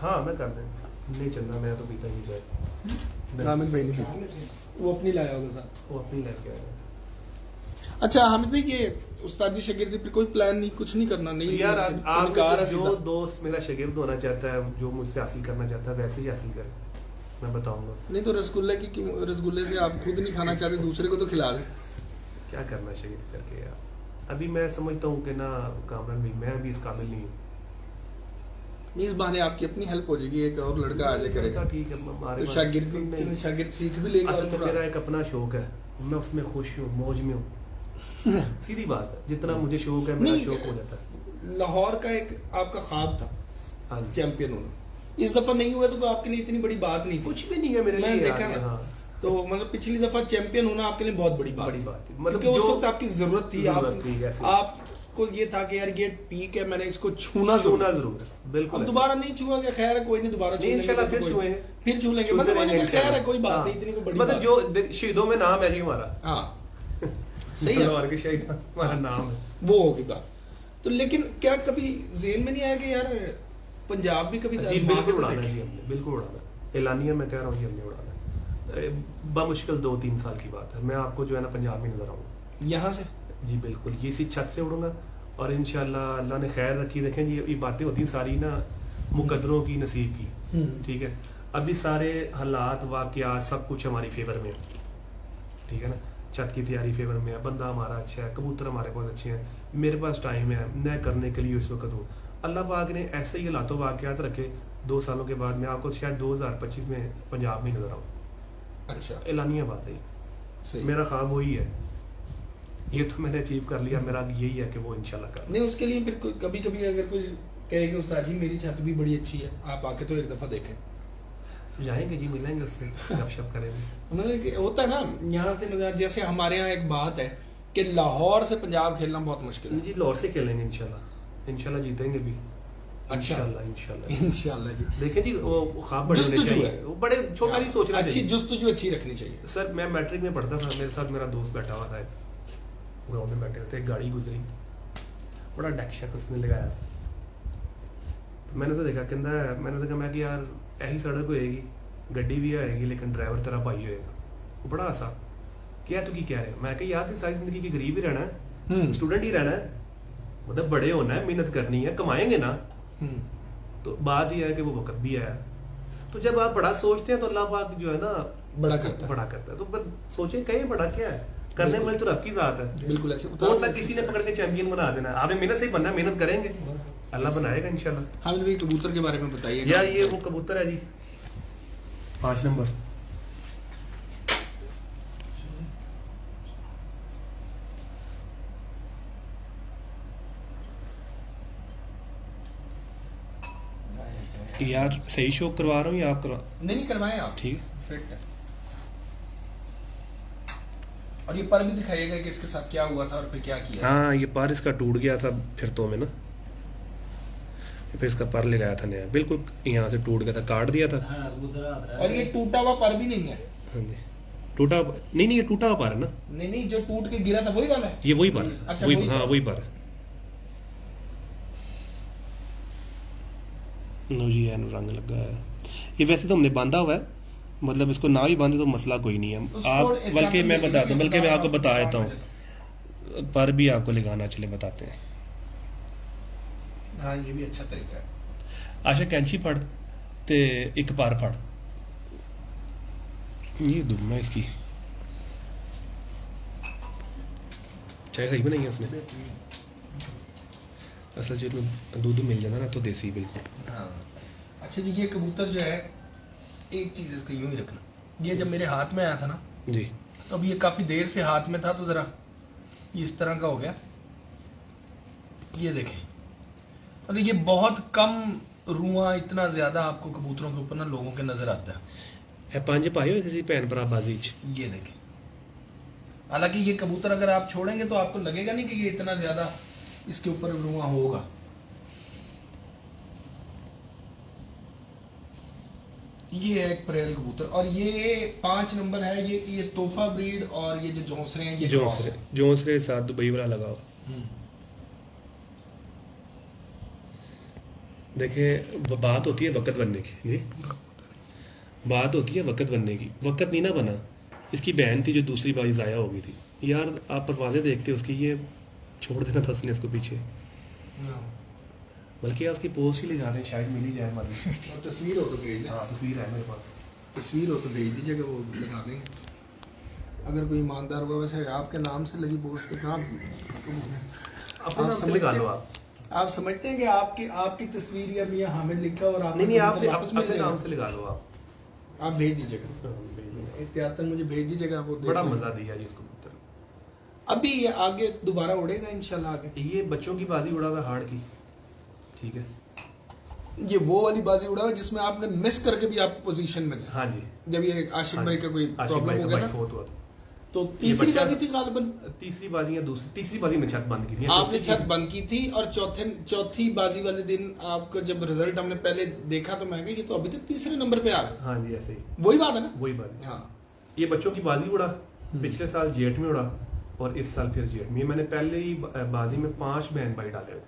S3: हाँ मैं कर दें, नहीं चलना, मैं तो पीता ही चाहे।
S2: हामिद भाई नहीं, वो अपनी लाया होगा साथ,
S3: वो अपनी लेके आया।
S2: अच्छा हामिद भाई, ये उस्तादी शागिर्दी पे कोई प्लान नहीं, कुछ नहीं करना नहीं
S3: यार आप
S2: इनकार है
S3: जो
S2: सीधा।
S3: दोस्त मेरा शागिर्द होना चाहता है, जो मुझसे हासिल करना चाहता है वैसे ही हासिल करे, मैं बताऊंगा।
S2: नहीं तो रसगुल्ले से आप खुद नहीं खाना चाहते, दूसरे को तो खिला दें।
S3: क्या करना शागिर्द करके यार, अभी मैं समझता हूँ कि ना कामरान भाई मैं अभी इस काबिल नहीं हूँ।
S2: इस बहाने आपकी अपनी हेल्प हो जाएगी, एक और लड़का आ जाए करेगा,
S3: ठीक है हमारे
S2: तो शागिर्द सीख भी लेंगे।
S3: असल
S2: और
S3: में
S2: थोड़ा
S3: मेरा एक अपना शौक है, मैं उसमें खुश हूँ, मौज में हूँ। सीधी बात है, जितना मुझे शौक है मेरा
S2: नहीं,
S3: शौक हो जाता है।
S2: लाहौर का एक आपका ख्वाब था
S3: हाँ जी।
S2: चैंपियन होना, इस दफा नहीं हुआ तो आपके लिए इतनी बड़ी बात नहीं थी।
S3: कुछ भी नहीं है मेरे लिए
S2: मैंने
S3: यार,
S2: देखा ना।
S3: हाँ।
S2: तो मतलब पिछली दफा चैंपियन होना आपके लिए बहुत बड़ी बात
S3: बड़ी
S2: थी।
S3: बात थी। मतलब
S2: क्योंकि उस
S3: जो-
S2: वक्त आपकी जरूरत थी,
S3: जरूरत थी, ऐसे।
S2: आपको ये था कि यार ये पीक है, मैंने इसको छूना
S3: छूना जरूर है, बिल्कुल
S2: अब
S3: ऐसे।
S2: दोबारा नहीं छुआ गया, खैर है, कोई नहीं, दोबारा
S3: नहीं, इंशाल्लाह फिर छुएंगे।
S2: फिर छू लेंगे,
S3: छूते
S2: मतलब मैंने
S3: रहेंगे
S2: कहा खैर है, कोई बात
S3: हाँ।
S2: नहीं, इतनी कोई बड़ी
S3: मतलब
S2: बात
S3: जो शहीदों में नाम है जी हमारा,
S2: हाँ सही है,
S3: लाहौर के शहीद हमारा नाम है।
S2: वो होगी बात। तो लेकिन क्या कभी ज़हन में नहीं आया कि यार पंजाब भी कभी
S3: जी
S2: आजमा के
S3: बिल्कुल
S2: तो
S3: उड़ाना है
S2: देखें?
S3: जी, हमने बिल्कुल उड़ाना है। एलानिया मैं कह रहा हूँ जी, हमने उड़ाना है। बमुश्किल 2-3 साल की बात है, मैं आपको जो है ना पंजाब में नजर आऊंगा
S2: यहाँ से
S3: जी, बिल्कुल। ये इसी छत से उड़ूंगा और इंशाल्लाह अल्लाह ने खैर रखी। देखें जी ये बातें होती हैं सारी ना मुकद्दरों की, नसीब की, ठीक है। अभी सारे हालात वाकयात सब कुछ हमारी फेवर में है, ठीक है ना। छत की तैयारी फेवर में है, बंदा हमारा अच्छा है, कबूतर हमारे पास अच्छे हैं, मेरे पास टाइम है, मैं करने के लिए इस वक्त हूँ। अल्लाह पाक ने ऐसे ही हालातों वाकयात रखे, 2 सालों के बाद मैं आपको शायद 2025 में पंजाब में नजर आऊँ।
S2: अच्छा
S3: एलानिया बात है ये।
S2: सही।
S3: मेरा ख्वाब वही है, ये तो मैंने अचीव कर लिया, मेरा यही है कि वो इंशाल्लाह कर।
S2: नहीं उसके लिए फिर कभी कभी अगर कोई कहे कि उस्ताद जी मेरी छत भी बड़ी अच्छी है, आप आके तो एक दफा देखें।
S3: जाएंगे जी, मिलेंगे उससे, गपशप करेंगे।
S2: मतलब कि होता है ना यहाँ से, मतलब जैसे हमारे यहाँ एक बात है कि लाहौर से पंजाब खेलना बहुत मुश्किल है।
S3: जी लाहौर से खेलेंगे इंशाल्लाह, इंशाल्लाह जीतेंगे भी।
S2: अच्छा।
S3: इंशाल्लाह
S2: इंशाल्लाह जी।
S3: देखें जी वो ख्वाब बड़े होने
S2: जुस्तजू
S3: चाहिए,
S2: है।
S3: वो बड़े छोटा नहीं सोचना
S2: अच्छी
S3: चाहिए।
S2: जुस्तजू अच्छी रखनी चाहिए।
S3: सर मैं मैट्रिक में पढ़ता था, मेरे साथ मेरा दोस्त बैठा हुआ था, ग्राउंड में बैठे थे, एक गाड़ी गुजरी, बड़ा डैक्शक उसने लगाया, तो मैंने तो देखा कहता है, मैंने तो कहा मैं कि यार यही सड़क होएगी, गड्डी भी आएगी, लेकिन ड्राइवर तेरा भाई होएगा। वो बड़ा हंसा कि यार तू की कह रहे हो। मैं कहा यार सारी जिंदगी की गरीब ही रहना है, स्टूडेंट ही रहना है, मतलब बड़े होना है, मेहनत करनी है, कमाएंगे ना। तो बात यह है कि वो वक्त भी आया। तो जब आप बड़ा सोचते हैं तो अल्लाह पाक जो है ना
S2: बड़ा करता
S3: है। तो पर सोचे कहीं बड़ा क्या है, करने वाले तो रब की जात है।
S2: बिल्कुल ऐसे
S3: कौन सा किसी ने पकड़ के चैंपियन बना देना है, आपने मेहनत से ही बनना, मेहनत करेंगे, अल्लाह बनाएगा इंशाल्लाह।
S2: हामिद भाई कबूतर के बारे में बताइए।
S3: यार ये वो कबूतर है जी 5 नंबर, यार सही शो करवा रहा हूँ या आप करवा?
S2: नहीं करवाएं आप,
S3: ठीक
S2: फिट है। और ये पर भी दिखाइएगा कि इसके साथ क्या हुआ था और फिर क्या किया।
S3: हाँ ये पार इसका टूट गया था फिर तो में ना। फिर इसका पर लगाया था नया, बिल्कुल यहाँ से टूट गया था, काट दिया था।
S2: और ये टूटा हुआ पर भी नहीं है?
S3: हाँ जी, टूटा नहीं, ये टूटा हुआ पर है ना।
S2: नहीं, जो टूट के गिरा था वही वाला है?
S3: ये वही पर है।
S2: अच्छा,
S3: वही, हाँ वही पर है। लो जी, है रंग लगा है। ये वैसे तो हमने बांधा हुआ है, मतलब इसको ना भी बांधे तो मसला कोई नहीं है। आप बल्कि मैं बता दूं, बल्कि मैं आपको बता देता हूँ, पर भी आपको लगाना चले बताते हैं।
S2: हाँ, ये भी अच्छा तरीका है।
S3: आशा कैंची फड़ ते एक पर फड़, ये दूं मैं इसकी चाय सही बनाई है उसने। असल जो दूध मिल जाता ना तो देसी बिल्कुल।
S2: हाँ। अच्छा जी, ये कबूतर जो है, एक चीज इसको यूं ही रखना, ये जब मेरे हाथ में आया था ना
S3: जी,
S2: तो अब ये काफी देर से हाथ में था, तो जरा ये इस तरह का हो गया। ये देखें, मतलब ये बहुत कम रुआ, इतना ज्यादा आपको कबूतरों के ऊपर ना लोगों के नजर आता है।
S3: पंज पाए हुए सी भैन भरा बाजी च।
S2: ये देखें, हालांकि ये कबूतर अगर आप छोड़ेंगे तो आपको लगेगा नहीं कि ये इतना ज्यादा इसके ऊपर रुआ होगा। ये है एक परेल कबूतर, और ये 5 नंबर है। ये तोहफा ब्रीड, और ये जो जोंसरे हैं ये
S3: जोंसरे साथ दुबई वाला लगा हुआ। देखिए, बात होती है वक्त बनने की जी, बात होती है वक्त बनने की। वक्त नहीं ना बना, इसकी बहन थी जो दूसरी बारी जाया हो गई थी। यार आप परवाजें देखते उसकी, ये छोड़ देना था उसने इसको पीछे, बल्कि यार उसकी पोस्ट ही ले जा रहे हैं, शायद मिल ही जाए हमारी।
S2: और तस्वीर हो तो भेज दें।
S3: हाँ, तस्वीर है मेरे पास।
S2: तस्वीर हो तो भेज दीजिएगा, वो लगा देंगे अगर कोई ईमानदार होगा। वैसे आपके नाम से लगी पोस्ट पे कहाँ
S3: अपने नाम से लगा लो
S2: आप समझते हैं कि आपकी तस्वीर या मियां हामिद लिखा और आप
S3: नहीं, आप
S2: वापस मिल
S3: अपने
S2: जाएगा?
S3: नाम से लगा लो
S2: आप भेज दीजिएगा, एहतियातन मुझे भेज दीजिएगा। वो
S3: बड़ा मजा दिया जी इसको।
S2: अभी ये आगे दोबारा उड़ेगा इंशाल्लाह। आगे
S3: ये बच्चों की बाजी उड़ा हुआ हार्ड की, ठीक है।
S2: ये वो वाली बाजी उड़ा हुआ जिसमें आपने मिस करके भी आप पोजीशन में थे।
S3: हाँ जी,
S2: जब ये आशिक भाई का कोई प्रॉब्लम हो गया था,
S3: फोर्थ हुआ
S2: तो तीसरी बाजी थी गालिबन।
S3: तीसरी बाजी या तीसरी बाजी में छत बंद की थी
S2: आपने छत बंद की थी, और चौथी बाजी वाले दिन आपका जब रिजल्ट हमने पहले देखा तो मैं ये तो अभी तक तीसरे नंबर पे आ रहा है।
S3: हाँ जी, ऐसे ही
S2: वही बात है ना,
S3: वही बात।
S2: हाँ,
S3: ये बच्चों की बाजी उड़ा, पिछले साल जेठ में उड़ा, और इस साल फिर जेठ में। मैंने पहले ही बाजी में 5 बहन भाई डाले हुए।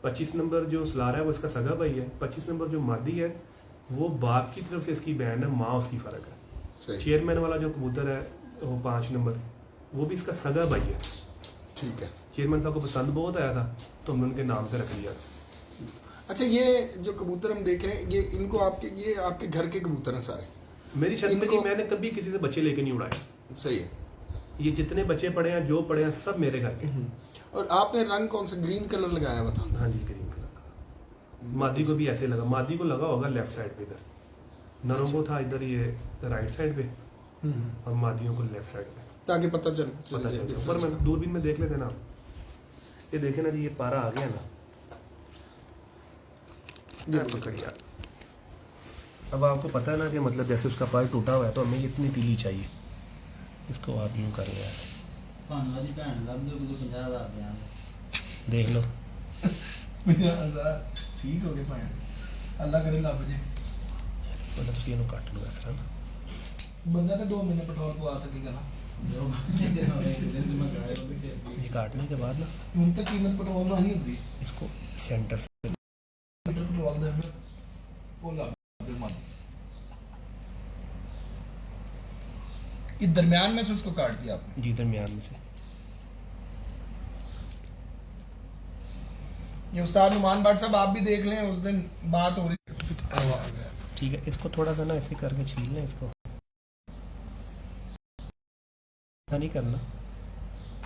S3: 25 नंबर जो सलार है वो इसका सगा भाई है, 25 नंबर जो मादी है वो बाप की तरफ से इसकी बहन है, माँ उसकी फर्क है। चेयरमैन वाला जो कबूतर है वो 5 नंबर, वो भी इसका सगा भाई है।
S2: ठीक है।
S3: चेयरमैन साहब को पसंद बहुत आया था तो हमने उनके नाम से रख लिया।
S2: अच्छा, ये जो कबूतर हम देख रहे हैं, ये इनको ये आपके घर के कबूतर हैं सारे?
S3: मेरी छत में जी मैंने कभी किसी से बच्चे लेके नहीं उड़ाए।
S2: सही है।
S3: ये जितने बच्चे पड़े हैं, जो पड़े हैं, सब मेरे घर के।
S2: और आपने रंग कौन सा, ग्रीन कलर लगाया हुआ था?
S3: हाँ जी, ग्रीन कलर का। मादी को भी ऐसे लगा, मादी को लगा होगा लेफ्ट साइड पे, इधर नरों को था इधर ये राइट साइड पे, और मादियों को लेफ्ट साइड पे,
S2: ताकि पता चले।
S3: ऊपर में दूरबीन में देख लेते ना। ये देखे ना जी, ये पारा आ गया ना, ये पकड़िया। अब आपको पता है ना कि मतलब जैसे उसका पार टूटा हुआ है तो हमें इतनी तीली चाहिए, इसको आप यूं कर रहे हैं, देख लो।
S2: ठीक हो गया, अल्लाह करे लब जे।
S3: मतलब तुम ਇਹਨੂੰ ਕੱਟ ਲਓ ਇਸ ਤਰ੍ਹਾਂ ਨਾ।
S2: बंदा तो 2 महीने पेट्रोल पवा सकेगा ना।
S3: ये काटने के बाद ना
S2: ਹੁਣ तक कीमत पेट्रोल ना नहीं होती,
S3: इसको सेंटर से
S2: पेट्रोल दे में वो लब दे मन ये दरमियान में से उसको काट दिया आपने?
S3: जी, दरमियान में से।
S2: ये उस्ताद नुमान भाट साहब आप भी देख लें, उस दिन बात हो रही।
S3: ठीक है, इसको थोड़ा सा ना ऐसे करके छील लें, इसको नहीं करना,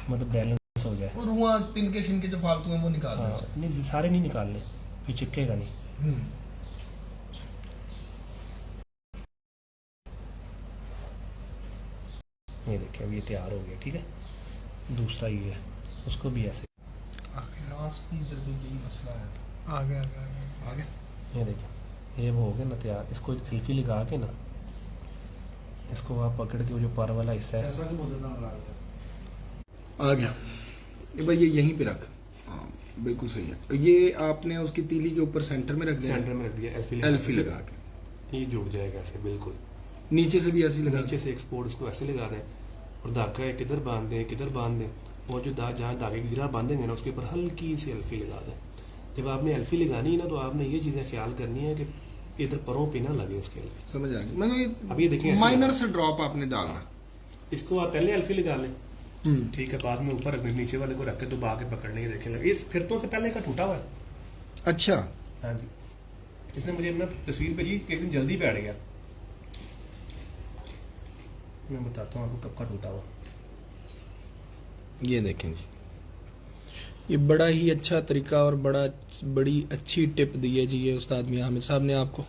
S3: मतलब बैलेंस हो जाए।
S2: वो रुआ तिनके शिनके जो फालतू हैं वो निकाल
S3: हाँ, नहीं सारे नहीं निकालने, फिर चिपकेगा नहीं। ये देखिए, अब ये तैयार हो गया। ठीक है, दूसरा ये है, उसको भी ऐसे
S2: लास्ट भी इधर भी यही मसला है।
S4: आगे
S3: ये देखिए, ये वो हो गया ना तैयार। इसको एल्फी लगा के ना, इसको आप पकड़ के वो जो पर वाला हिस्सा है
S2: आ गया। ये भाई ये यहीं पे रख। बिल्कुल सही है। ये आपने उसकी तीली के ऊपर सेंटर में रख दिया,
S3: सेंटर में रख दिया,
S2: एल्फी लगा के,
S3: ये जुड़ जाएगा ऐसे बिल्कुल।
S2: नीचे से भी ऐसे ही लगा
S3: नीचे से एक्सपोर्ट उसको ऐसे लगा दें और धागा एक इधर बांध दें, एक इधर बांध दें, और जो जहाँ धागे की गिरा बांधेंगे ना उसके ऊपर हल्की सी एल्फी लगा दें। जब आपने एल्फी लगानी है ना तो आपने ये चीज़ें ख्याल करनी है कि इधर परों पे ना लगे उसके एल्फी।
S2: समझ आ गई। मतलब
S3: अब ये देखिए ऐसे
S2: माइनर
S3: लगा।
S2: से ड्रॉप आपने डालना।
S3: इसको आप पहले एल्फी लगा लें, ठीक है, बाद में ऊपर रख दें, नीचे वाले को रख के दबा के पकड़ लेंगे, देखें लगे इस फिरतों से पहले का टूटा हुआ है।
S2: अच्छा,
S3: हाँ जी, इसने मुझे अपना तस्वीर भेजी कि एक दिन जल्दी बैठ गया। मैं बताता हूँ आपको कब का टूटा हुआ।
S2: ये देखें जी, ये बड़ा ही अच्छा तरीका और बड़ी अच्छी टिप दी है जी ये उस्ताद मियां हामिद साहब ने आपको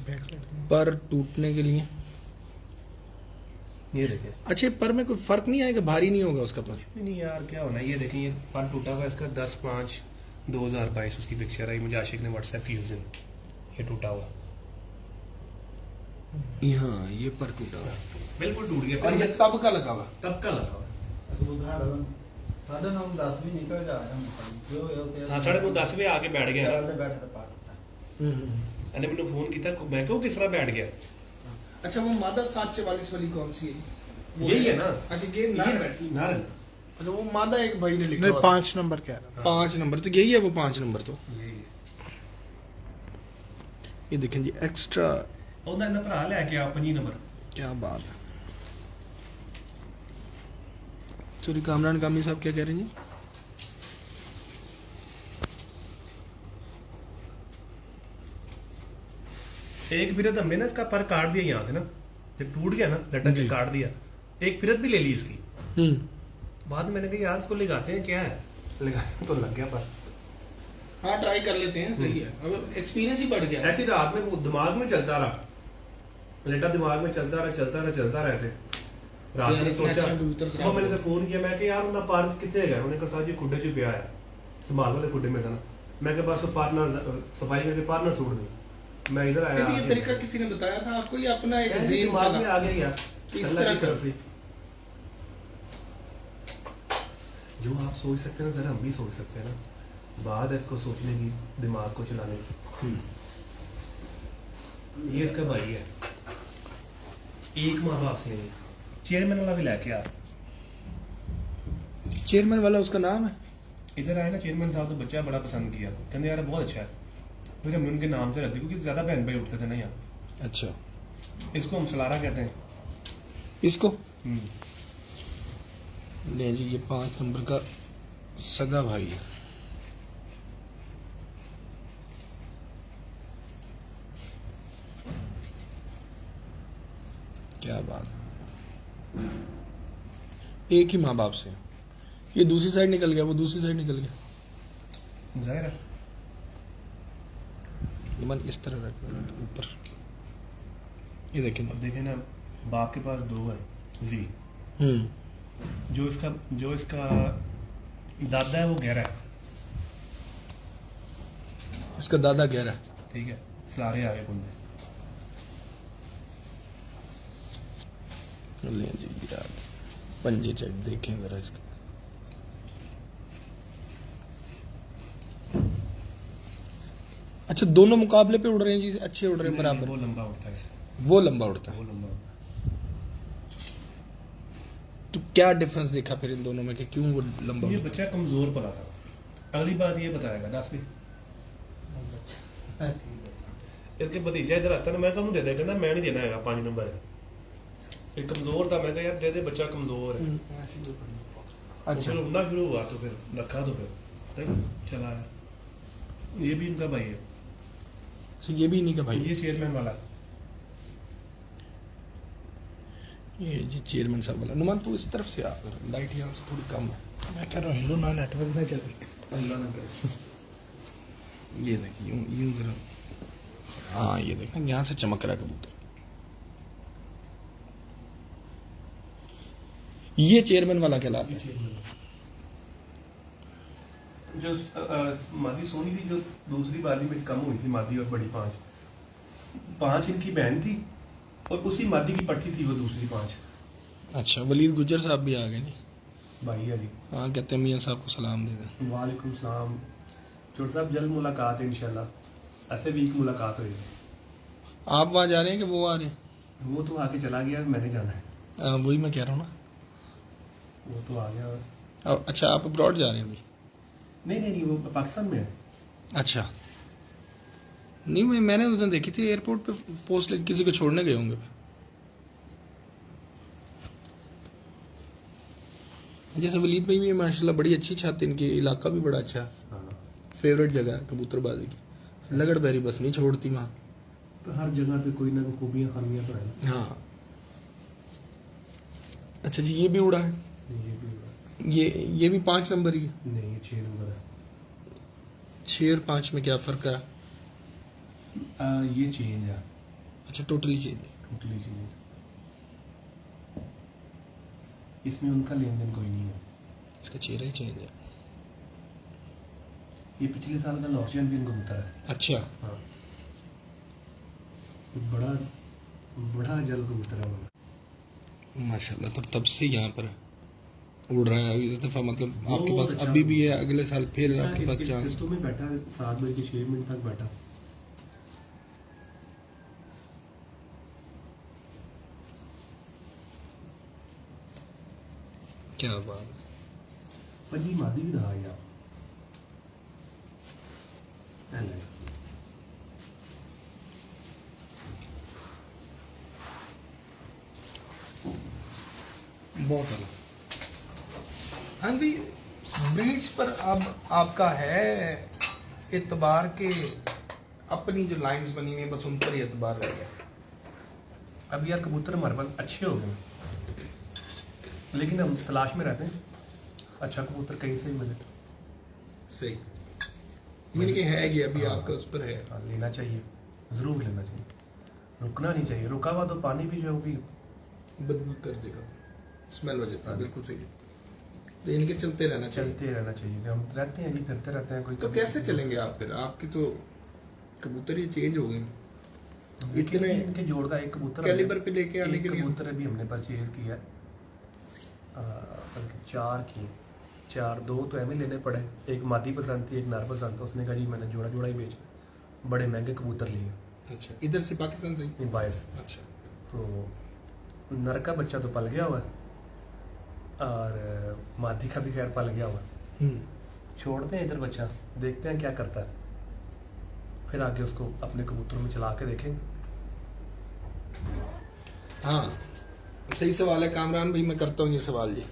S1: बैक साइड में।
S2: पर टूटने के लिए।
S3: ये देखें,
S2: अच्छे पर में कोई फर्क नहीं आएगा, भारी नहीं होगा उसका पर?
S3: नहीं यार क्या होना है, ये देखें, ये पर टूटा हुआ है इसका 10/5/2022 उसकी पिक्चर आई मुझे आशिक ने व्हाट्सएप की उस दिन, ये टूटा हुआ।
S2: हाँ, ये पर टूटा हुआ
S3: बिल्कुल टूट गया।
S2: और ये तब का लगा हुआ।
S3: तब का लगा हुआ।
S5: साढ़े 9-10 भी निकल जाएगा जो होते
S3: हाँ 9:30 बजे आके बैठ गया ना।
S5: बैठे तो पार्ट
S3: मैंने मैंने फोन किया, मैं कहूँ किस तरह बैठ गया।
S2: अच्छा, वो मादा 744 वाली कौन सी है?
S3: यही है ना।
S2: अच्छा, ये नर बैठी।
S3: नार
S2: अच्छा, वो मादा एक भाई ने लिखा
S1: नहीं,
S2: हुआ
S1: 5 नंबर कह रहा
S2: था। 5 नंबर तो यही है, वो 5 नंबर तो
S3: यही है।
S2: ये देखें जी, एक्स्ट्रा।
S3: ਉਹਦਾ ਇਹਨਾਂ ਭਰਾ ਲੈ ਕੇ ਆ 5 ਨੰਬਰ।
S2: क्या बात है। चलिए, कामरान कामी साहब क्या कह रहे हैं जी?
S3: एक फिरत हमने ना इसका पर काट दिया यहाँ से ना, जब टूट गया ना लटक
S2: जी।
S3: के काट दिया, एक फिरत भी ले ली इसकी। बाद में मैंने कहा यार इसको लगाते हैं, क्या है, लगा तो लग गया पर।
S2: हाँ, ट्राई कर लेते हैं, सही है। अब एक्सपीरियंस ही बढ़ गया।
S3: ऐसी रात में वो दिमाग में चलता रहा, लेटा दिमाग में चलता रहा ऐसे। रात
S2: यार,
S3: में
S2: इतना
S3: सोचा,
S2: अच्छा कबूतर
S3: सुबह
S2: था।
S3: मैंने से फोन किया, मैं कि यार उनका पार्स कितने गए, उन्होंने कहा साहब जी खुड्डे च पिया है, संभाल वाले खुड्डे में था ना। मैं कहा बस पारना सफाई करके पारना सूट दी। मैं इधर आया,
S2: लेकिन ये
S3: आगे
S2: तरीका किसी ने बताया था आपको, ये अपना एक
S3: ऐसे
S2: ज़हन
S3: दिमाग में
S2: चला
S3: आ गया यार,
S2: इस
S3: अल्लाह
S2: तरह
S3: की तरफ से। जो आप सोच सकते हैं ना, जरा हम भी सोच सकते हैं ना। बात है इसको सोचने की, दिमाग को चलाने की। ये इसका भाई है, एक माँ बाप से नहीं। चेयरमैन वाला भी लेके आ,
S2: चेयरमैन वाला उसका नाम है।
S3: इधर आए ना चेयरमैन साहब, तो बच्चा बड़ा पसंद किया, कहते यार बहुत अच्छा है, फिर हमने उनके नाम से रख दी क्योंकि ज्यादा बहन भाई उठते थे ना यहाँ।
S2: अच्छा,
S3: इसको हम सलारा कहते हैं।
S2: इसको ले जी, ये 5 नंबर का सगा भाई है। क्या बात है। एक ही माँ बाप से। ये दूसरी साइड निकल गया, वो दूसरी साइड निकल गया।
S3: जाहिर है।
S2: मन इस तरह रख ऊपर। ये देखें,
S3: अब देखें ना, बाप के पास 2 है जी। जो इसका दादा है वो गहरा है,
S2: इसका दादा गहरा है।
S3: ठीक है, सलारे आगे कुंडे।
S2: ले जी यार, पंजे चेक देखें जरा इसका। अच्छा, दोनों मुकाबले पे उड़ रहे हैं जी, अच्छे उड़ रहे हैं बराबर।
S3: वो लंबा उड़ता है इससे,
S2: वो लंबा उड़ता है।
S3: वो लंबा उड़ता है।
S2: तो क्या डिफरेंस देखा फिर इन दोनों में कि क्यों वो लंबा
S3: ये
S2: उड़ता
S3: बच्चा कमजोर पड़ा था। अगली बात ये बताएगा 10 भी। इसके भतीजा इधर आता ना, मैं कहूँ दे दे, कहता मैं नहीं देना है 5 नंबर है। ये कमजोर था, मैं कहा यार दे दे, बच्चा कमजोर है।
S2: है? अच्छा,
S3: फिर उड़ना शुरू हुआ तो फिर रखा, तो फिर चला आया। ये भी इनका भाई है,
S2: तो ये भी नहीं का भाई।
S3: ये चेयरमैन वाला।
S2: ये जी चेयरमैन साहब वाला। नुमान तू इस तरफ से आ, लाइट यहाँ से थोड़ी कम है।
S1: मैं कह रहा हूँ हिलो ना, नेटवर्क में चल।
S2: अल्लाह ना करे। ये देखिए, यूं यूं जरा। हाँ, ये देखना, यहाँ से चमक रहा है कबूतर। ये चेयरमैन वाला कहलाता है।
S3: जो मादी सोनी थी, जो दूसरी बाजी में कम हुई थी, मादी और बड़ी 5 इनकी बहन थी, और उसी मादी की पट्टी थी वो दूसरी 5।
S2: अच्छा, वलीद गुज्जर साहब भी आ गए जी।
S3: भाई है जी।
S1: हाँ, कहते हैं मियाँ साहब को सलाम दे दें।
S3: वालेकुम सलाम। चोर साहब जल्द मुलाकात है इंशाल्लाह, ऐसे वीक मुलाकात होगी।
S1: आप वहाँ जा रहे हैं कि वो आ रहे हैं?
S3: वो तो आके चला गया, मैंने जाना है।
S1: वही मैं कह रहा हूँ ना।
S3: वो तो आ गया।
S1: अच्छा, आप अब्रॉड जा रहे हैं अभी?
S3: नहीं, वो पाकिस्तान में है।
S1: अच्छा, नहीं मैंने उस दिन देखी थी एयरपोर्ट पे पोस्ट लेके किसी को छोड़ने गए होंगे। जैसे वलीद भाई भी माशाल्लाह बड़ी अच्छी छत है इनकी, इलाका भी बड़ा अच्छा है,
S3: हाँ,
S1: फेवरेट जगह है कबूतरबाजी की। लगड़ बैरी बस नहीं छोड़ती वहाँ।
S3: तो हर जगह पे कोई ना कोई खूबियाँ खामियाँ तो है ना।
S1: हाँ। अच्छा जी, ये भी उड़ा है?
S3: ये भी हुआ।
S1: ये भी 5 नंबर ही है?
S3: नहीं, ये 6 नंबर है।
S1: 6 और 5 में क्या फ़र्क है?
S3: ये चेंज है,
S1: अच्छा, टोटली चेंज है।
S3: Totally change. इसमें उनका लेन देन कोई नहीं है।
S1: इसका चेहरा ही चेंज है।
S3: ये पिछले साल का लॉर्ड चैंपियन कबूतर है।
S1: अच्छा,
S3: हाँ, बड़ा बड़ा जल कबूतर है वो।
S1: माशाल्लाह। तब से यहाँ पर है, उड़ रहा है इस दफ़ा। मतलब
S3: वो
S1: आपके पास
S3: अच्छा
S1: अभी भी है, अगले साल फिर
S3: ऐसा
S1: आपके पास
S3: इसके
S1: चांस?
S3: फिर में बैठा 7 बजे के 6 मिनट तक बैठा।
S1: क्या बात है।
S3: पंजी मादी भी रहा यार।
S1: बहुत अलग। हाँ भाई, ब्रीड्स पर अब आपका है एतबार के, अपनी जो लाइंस बनी हुई है बस उन पर ही एतबार रह गया।
S3: अब यार कबूतर हमारे पास अच्छे हो गए, लेकिन हम तलाश में रहते हैं अच्छा कबूतर कहीं से ही मिले।
S1: सही, यानी कि है ये अभी आपका उस पर है।
S3: हाँ, लेना चाहिए, ज़रूर लेना चाहिए, रुकना नहीं चाहिए। रुका हुआ तो पानी भी जो है वो भी
S1: बदबू कर देगा, स्मेल हो जाता है। बिल्कुल सही। तो इनके चलते रहना चाहिए।
S3: चलते रहना चाहिए। हम रहते हैं जी, फिरते रहते हैं। कोई
S1: तो कैसे चलेंगे आप फिर? आपकी तो कबूतर ही चेंज हो गई।
S3: इतने इनके जोड़ का एक कबूतर
S1: कैलिबर पे लेके आने के लिए
S3: कबूतर अभी हमने परचेज किया है, बल्कि 4 की 4, 2 तो एम लेने पड़े। एक मादी पसंद थी, एक नार पसंद था। उसने कहा जी मैंने जोड़ा जोड़ा ही बेचना। बड़े महंगे कबूतर लिए।
S1: अच्छा, इधर से पाकिस्तान से ही?
S3: बाहर से।
S1: अच्छा,
S3: तो नर का बच्चा तो पल गया हुआ है और मादी का भी खैर पल गया हुआ है। छोड़ते हैं इधर बच्चा, देखते हैं क्या करता है, फिर आगे उसको अपने कबूतरों में चला के देखेंगे।
S1: हाँ सही सवाल है कामरान भाई, मैं करता हूँ ये सवाल जी।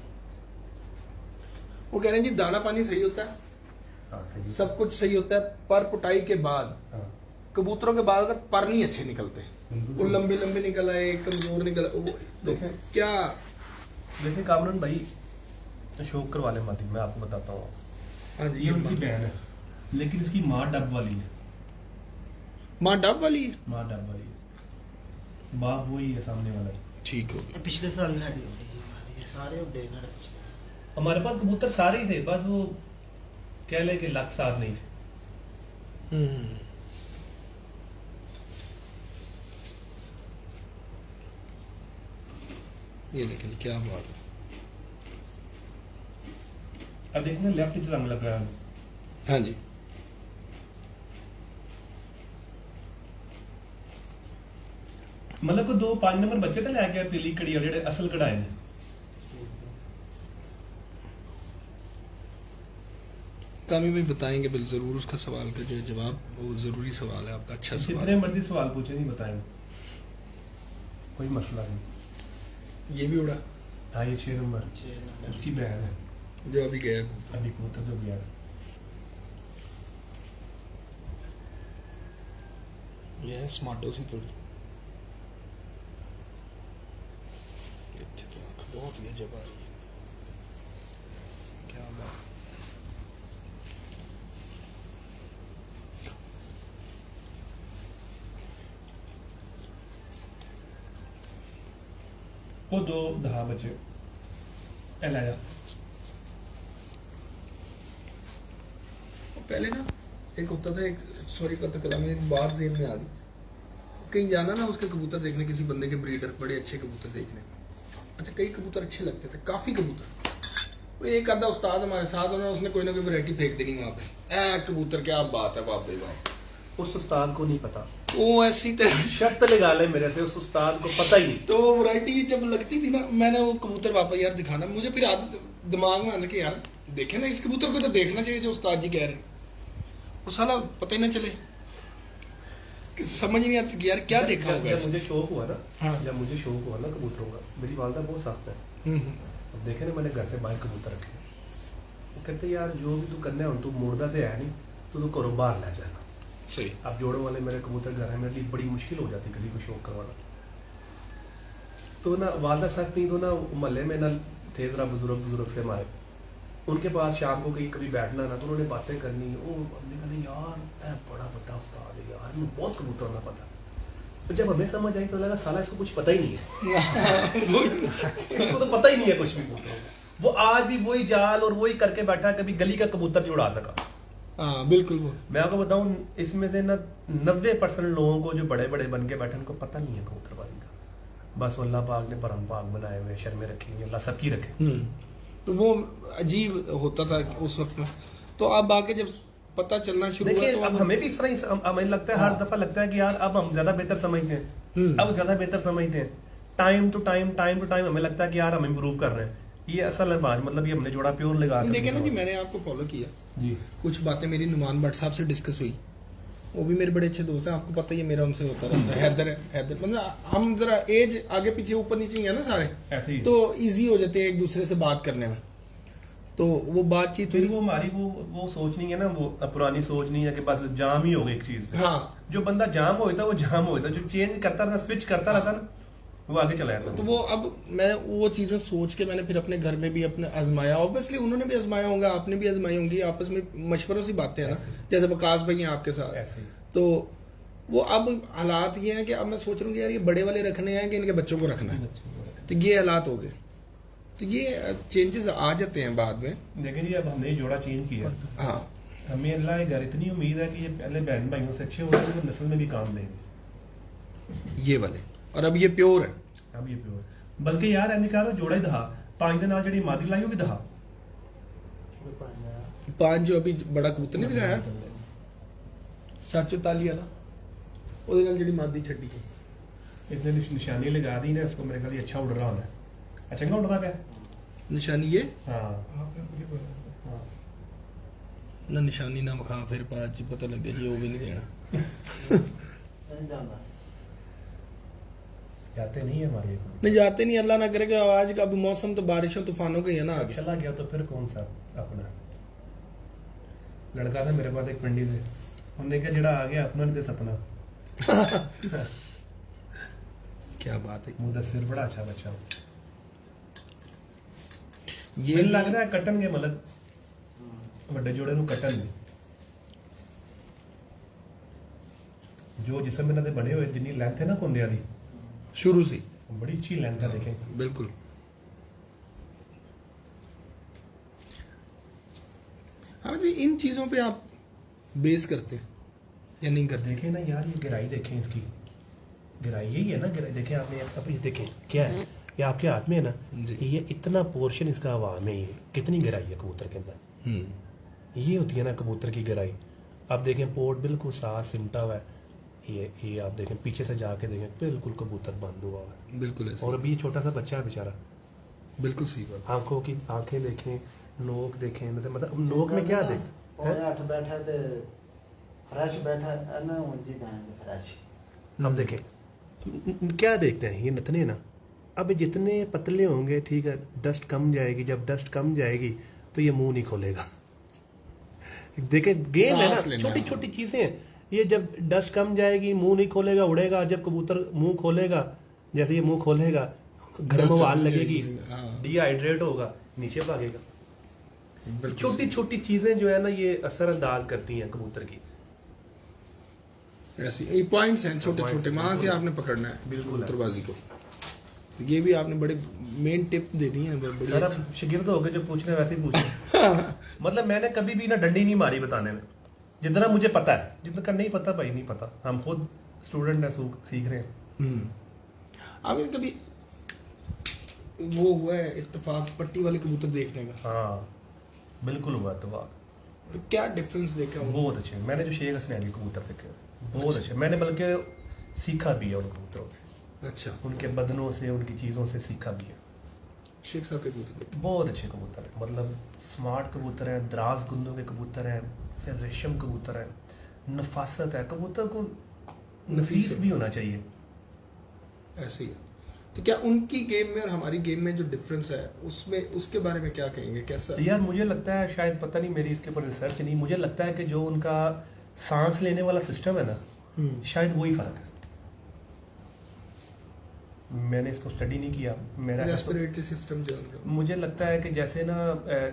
S1: वो कह रहे हैं जी दाना पानी सही होता है,
S3: हाँ सही।
S1: सब कुछ सही होता है, पर पुटाई के बाद
S3: हाँ
S1: कबूतरों के बाद अगर पर नहीं अच्छे निकलते,
S3: बिल्कुल
S1: वो
S3: सही।
S1: लंबे लंबे निकल आए, कमजोर निकल आए, वो तो
S3: देखें।
S1: क्या?
S3: देखिए कामरान भाई, शौक करवा ले मादी, मैं आपको बताता हूँ।
S1: हाँ जी,
S3: ये उनकी बहन है, लेकिन इसकी माँ डब वाली है।
S1: माँ डब वाली है?
S3: माँ डब वाली है, बाप वही है सामने वाला ही।
S1: ठीक हो गया।
S5: पिछले साल भी हड्डी हो गई, सारे उड़े ना।
S3: हमारे पास कबूतर सारे ही थे, बस वो कह ले कि लक साथ नहीं थे।
S1: ये देखें क्या बात है।
S3: अब देखना लेफ्ट इच रंग लग रहा है।
S1: हाँ जी,
S3: मतलब को 2 5 नंबर बच्चे तो लैके पीली कड़ी वाले जेडे असल कढ़ाए ने।
S1: कामी भाई बताएंगे बिल जरूर उसका सवाल का जो है जवाब, वो जरूरी सवाल है आपका, अच्छा सवाल
S3: जितने
S1: है।
S3: मर्जी सवाल पूछे नहीं बताएंगे, कोई मसला नहीं।
S1: ये भी उड़ा
S3: हाँ ये 6 नंबर उसकी बहन है,
S1: जो अभी गया।
S3: अभी कबूतर जो गया है।
S1: ये है स्मार्टो सी थोड़ी, बहुत ही अजब आ रही है, क्या बात।
S3: वो 2 दहा बच्चे लाया।
S1: पहले ना एक होता था, एक सॉरी करते कलाम में एक बात ज़हन में आ गई, कहीं जाना ना उसके कबूतर देखने, किसी बंदे के ब्रीडर बड़े अच्छे कबूतर देखने। अच्छा, कई कबूतर अच्छे लगते थे, काफ़ी कबूतर, वो एक आधा उस्ताद हमारे साथ होना, उसने कोई ना कोई वैरायटी फेंक देनी वहाँ पे, कबूतर क्या बात है बाप बाप।
S3: उस उस्ताद को नहीं पता,
S1: वो ऐसी तरह
S3: शर्त लगा ले मेरे से, उस उस्ताद को पता ही नहीं।
S1: तो वो वैरायटी जब लगती थी ना, मैंने वो कबूतर वापस यार दिखाना, मुझे फिर आदत दिमाग में आना कि यार देखे ना इस कबूतर को तो देखना चाहिए जो उस्ताद जी कह रहे हैं। वो साला पता ही ना चले, कि समझ नहीं आती कि यार क्या देखा होगा।
S3: जब मुझे शौक हुआ ना,
S1: हाँ।
S3: जब मुझे शौक हुआ ना कबूतरों का, मेरी वालदा बहुत सख्त है। अब देखे ना मैंने घर से बाहर कबूतर रखे, वो कहते यार जो भी तू करना है तू मुड़दा तो है नहीं, तो तू घरों बाहर ले जाना।
S1: सही।
S3: अब जोड़ों वाले मेरे कबूतर घर है, मेरे लिए बड़ी मुश्किल हो जाती किसी को शौक करवाना। तो ना वालदा सख्त नहीं, तो ना मोहल्ले में ना थे जरा बुजुर्ग से हमारे, उनके पास शाम को कहीं कभी बैठना ना, तो उन्होंने बातें करनी। वो हमने कहा यार बड़ा बड़ा उस्ताद है यार, मैं बहुत कबूतर ना पता। तो जब हमें समझ आई तो लगा साला इसको कुछ पता ही नहीं है इसको तो पता ही नहीं है कुछ भी कबूतर। वो आज भी वही जाल और वही करके बैठा, कभी गली का कबूतर नहीं उड़ा सका।
S1: हाँ बिल्कुल। वो
S3: मैं आपको बताऊं, इसमें से ना 90% लोगों को जो बड़े बड़े बन के बैठे उनको पता नहीं है कबूतरबाजी का। बस अल्लाह पाक ने परम पाक बनाए हुए, शर्में रखी हुई, अल्लाह सबकी रखे।
S1: तो वो अजीब होता था उस वक्त में। तो अब आके जब पता चलना शुरू हुआ,
S3: देखिए
S1: तो
S3: अब हमें भी इस तरह ही हमें लगता है, हर दफा लगता है कि यार अब हम ज्यादा बेहतर समझते हैं, अब ज्यादा बेहतर समझते हैं। टाइम टू टाइम हमें लगता है कि यार हम इम्प्रूव कर रहे हैं। ये असल है बात, मतलब ये हमने जोड़ा प्योर लगा के
S1: देखे ना जी, मैंने आपको फॉलो किया
S3: जी।
S1: कुछ बातें मेरी नुमान भट्ट साहब से डिस्कस हुई, वो भी मेरे बड़े अच्छे दोस्त हैं, आपको पता ही है, मेरा उनसे होता रहता है। हैदर मतलब हम जरा एज आगे पीछे ऊपर नीचे ही है ना सारे,
S3: ऐसे ही
S1: तो इजी हो जाते हैं एक दूसरे से बात करने में। तो वो बातचीत
S3: फिर
S1: हुई।
S3: वो हमारी वो सोच नहीं है ना, वो पुरानी सोच नहीं है कि बस जाम ही हो गई एक चीज से।
S1: हाँ,
S3: जो बंदा जाम होता है वो जाम होता है, जो चेंज करता रहता, स्विच करता रहता ना, वो आगे चला जाता।
S1: तो वो अब मैं वो चीजें सोच के मैंने फिर अपने घर में भी अपने आजमाया। ऑब्वियसली उन्होंने भी आजमाया होगा, आपने भी आजमाई होंगी, आपस में मशवरों से बातें हैं ना, जैसे वकास भाई हैं आपके साथ।
S3: ऐसे ही।
S1: तो वो अब हालात ये हैं कि अब मैं सोच रहा हूँ कि यार ये बड़े वाले रखने हैं कि इनके बच्चों को रखना है, तो ये हालात हो गए। तो ये चेंजेस आ जाते हैं बाद में।
S3: लेकिन ये अब हमने ये जोड़ा चेंज किया।
S1: हाँ,
S3: हमें अल्लाह के घर इतनी उम्मीद है कि ये पहले बहन भाइयों से अच्छे होंगे, तो नस्ल में भी काम देंगे
S1: ये वाले, और अब ये प्योर है।
S3: अब ये प्योर, बल्कि यार एने कहा जोड़ा ही दहा 5 दिन आज जड़ी मादी लाई होगी दहा
S1: 5 जो अभी बड़ा कबूतर नहीं दिखाया 744 वाला, ਉਹਦੇ ਨਾਲ ਜਿਹੜੀ ਮਾਦੀ ਛੱਡੀ ਹੈ,
S3: इसने निशानी लगा दी ना उसको, मेरे ख्याल ये अच्छा उड़ रहा होना है। अच्छा क्या उड़ता पाया?
S1: निशानी ये
S3: हाँ
S4: आपने मुझे बोला
S3: हाँ।
S1: ना निशानी ना विखा, फिर बाਅਦ ਚ पता लगे जी वो भी नहीं देना।
S5: नहीं जाना
S3: जाते नहीं है हमारे
S1: नहीं जाते नहीं, अल्लाह ना करे कि आज का अब मौसम तो बारिशों तूफानों का ही है ना आगे।
S3: चला गया तो फिर कौन सा अपना लड़का था मेरे पास एक पिंडी से, उन्होंने कहा जेड़ा आ गया अपना नहीं दे सपना।
S1: क्या बात है।
S3: मुदस्सिर बड़ा अच्छा बच्चा
S1: ये
S3: ये लगता है कटन के मतलब ਵੱਡੇ ਜੋੜੇ ਨੂੰ ਕੱਟਣ ਨਹੀਂ, ਜੋ ਜਿਸਮ ਇਹਨਾਂ ਦੇ ਬਣੇ ਹੋਏ ਜਿੰਨੀ ਲੈਂਥ ਹੈ ਨਾ ਕੁੰਦਿਆਂ ਦੀ
S1: शुरू से
S3: बड़ी अच्छी लेंथ है देखें।
S1: बिल्कुल। हाँ भाई, इन चीजों पे आप बेस करते हैं या नहीं करते?
S3: देखें ना यार, ये गहराई देखें इसकी, गहराई यही है ना, गहराई देखें आपने अभी देखें क्या है, ये आपके हाथ में है ना,
S1: जी।
S3: ये इतना पोर्शन इसका हवा में ही है, कितनी गहराई है कबूतर के अंदर, ये होती है ना कबूतर की गहराई। आप देखें पोर्ट बिल्कुल साफ सिमटा हुआ है, ये आप देखें पीछे से जाके देखें बिल्कुल कबूतर बंद हुआ हुआ है,
S1: बिल्कुल ऐसे।
S3: और अभी ये छोटा सा बच्चा है बेचारा,
S1: बिल्कुल सही बात।
S3: आंखों की आंखें देखें, नोक देखें, मतलब नोक में क्या देख
S5: ਉਹ 8 ਬੈਠਾ ਤੇ ਫਰੈਸ਼ ਬੈਠਾ ਨਾ ਉਂਝ ਬੈਠਾ ਫਰੈਸ਼।
S3: अब देखें क्या देखते हैं ये नथने ना, अब जितने पतले होंगे ठीक है, डस्ट कम जाएगी, जब डस्ट कम जाएगी तो ये मुंह नहीं खोलेगा। देखें गेम है
S1: सांस
S3: ना,
S1: लेना।
S3: छोटी छोटी चीजें हैं, ये जब डस्ट कम जाएगी मुंह नहीं खोलेगा, उड़ेगा। जब कबूतर मुंह खोलेगा, जैसे ये मुंह खोलेगा गर्म
S1: Dust
S3: हवा
S1: अपनी
S3: लगेगी,
S1: लगेगी, हाँ।
S3: डिहाइड्रेट होगा, नीचे भागेगा।
S1: बिल्कुल
S3: छोटी छोटी चीजें जो है ना ये असरअंदाज करती हैं कबूतर की।
S1: सही। ऐसी ये पॉइंट्स हैं छोटे
S3: Points,
S1: छोटे, वहां से
S3: बिल्कुल।
S1: आपने पकड़ना है
S3: बिल्कुल है।
S1: कबूतरबाजी को। तो ये भी आपने बड़े मेन टिप दे दी हैं, बड़ी
S3: सर
S1: अच्छी।
S3: अब शिगिर्द हो गए जो पूछ रहे हैं वैसे ही पूछ मतलब मैंने कभी भी ना डंडी नहीं मारी बताने में, जितना मुझे पता है, जितना का नहीं पता भाई नहीं पता, हम खुद स्टूडेंट हैं, सीख रहे हैं।
S1: अब कभी वो हुआ है इत्तेफाक पट्टी वाले कबूतर देखने का,
S3: हाँ बिल्कुल हुआ तो वाह,
S1: तो क्या डिफरेंस देखा वो?
S3: बहुत अच्छे। मैंने जो शेख हसनैन कबूतर देखे बहुत अच्छे, मैंने बल्कि सीखा भी है उन कबूतरों से,
S1: अच्छा,
S3: उनके बदनों से, उनकी चीज़ों से सीखा भी है।
S1: शेख साहब के कबूतर देखे।
S3: बहुत अच्छे कबूतर हैं, मतलब स्मार्ट कबूतर हैं, दराज गुंदों के कबूतर हैं, से रेशम कबूतर है, नफासत है, कबूतर को नफीस भी होना चाहिए।
S1: ऐसे ही है। तो क्या उनकी गेम में और हमारी गेम में जो डिफरेंस है उसमें, उसके बारे में क्या कहेंगे, कैसा?
S3: तो यार मुझे लगता है, शायद पता नहीं, मेरी इसके ऊपर रिसर्च नहीं, मुझे लगता है कि जो उनका सांस लेने वाला सिस्टम है ना, शायद वही फर्क है। मैंने इसको स्टडी नहीं किया, मेरा
S1: रेस्पिरेटरी सिस्टम जो है उनका।
S3: मुझे लगता है कि जैसे ना,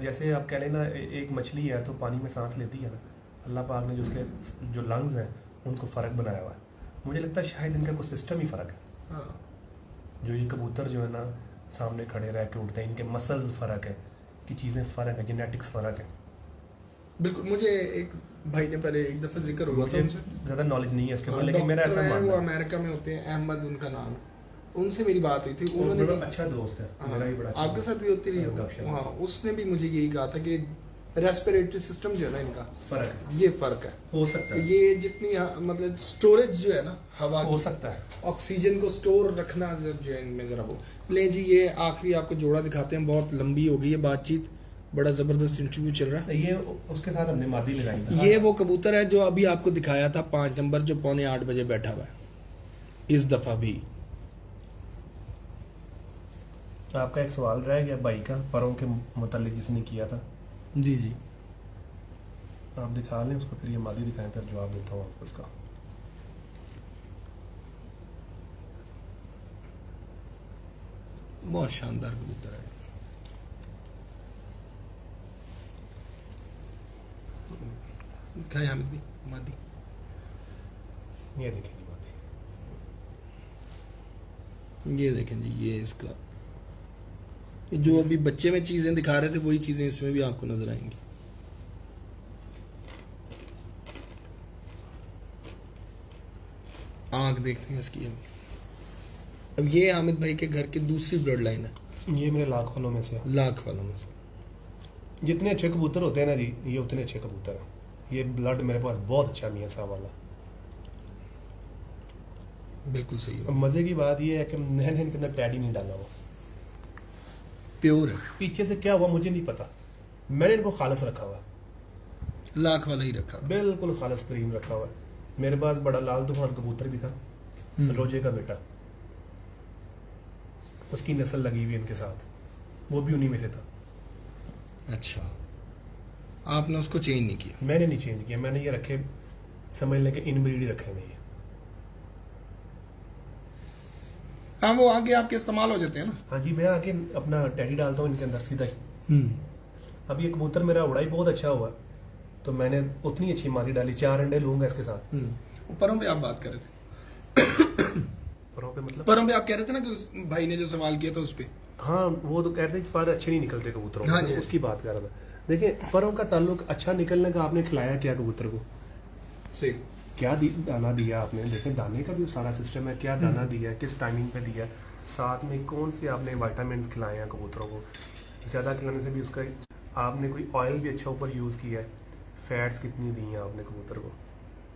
S3: जैसे आप कह लेना एक मछली है तो पानी में सांस लेती है ना, अल्लाह पाक ने जो उसके जो लंग्स हैं उनको फ़र्क बनाया हुआ है। मुझे लगता है शायद इनका कुछ सिस्टम ही फ़र्क है।
S1: हाँ,
S3: जो ये कबूतर जो है ना सामने खड़े रह के उड़ते हैं, इनके मसल्स फ़र्क है, कि चीज़ें फ़र्क है, जेनेटिक्स फ़र्क है।
S1: बिल्कुल। मुझे एक भाई ने पहले एक दफ़ा जिक्र हुआ था
S3: मुझे
S1: उनसे,
S3: ज़्यादा नॉलेज नहीं है उसके ऊपर, लेकिन मेरा ऐसा
S1: डॉक्टर हैं, वो
S3: मानना है।
S1: अमेरिका में होते हैं, अहमद उनका नाम, उनसे मेरी बात हुई थी,
S3: वो
S1: उन्होंने
S3: बड़ा
S1: भी,
S3: अच्छा दोस्त है
S1: हाँ,
S3: मेरा भी, बड़ा अच्छा
S1: आपके
S3: दोस्त
S1: साथ भी होती रही
S3: है,
S1: है
S3: गपशप।
S1: हाँ, उसने भी मुझे यही कहा था कि रेस्पिरेटरी सिस्टम जो है ना इनका,
S3: फ़र्क है,
S1: ये फर्क है।
S3: हो सकता है,
S1: ये जितनी मतलब स्टोरेज जो है ना हवा
S3: हो
S1: की,
S3: सकता है।
S1: ऑक्सीजन को स्टोर रखना जो है इनमें जरा वो। ले जी, ये आखिरी आपको जोड़ा दिखाते हैं, बहुत लंबी हो गई है बातचीत, बड़ा जबरदस्त इंटरव्यू चल रहा है।
S3: ये उसके साथ हमने मादी लगाई था।
S1: ये वो कबूतर है जो अभी आपको दिखाया था 5 नंबर, जो 7:45 बजे बैठा हुआ है इस दफा भी।
S3: आपका एक सवाल रह गया भाई का, परों के मुतालिक जिसने किया था,
S1: जी जी,
S3: आप दिखा लें उसको, फिर ये मादी दिखाएं, फिर जवाब देता हूँ आपको उसका।
S1: बहुत शानदार कबूतर है। दिखाएं हामिद भी मादी।
S3: ये देखें जी मादी,
S1: ये देखें जी, ये इसका, ये जो अभी बच्चे में चीजें दिखा रहे थे वही चीजें इसमें भी आपको नजर आएंगी। आंख देखनी है इसकी। अब ये हामिद भाई के घर की दूसरी ब्लड लाइन है,
S3: ये मेरे लाख फलों में से है।
S1: लाख वालों में से।
S3: जितने अच्छे कबूतर होते हैं ना जी, ये उतने अच्छे कबूतर हैं। ये ब्लड मेरे पास बहुत अच्छा मियां साहब वाला।
S1: बिल्कुल सही
S3: अब
S1: है,
S3: मजे की बात ये है कि मैंने इनके अंदर टैडी नहीं डाला हुआ।
S1: प्योर है,
S3: पीछे से क्या हुआ मुझे नहीं पता, मैंने इनको खालस रखा हुआ,
S1: लाख वाला ही रखा।
S3: बिल्कुल खालस तरीन रखा हुआ। मेरे पास बड़ा लाल तूफान कबूतर भी था, रोजे का बेटा, उसकी नस्ल लगी हुई इनके साथ, वो भी उन्हीं में से था।
S1: अच्छा, आपने उसको चेंज नहीं किया?
S3: मैंने नहीं चेंज किया, मैंने ये रखे, समझ लें कि इनब्रीड ही रखे हुए ये।
S1: हाँ, वो आगे आपके इस्तेमाल हो जाते हैं ना।
S3: हाँ जी, मैं आके अपना टैडी डालता हूँ इनके अंदर सीधा ही। अब ये कबूतर मेरा उड़ाई बहुत अच्छा हुआ, तो मैंने उतनी अच्छी मादी डाली, 4 अंडे लूंगा इसके साथ।
S1: परों पे आप बात कर रहे थे,
S3: परों पे मतलब,
S1: परों पे आप कह रहे थे ना कि उस भाई ने जो सवाल किया था उस पे।
S3: हाँ वो तो कहते हैं कि पर अच्छे नहीं निकलते कबूतरों
S1: हाँ
S3: को,
S1: जी।
S3: उसकी बात कर रहा था। देखिए परों का ताल्लुक अच्छा निकलने का, आपने खिलाया क्या कबूतर को,
S1: सही।
S3: क्या दाना दिया आपने, देखें दाने का भी सारा सिस्टम है, क्या दाना दिया है, किस टाइमिंग पे दिया है, साथ में कौन से आपने विटामिन खिलाए हैं कबूतरों को। ज़्यादा खिलाने से भी उसका, आपने कोई ऑयल भी अच्छा ऊपर यूज़ किया है, फैट्स कितनी दी हैं आपने कबूतर को,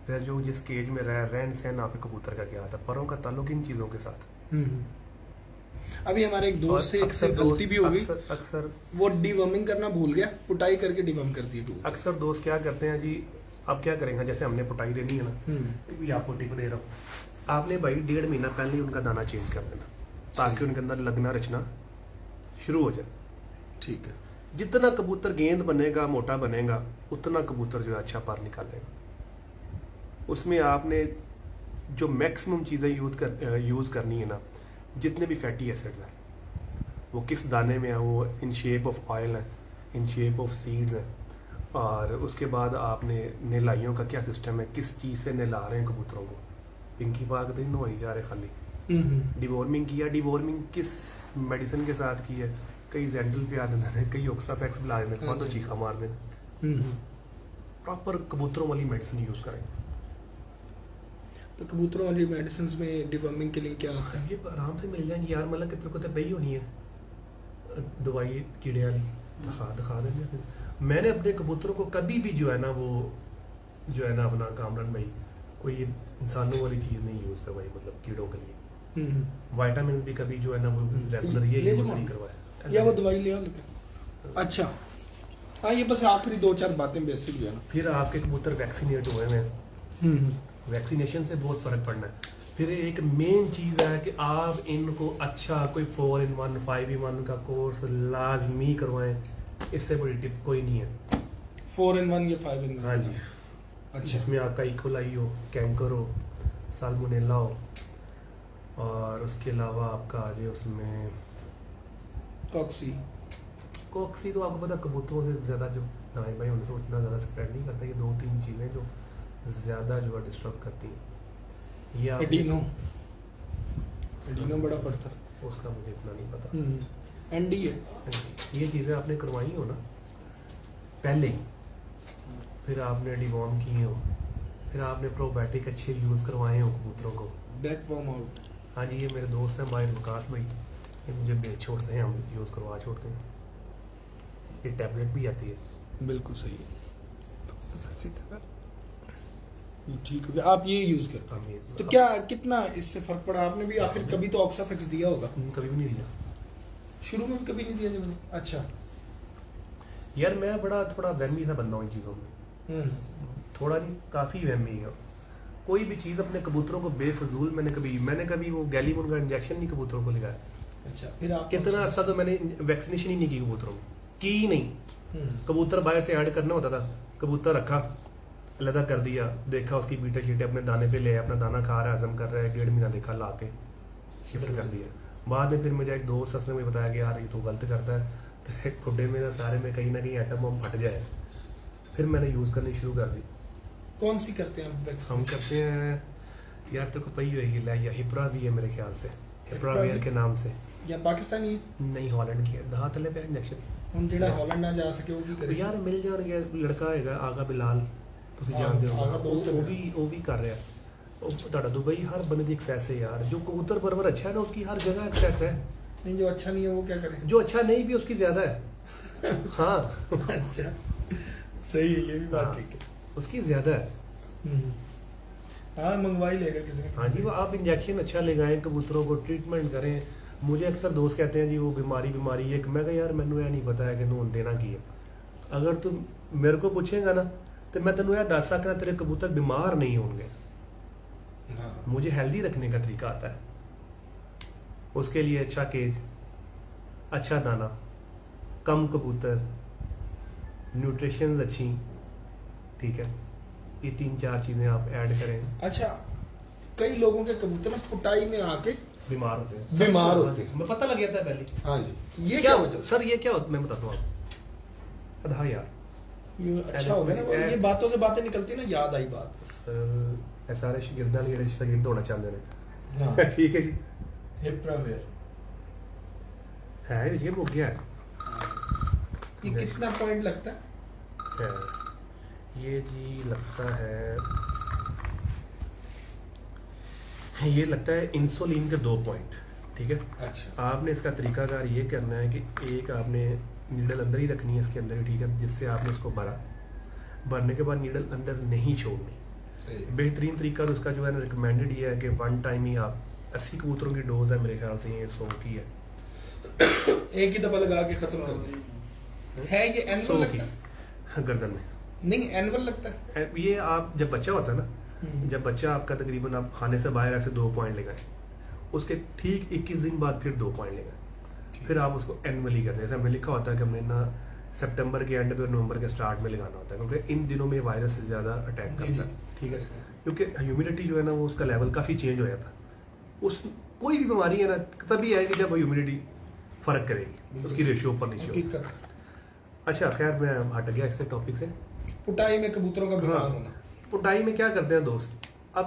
S3: फिर जो जिस केज में रहन सहन आपके कबूतर का क्या था, परों का ताल्लुक इन चीज़ों के साथ।
S1: अभी हमारे एक दोस्त से
S3: अक्सर
S1: गलती भी हो गई,
S3: अक्सर
S1: वो डिवर्मिंग करना भूल गया, पुटाई करके डिवर्म कर दी।
S3: अक्सर दोस्त क्या करते हैं जी, अब क्या करेंगे, जैसे हमने पुटाई देनी है ना, ये आपको टिप दे रहा हूँ, आपने भाई 1.5 महीना पहले ही उनका दाना चेंज कर देना, ताकि उनके अंदर लगना रचना शुरू हो जाए।
S1: ठीक है।
S3: जितना कबूतर गेंद बनेगा, मोटा बनेगा, उतना कबूतर जो है अच्छा पर निकालेगा। उसमें आपने जो मैक्सिमम चीज़ें यूज़ करनी है ना, जितने भी फैटी एसिड्स हैं, वो किस दाने में है, वो इन शेप ऑफ ऑयल है, इन शेप ऑफ सीड्स है, और उसके बाद आपने नहलाइयों का क्या सिस्टम है, किस चीज़ से नहला रहे हैं कबूतरों को, पिंकी पाक तो नहवाई जा रहे खाली। डिवॉर्मिंग किया, डिवॉर्मिंग किस मेडिसिन के साथ की है, कई जेंटल पे आ देना है, कई ऑक्साफैक्स बुला देना है, तो चीखा मार देना। प्रॉपर कबूतरों वाली मेडिसिन यूज़ करें।
S1: तो कबूतरों वाली मेडिसिन में डिवर्मिंग के लिए क्या होता है?
S3: ये आराम से मिल जाएंगी यार, मतलब कितने को तो पई होनी है, दवाई कीड़े वाली दिखा देंगे। फिर मैंने अपने कबूतरों को कभी भी जो है ना वो जो है ना अपना कामरान भाई कोई इंसानों वाली चीज़ नहीं यूज़ करवाई, मतलब कीड़ों के लिए। विटामिन भी कभी जो है ना वो रेगुलर ये यूज़ नहीं करवाया।
S2: या वो दवाई ले आओ लेके। अच्छा हाँ, ये बस आखिरी 2-4 बातें बेसिक जो है ना।
S3: फिर आपके कबूतर वैक्सीनेट हुए हैं, वैक्सीनेशन से बहुत फ़र्क पड़ना है। फिर एक मेन चीज़ है कि आप इनको अच्छा कोई 4-in-1 5-in-1 का कोर्स लाजमी करवाएं, इससे बड़ी टिप कोई नहीं है।
S2: 4-in-1 या 5-in-1?
S3: हाँ जी।
S2: अच्छा,
S3: जिसमें आपका इकोलाई हो, कैंकर हो, साल्मोनेला हो, और उसके अलावा आपका आ जाए उसमें कॉक्सी तो आपको पता कबूतरों से ज़्यादा जो नाई भाई उनसे उतना ज़्यादा स्प्रेड नहीं करता। ये 2-3 चीज़ें जो ज़्यादा जो है डिस्टर्ब करती हैं। ये आप
S2: एडिनो बड़ा पड़ता है।
S3: उसका मुझे इतना नहीं पता।
S2: एनडी है।
S3: ये चीज़ें आपने करवाई हो ना पहले ही, फिर आपने डिवॉर्म किए हो, फिर आपने प्रोबायोटिक अच्छे यूज़ करवाए हो कबूतरों को।
S2: Back warm out.
S3: हाँ जी, ये मेरे दोस्त हैं माहिर विकास भाई, ये मुझे बेच छोड़ते हैं, हम यूज़ करवा छोड़ते हैं। ये टैबलेट भी आती है।
S2: बिल्कुल सही है। ये ठीक हो गया, आप ये यूज करते हैं। तो क्या कितना इससे फर्क पड़ा? आपने भी आखिर कभी तो ऑक्साफिक्स दिया होगा।
S3: कभी भी नहीं दिया,
S2: शुरू में भी कभी नहीं दिया जब? अच्छा
S3: यार मैं बड़ा थोड़ा वहमी सा बंदा हूँ इन चीज़ों में, थोड़ा नहीं काफ़ी वहमी है। कोई भी चीज़ अपने कबूतरों को बेफजूल मैंने कभी वो गैलीमोन का इंजेक्शन नहीं कबूतरों को लगाया।
S2: अच्छा, फिर आप
S3: कितना अर्सा तो मैंने वैक्सीनेशन ही नहीं की कबूतरों की ही नहीं। कबूतर बाहर से ऐड करना होता था, कबूतर रखा अलग कर दिया, देखा उसकी बीटे शीटे अपने दाने पे ले, अपना दाना खा रहा है, हजम कर रहा है, 1.5 महीना देखा ला के शिफ्ट कर दिया। बाद में फिर मुझे एक दोस्त उसने मुझे बताया कि यार ये तो गलत करता है, तेरे खुड्डे में ना सारे में कहीं ना कहीं एटम बम फट जाए। फिर मैंने यूज़ करनी शुरू कर दी।
S2: कौन सी करते हैं वैक्सीन?
S3: हम करते हैं यार, तेरे को पता ही होगी या हिप्रा भी है मेरे ख्याल से, हिप्रा वेयर के नाम से।
S2: या पाकिस्तानी?
S3: नहीं, हॉलैंड की है, दहा तले पे इंजेक्शन।
S2: हम जेड़ा हॉलैंड ना जा सके वो भी करे
S3: यार मिल जाएगा, लड़का हैगा आगा बिलाल, ਤੁਸੀਂ ਜਾਣਦੇ ਹੋ,
S2: ਆਗਾ ਦੋਸਤ ਹੈ
S3: ਉਹ ਵੀ ਕਰ ਰਿਹਾ। ਉਹ ਤੁਹਾਡਾ ਦੁਬਈ हर बंदे की एक्सेस है यार। जो कबूतर परवर अच्छा है ना उसकी हर जगह एक्सेस है।
S2: नहीं, जो अच्छा नहीं है वो क्या करे?
S3: जो अच्छा नहीं भी उसकी ज्यादा है। हाँ
S2: अच्छा, सही है, ये भी बात ठीक है।
S3: उसकी ज्यादा है।
S2: हाँ, मंगवाई लेगा किसी ने।
S3: हाँ जी, वो आप इंजेक्शन अच्छा लगाएं, कबूतरों को ट्रीटमेंट करें। मुझे अक्सर दोस्त कहते हैं जी वो बीमारी है, मैं कहा यार मैंने यह नहीं पता है कि नून देना की है। अगर तुम मेरे को पूछेगा ना तो मैं तेन यह दस सकना तेरे कबूतर बीमार नहीं होंगे।
S2: हाँ।
S3: मुझे हेल्दी रखने का तरीका आता है। उसके लिए अच्छा केज, अच्छा दाना, कम कबूतर, न्यूट्रिशंस अच्छी, ठीक है, ये 3-4 चीज़ें आप ऐड करें।
S2: अच्छा, कई लोगों के कबूतर ना कुटाई में आके
S3: बीमार होते हैं, मैं पता लग गया था पहले।
S2: हाँ जी, ये
S3: क्या
S2: वजह?
S3: सर ये क्या होता, मैं बताता हूँ आपको। अधा यार
S2: ये अच्छा हो गया ना, ये बातों से बातें निकलती ना, याद आई बात।
S3: सर सारे शागिर्दां ने शागिर्द होना चाहते हैं।
S2: हाँ।
S3: ठीक है जी,
S2: हिप्रावेयर
S3: है ये हो गया है।
S2: ये कितना पॉइंट लगता है?
S3: ये जी लगता है, ये लगता है इंसुलिन के 2 पॉइंट, ठीक है।
S2: अच्छा,
S3: आपने इसका तरीकाकार ये करना है कि एक आपने नीडल अंदर ही रखनी है इसके अंदर ही, ठीक है, जिससे आपने उसको भरने के बाद नीडल अंदर नहीं छोड़नी।
S2: सही।
S3: बेहतरीन तरीका तो उसका जो है ना रिकमेंडेड ये है कि 1 टाइम ही आप 80 कबूतरों की डोज है मेरे ख्याल से, ये 100 की है,
S2: एक ही दफा लगा के खत्म कर दें। है ये
S3: 100
S2: एनुअल
S3: की
S2: लगता है?
S3: गर्दन में।
S2: नहीं, एनुअल लगता है।
S3: ये आप जब बच्चा होता है ना, जब बच्चा आपका तकरीबन आप खाने से बाहर ऐसे 2 पॉइंट लगाएं, उसके ठीक 21 दिन बाद फिर 2 पॉइंट लगाएं, फिर आप उसको एनुअली करते हैं। जैसे हमें लिखा होता है कि हमने ना सितंबर के एंड पे नवंबर के स्टार्ट में लगाना होता है, क्योंकि इन दिनों में वायरस से ज़्यादा अटैक करता है, ठीक है, क्योंकि ह्यूमिडिटी जो है ना वो उसका लेवल काफ़ी चेंज हो जाता है। उस कोई भी बीमारी है ना तभी आएगी जब ह्यूमिडिटी फ़र्क करेगी, उसकी रेशियो ऊपर नीचे होगी। अच्छा खैर मैं हट गया इससे टॉपिक से।
S2: पुटाई में कबूतरों का बीमार होना।
S3: पुटाई में क्या करते हैं दोस्त, अब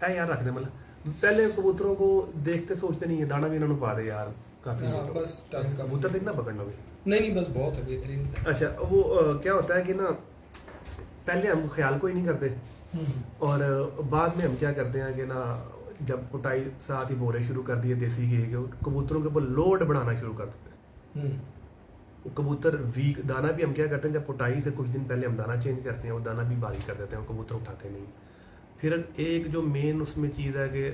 S3: ऐ यार रख दे, मतलब पहले कबूतरों को देखते सोचते नहीं है, दाना भी इन्होंने पा दे यार काफी,
S2: बस टाइम का
S3: कबूतर देखना पकड़ना भी
S2: नहीं, बस बहुत है, बेहतरीन।
S3: अच्छा वो क्या होता है कि ना पहले हम ख्याल को ही नहीं करते, और बाद में हम क्या करते हैं कि ना जब कुटाई साथ ही बोरे शुरू कर दिए देसी घी के, कबूतरों के ऊपर लोड बढ़ाना शुरू कर देते हैं। वो कबूतर वीक, दाना भी हम क्या करते हैं, जब पुटाई से कुछ दिन पहले हम दाना चेंज करते हैं, वो दाना भी बारी कर देते हैं, वो कबूतर उठाते नहीं। फिर एक जो मेन उसमें चीज़ है कि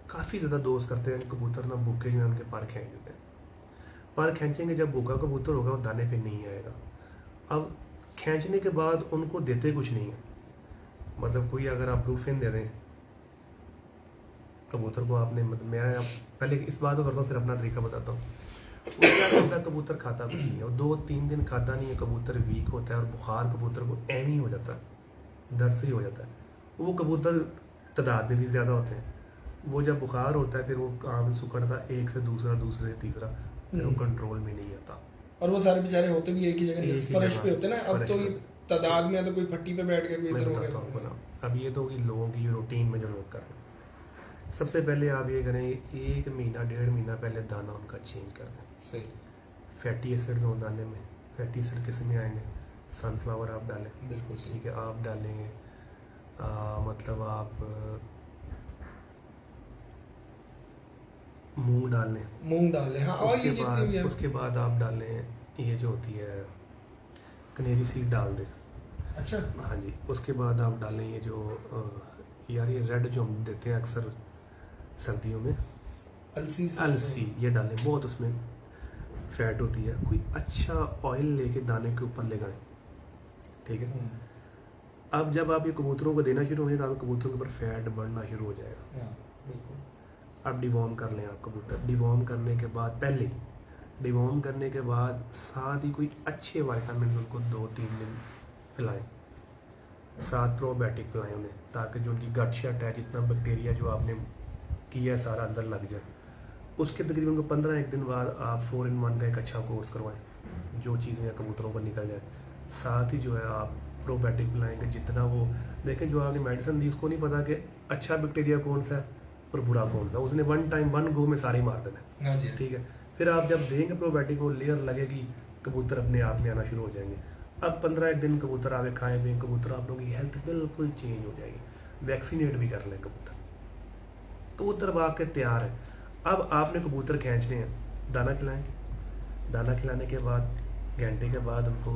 S3: काफ़ी ज़्यादा दोस्त करते हैं कबूतर ना, भूखे जो है उनके पर खींच देते हैं। पर खींचेंगे, जब भूखा कबूतर होगा वो दाने पे नहीं आएगा। अब खींचने के बाद उनको देते कुछ नहीं है, मतलब कोई अगर आप ब्रूफिन दे दें कबूतर को, आपने मतलब मैं पहले इस बात को करता हूँ फिर अपना तरीका बताता हूँ। वो क्या करता है, कबूतर खाता कुछ नहीं है, और 2-3 दिन खाता नहीं है, कबूतर वीक होता है और बुखार कबूतर को एम ही हो जाता है, दर्द से ही हो जाता है। वो कबूतर तादाद में भी ज़्यादा होते हैं, वो जब बुखार होता है फिर वो काम सुकड़ता है, एक से दूसरा, दूसरे से तीसरा, फिर वो कंट्रोल में नहीं आता।
S2: और वो सारे बेचारे होते भी एक ही जगह, जैसे फर्श पे होते हैं ना। अब
S3: फर्श
S2: तो
S3: पे।
S2: ये तादाद में है तो कोई फट्टी पे बैठ के कोई
S3: मैं
S2: इधर हो
S3: बताता हूँ आपको
S2: गया।
S3: ना, अब ये तो होगी लोगों की रूटीन में जो लोग कर रहे हैं। सबसे पहले आप ये करें, 1 महीना 1.5 महीना पहले दाना उनका चेंज कर दें।
S2: सही,
S3: फैटी एसिड्स हों दाने में, फैटी एसिड किस में आएंगे, सनफ्लावर आप डालें,
S2: बिल्कुल सही।
S3: ठीक है, आप डालेंगे मतलब आप मूंग डाल लें,
S2: मूंग डाल लें, हाँ। और ये जितनी भी है,
S3: उसके बाद आप डालें ये जो होती है कनेरी सीड डाल दें।
S2: अच्छा,
S3: हाँ जी, उसके बाद आप डालें ये जो यार ये रेड जो हम देते हैं अक्सर सर्दियों में,
S2: अलसी
S3: अलसी, ये डालें, बहुत उसमें फैट होती है। कोई अच्छा ऑयल लेके दाने के ऊपर लगाएं, ठीक है। अब जब आप ये कबूतरों को देना शुरू होंगे तो आप कबूतरों के ऊपर फैट बढ़ना शुरू हो जाएगा।
S2: हाँ, बिल्कुल।
S3: अब डिवॉर्म कर लें आप कबूतर, डिवॉर्म करने के बाद, पहले डिवॉर्म करने के बाद साथ ही कोई अच्छे वाइटामिन उनको 2-3 दिन पिलाएं, साथ प्रोबायोटिक पिलाएं उन्हें, ताकि जो उनकी गट शट है, जितना बैक्टीरिया जो आपने किया है सारा अंदर लग जाए। उसके तकरीबन को 15 दिन बाद आप 4-in-1 का एक अच्छा कोर्स करवाएं, जो चीज़ें कबूतरों को निकल जाए। साथ ही जो है आप प्रोबायोटिक पिलाएंगे, जितना वो देखें, जो आपने मेडिसिन दी उसको नहीं पता कि अच्छा बैक्टीरिया कौन सा है और बुरा कौन सा, उसने 1 गो में सारे मार देना,
S2: हाँ जी,
S3: ठीक है। फिर आप जब देंगे प्रोबायोटिक को, लेयर लगेगी, कबूतर अपने आप में आना शुरू हो जाएंगे। अब 15 दिन कबूतर आवे खाएं पिएं, कबूतर आप लोगों की हेल्थ बिल्कुल चेंज हो जाएगी। वैक्सीनेट भी कर लें कबूतर, कबूतर अब आपके तैयार है। अब आपने कबूतर खींचने हैं, दाना खिलाएं, दाना खिलाने के बाद घंटे के बाद उनको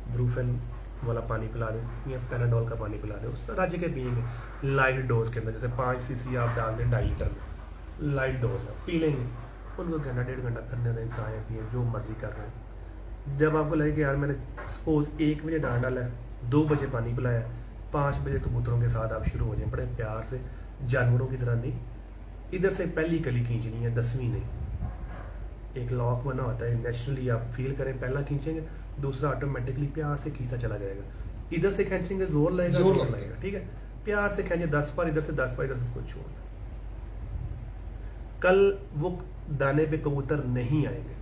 S3: ब्रूफेन वाला पानी पिला दें या पैराडोल का पानी पिला दें, उस राज्य के पिएंगे लाइट डोज के अंदर, जैसे 5 cc आप डाल दें 2.5 लीटर में, लाइट डोज है, पी लेंगे। उनको घंटा 1.5 घंटा करने दें, खाएँ पिए जो मर्जी कर रहे हैं। जब आपको लगे कि यार मैंने सपोज 1 बजे दाना डाला है, 2 बजे पानी पिलाया, 5 बजे कबूतरों के साथ आप शुरू हो जाएं, बड़े प्यार से, जानवरों की तरह नहीं। इधर से पहली कली खींचनी है, 10वीं नहीं। एक लॉक बना होता है, नेचुरली आप फील करें, पहला खींचेंगे, दूसरा ऑटोमेटिकली प्यार से खींचा चला जाएगा। इधर से खींचेंगे जोर लगेगा, जोर लगेगा, ठीक है। प्यार से खींचे 10 बार इधर से, 10 बार इधर से, उसको छोड़ दें। कल वो दाने पे कबूतर नहीं आएंगे,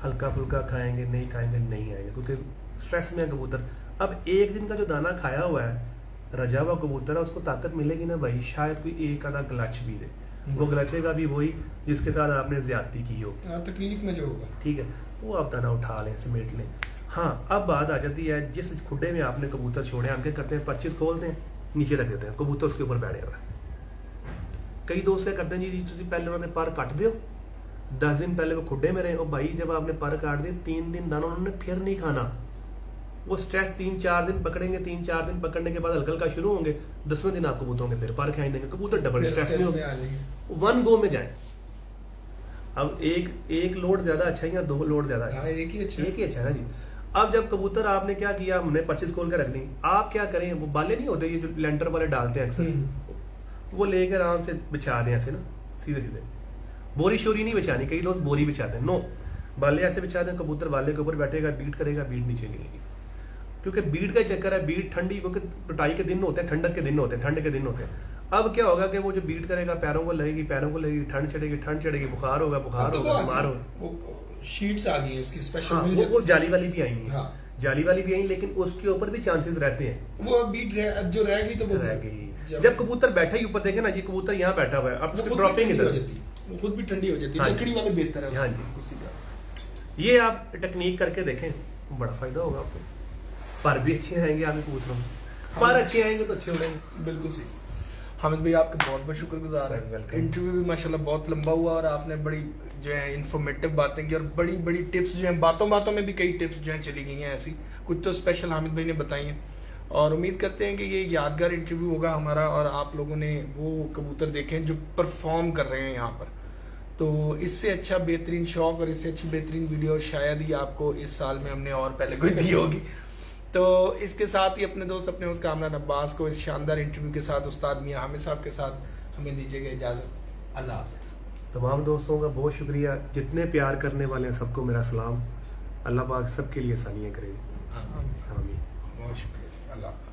S3: हल्का फुल्का खाएंगे, नहीं खाएंगे, नहीं आएंगे, क्योंकि स्ट्रेस में है कबूतर। अब 1 दिन का जो दाना खाया हुआ है, रजा हुआ कबूतर है, उसको ताकत मिलेगी ना भाई, शायद कोई एक आधा गलच भी दे, वो गलचेगा भी वही जिसके साथ आपने ज्यादती की हो,
S2: तकलीफ में जो होगा,
S3: ठीक है, वो आप दाना उठा लें, समेट लें। हाँ, अब बात आ जाती है, जिस खुड्डे में आपने कबूतर छोड़े, हम क्या करते हैं, 25 खोलते हैं, नीचे रख देते हैं, कबूतर उसके ऊपर बैठे हुआ है। कई दोस्त क्या करते हैं, जी तुम पहले उन्होंने पर कट दो, 10 दिन पहले वो खुड्डे में रहे, और भाई जब आपने पर काट दिए 3 दिन दाना उन्होंने फिर नहीं खाना। वो स्ट्रेस 3-4 दिन पकड़ेंगे, 3-4 दिन पकड़ने के बाद हल्का हल्का शुरू होंगे, 10वें दिन आप कबूतरों के फिर पर खाई देंगे, कबूतर डबल स्ट्रेस में हो, 1 गो में जाए। अब एक लोड ज्यादा अच्छा है या 2 लोड ज्यादा अच्छा है?
S2: एक ही अच्छा
S3: है ना जी। अब जब कबूतर आपने क्या किया, हमने 25 खोल के रख दी, आप क्या करें, वो बाले नहीं होते ये जो लेंटर वाले डालते हैं अक्सर, वो लेकर आराम से बिछा दें ऐसे ना, सीधे सीधे, बोरी शोरी नहीं बिछानी। कई लोग बोरी बिछाते हैं, नो, बाले ऐसे बिछा दें, कबूतर बाले के ऊपर बैठेगा, बीट करेगा, बीट नीचे गिरेगी, क्योंकि बीट का चक्कर है, बीट ठंडी, क्योंकि पिटाई के दिन होते हैं, ठंडक के दिन होते हैं, ठंड के दिन होते हैं। अब क्या होगा कि वो जो बीट करेगा, पैरों को लगेगी, ठंड चढ़ेगी, बुखार होगा, बीमार होगा,
S2: शीट्स आ गई है इसकी स्पेशल,
S3: हाँ, वो जाली वाली भी आएंगी,
S2: हाँ,
S3: जाली वाली भी आई, लेकिन उसके ऊपर भी चांसेस रहते हैं,
S2: वो बीट जो रह गई तो वो
S3: रह गई। जब कबूतर बैठा ही ऊपर, देखे ना जी, कबूतर यहाँ बैठा हुआ है, अब ड्रॉपिंग हो जाती है,
S2: वो खुद भी ठंडी हो जाती है, लकड़ी वाले बेहतर है।
S3: हाँ जी, ये आप टेक्निक करके देखें, बड़ा फायदा होगा आपको। पर भी अच्छे आएंगे आपके कबूतरों में, पर अच्छे आएंगे तो अच्छे उड़ेंगे।
S2: बिल्कुल सही। हामिद भाई आपका बहुत बहुत शुक्रगुजार
S1: सर,
S2: है।
S1: वेलकम।
S2: इंटरव्यू भी माशाल्लाह बहुत लंबा हुआ और आपने बड़ी जो है इन्फॉर्मेटिव बातें की और बड़ी बड़ी टिप्स जो हैं, बातों बातों में भी कई टिप्स जो हैं चली गई हैं ऐसी, कुछ तो स्पेशल हामिद भाई ने बताई हैं। और उम्मीद करते हैं कि ये यादगार इंटरव्यू होगा हमारा और आप लोगों ने वो कबूतर देखे जो परफॉर्म कर रहे हैं यहाँ पर। तो इससे अच्छा बेहतरीन शौक और इससे अच्छी बेहतरीन वीडियो शायद ही आपको इस साल में हमने और पहले कोई दी होगी। तो इसके साथ ही अपने दोस्त अपने उस कामरान अब्बास को इस शानदार इंटरव्यू के साथ उस्ताद मियां हामिद साहब के साथ हमें दीजिएगा इजाज़त। अल्लाह हाफ़िज़।
S3: तमाम दोस्तों का बहुत शुक्रिया, जितने प्यार करने वाले हैं सबको मेरा सलाम। अल्लाह पाक सबके लिए आसानियाँ करे।
S1: आमीन।
S3: आमीन।
S1: बहुत शुक्रिया, अल्लाह हाफ़िज़।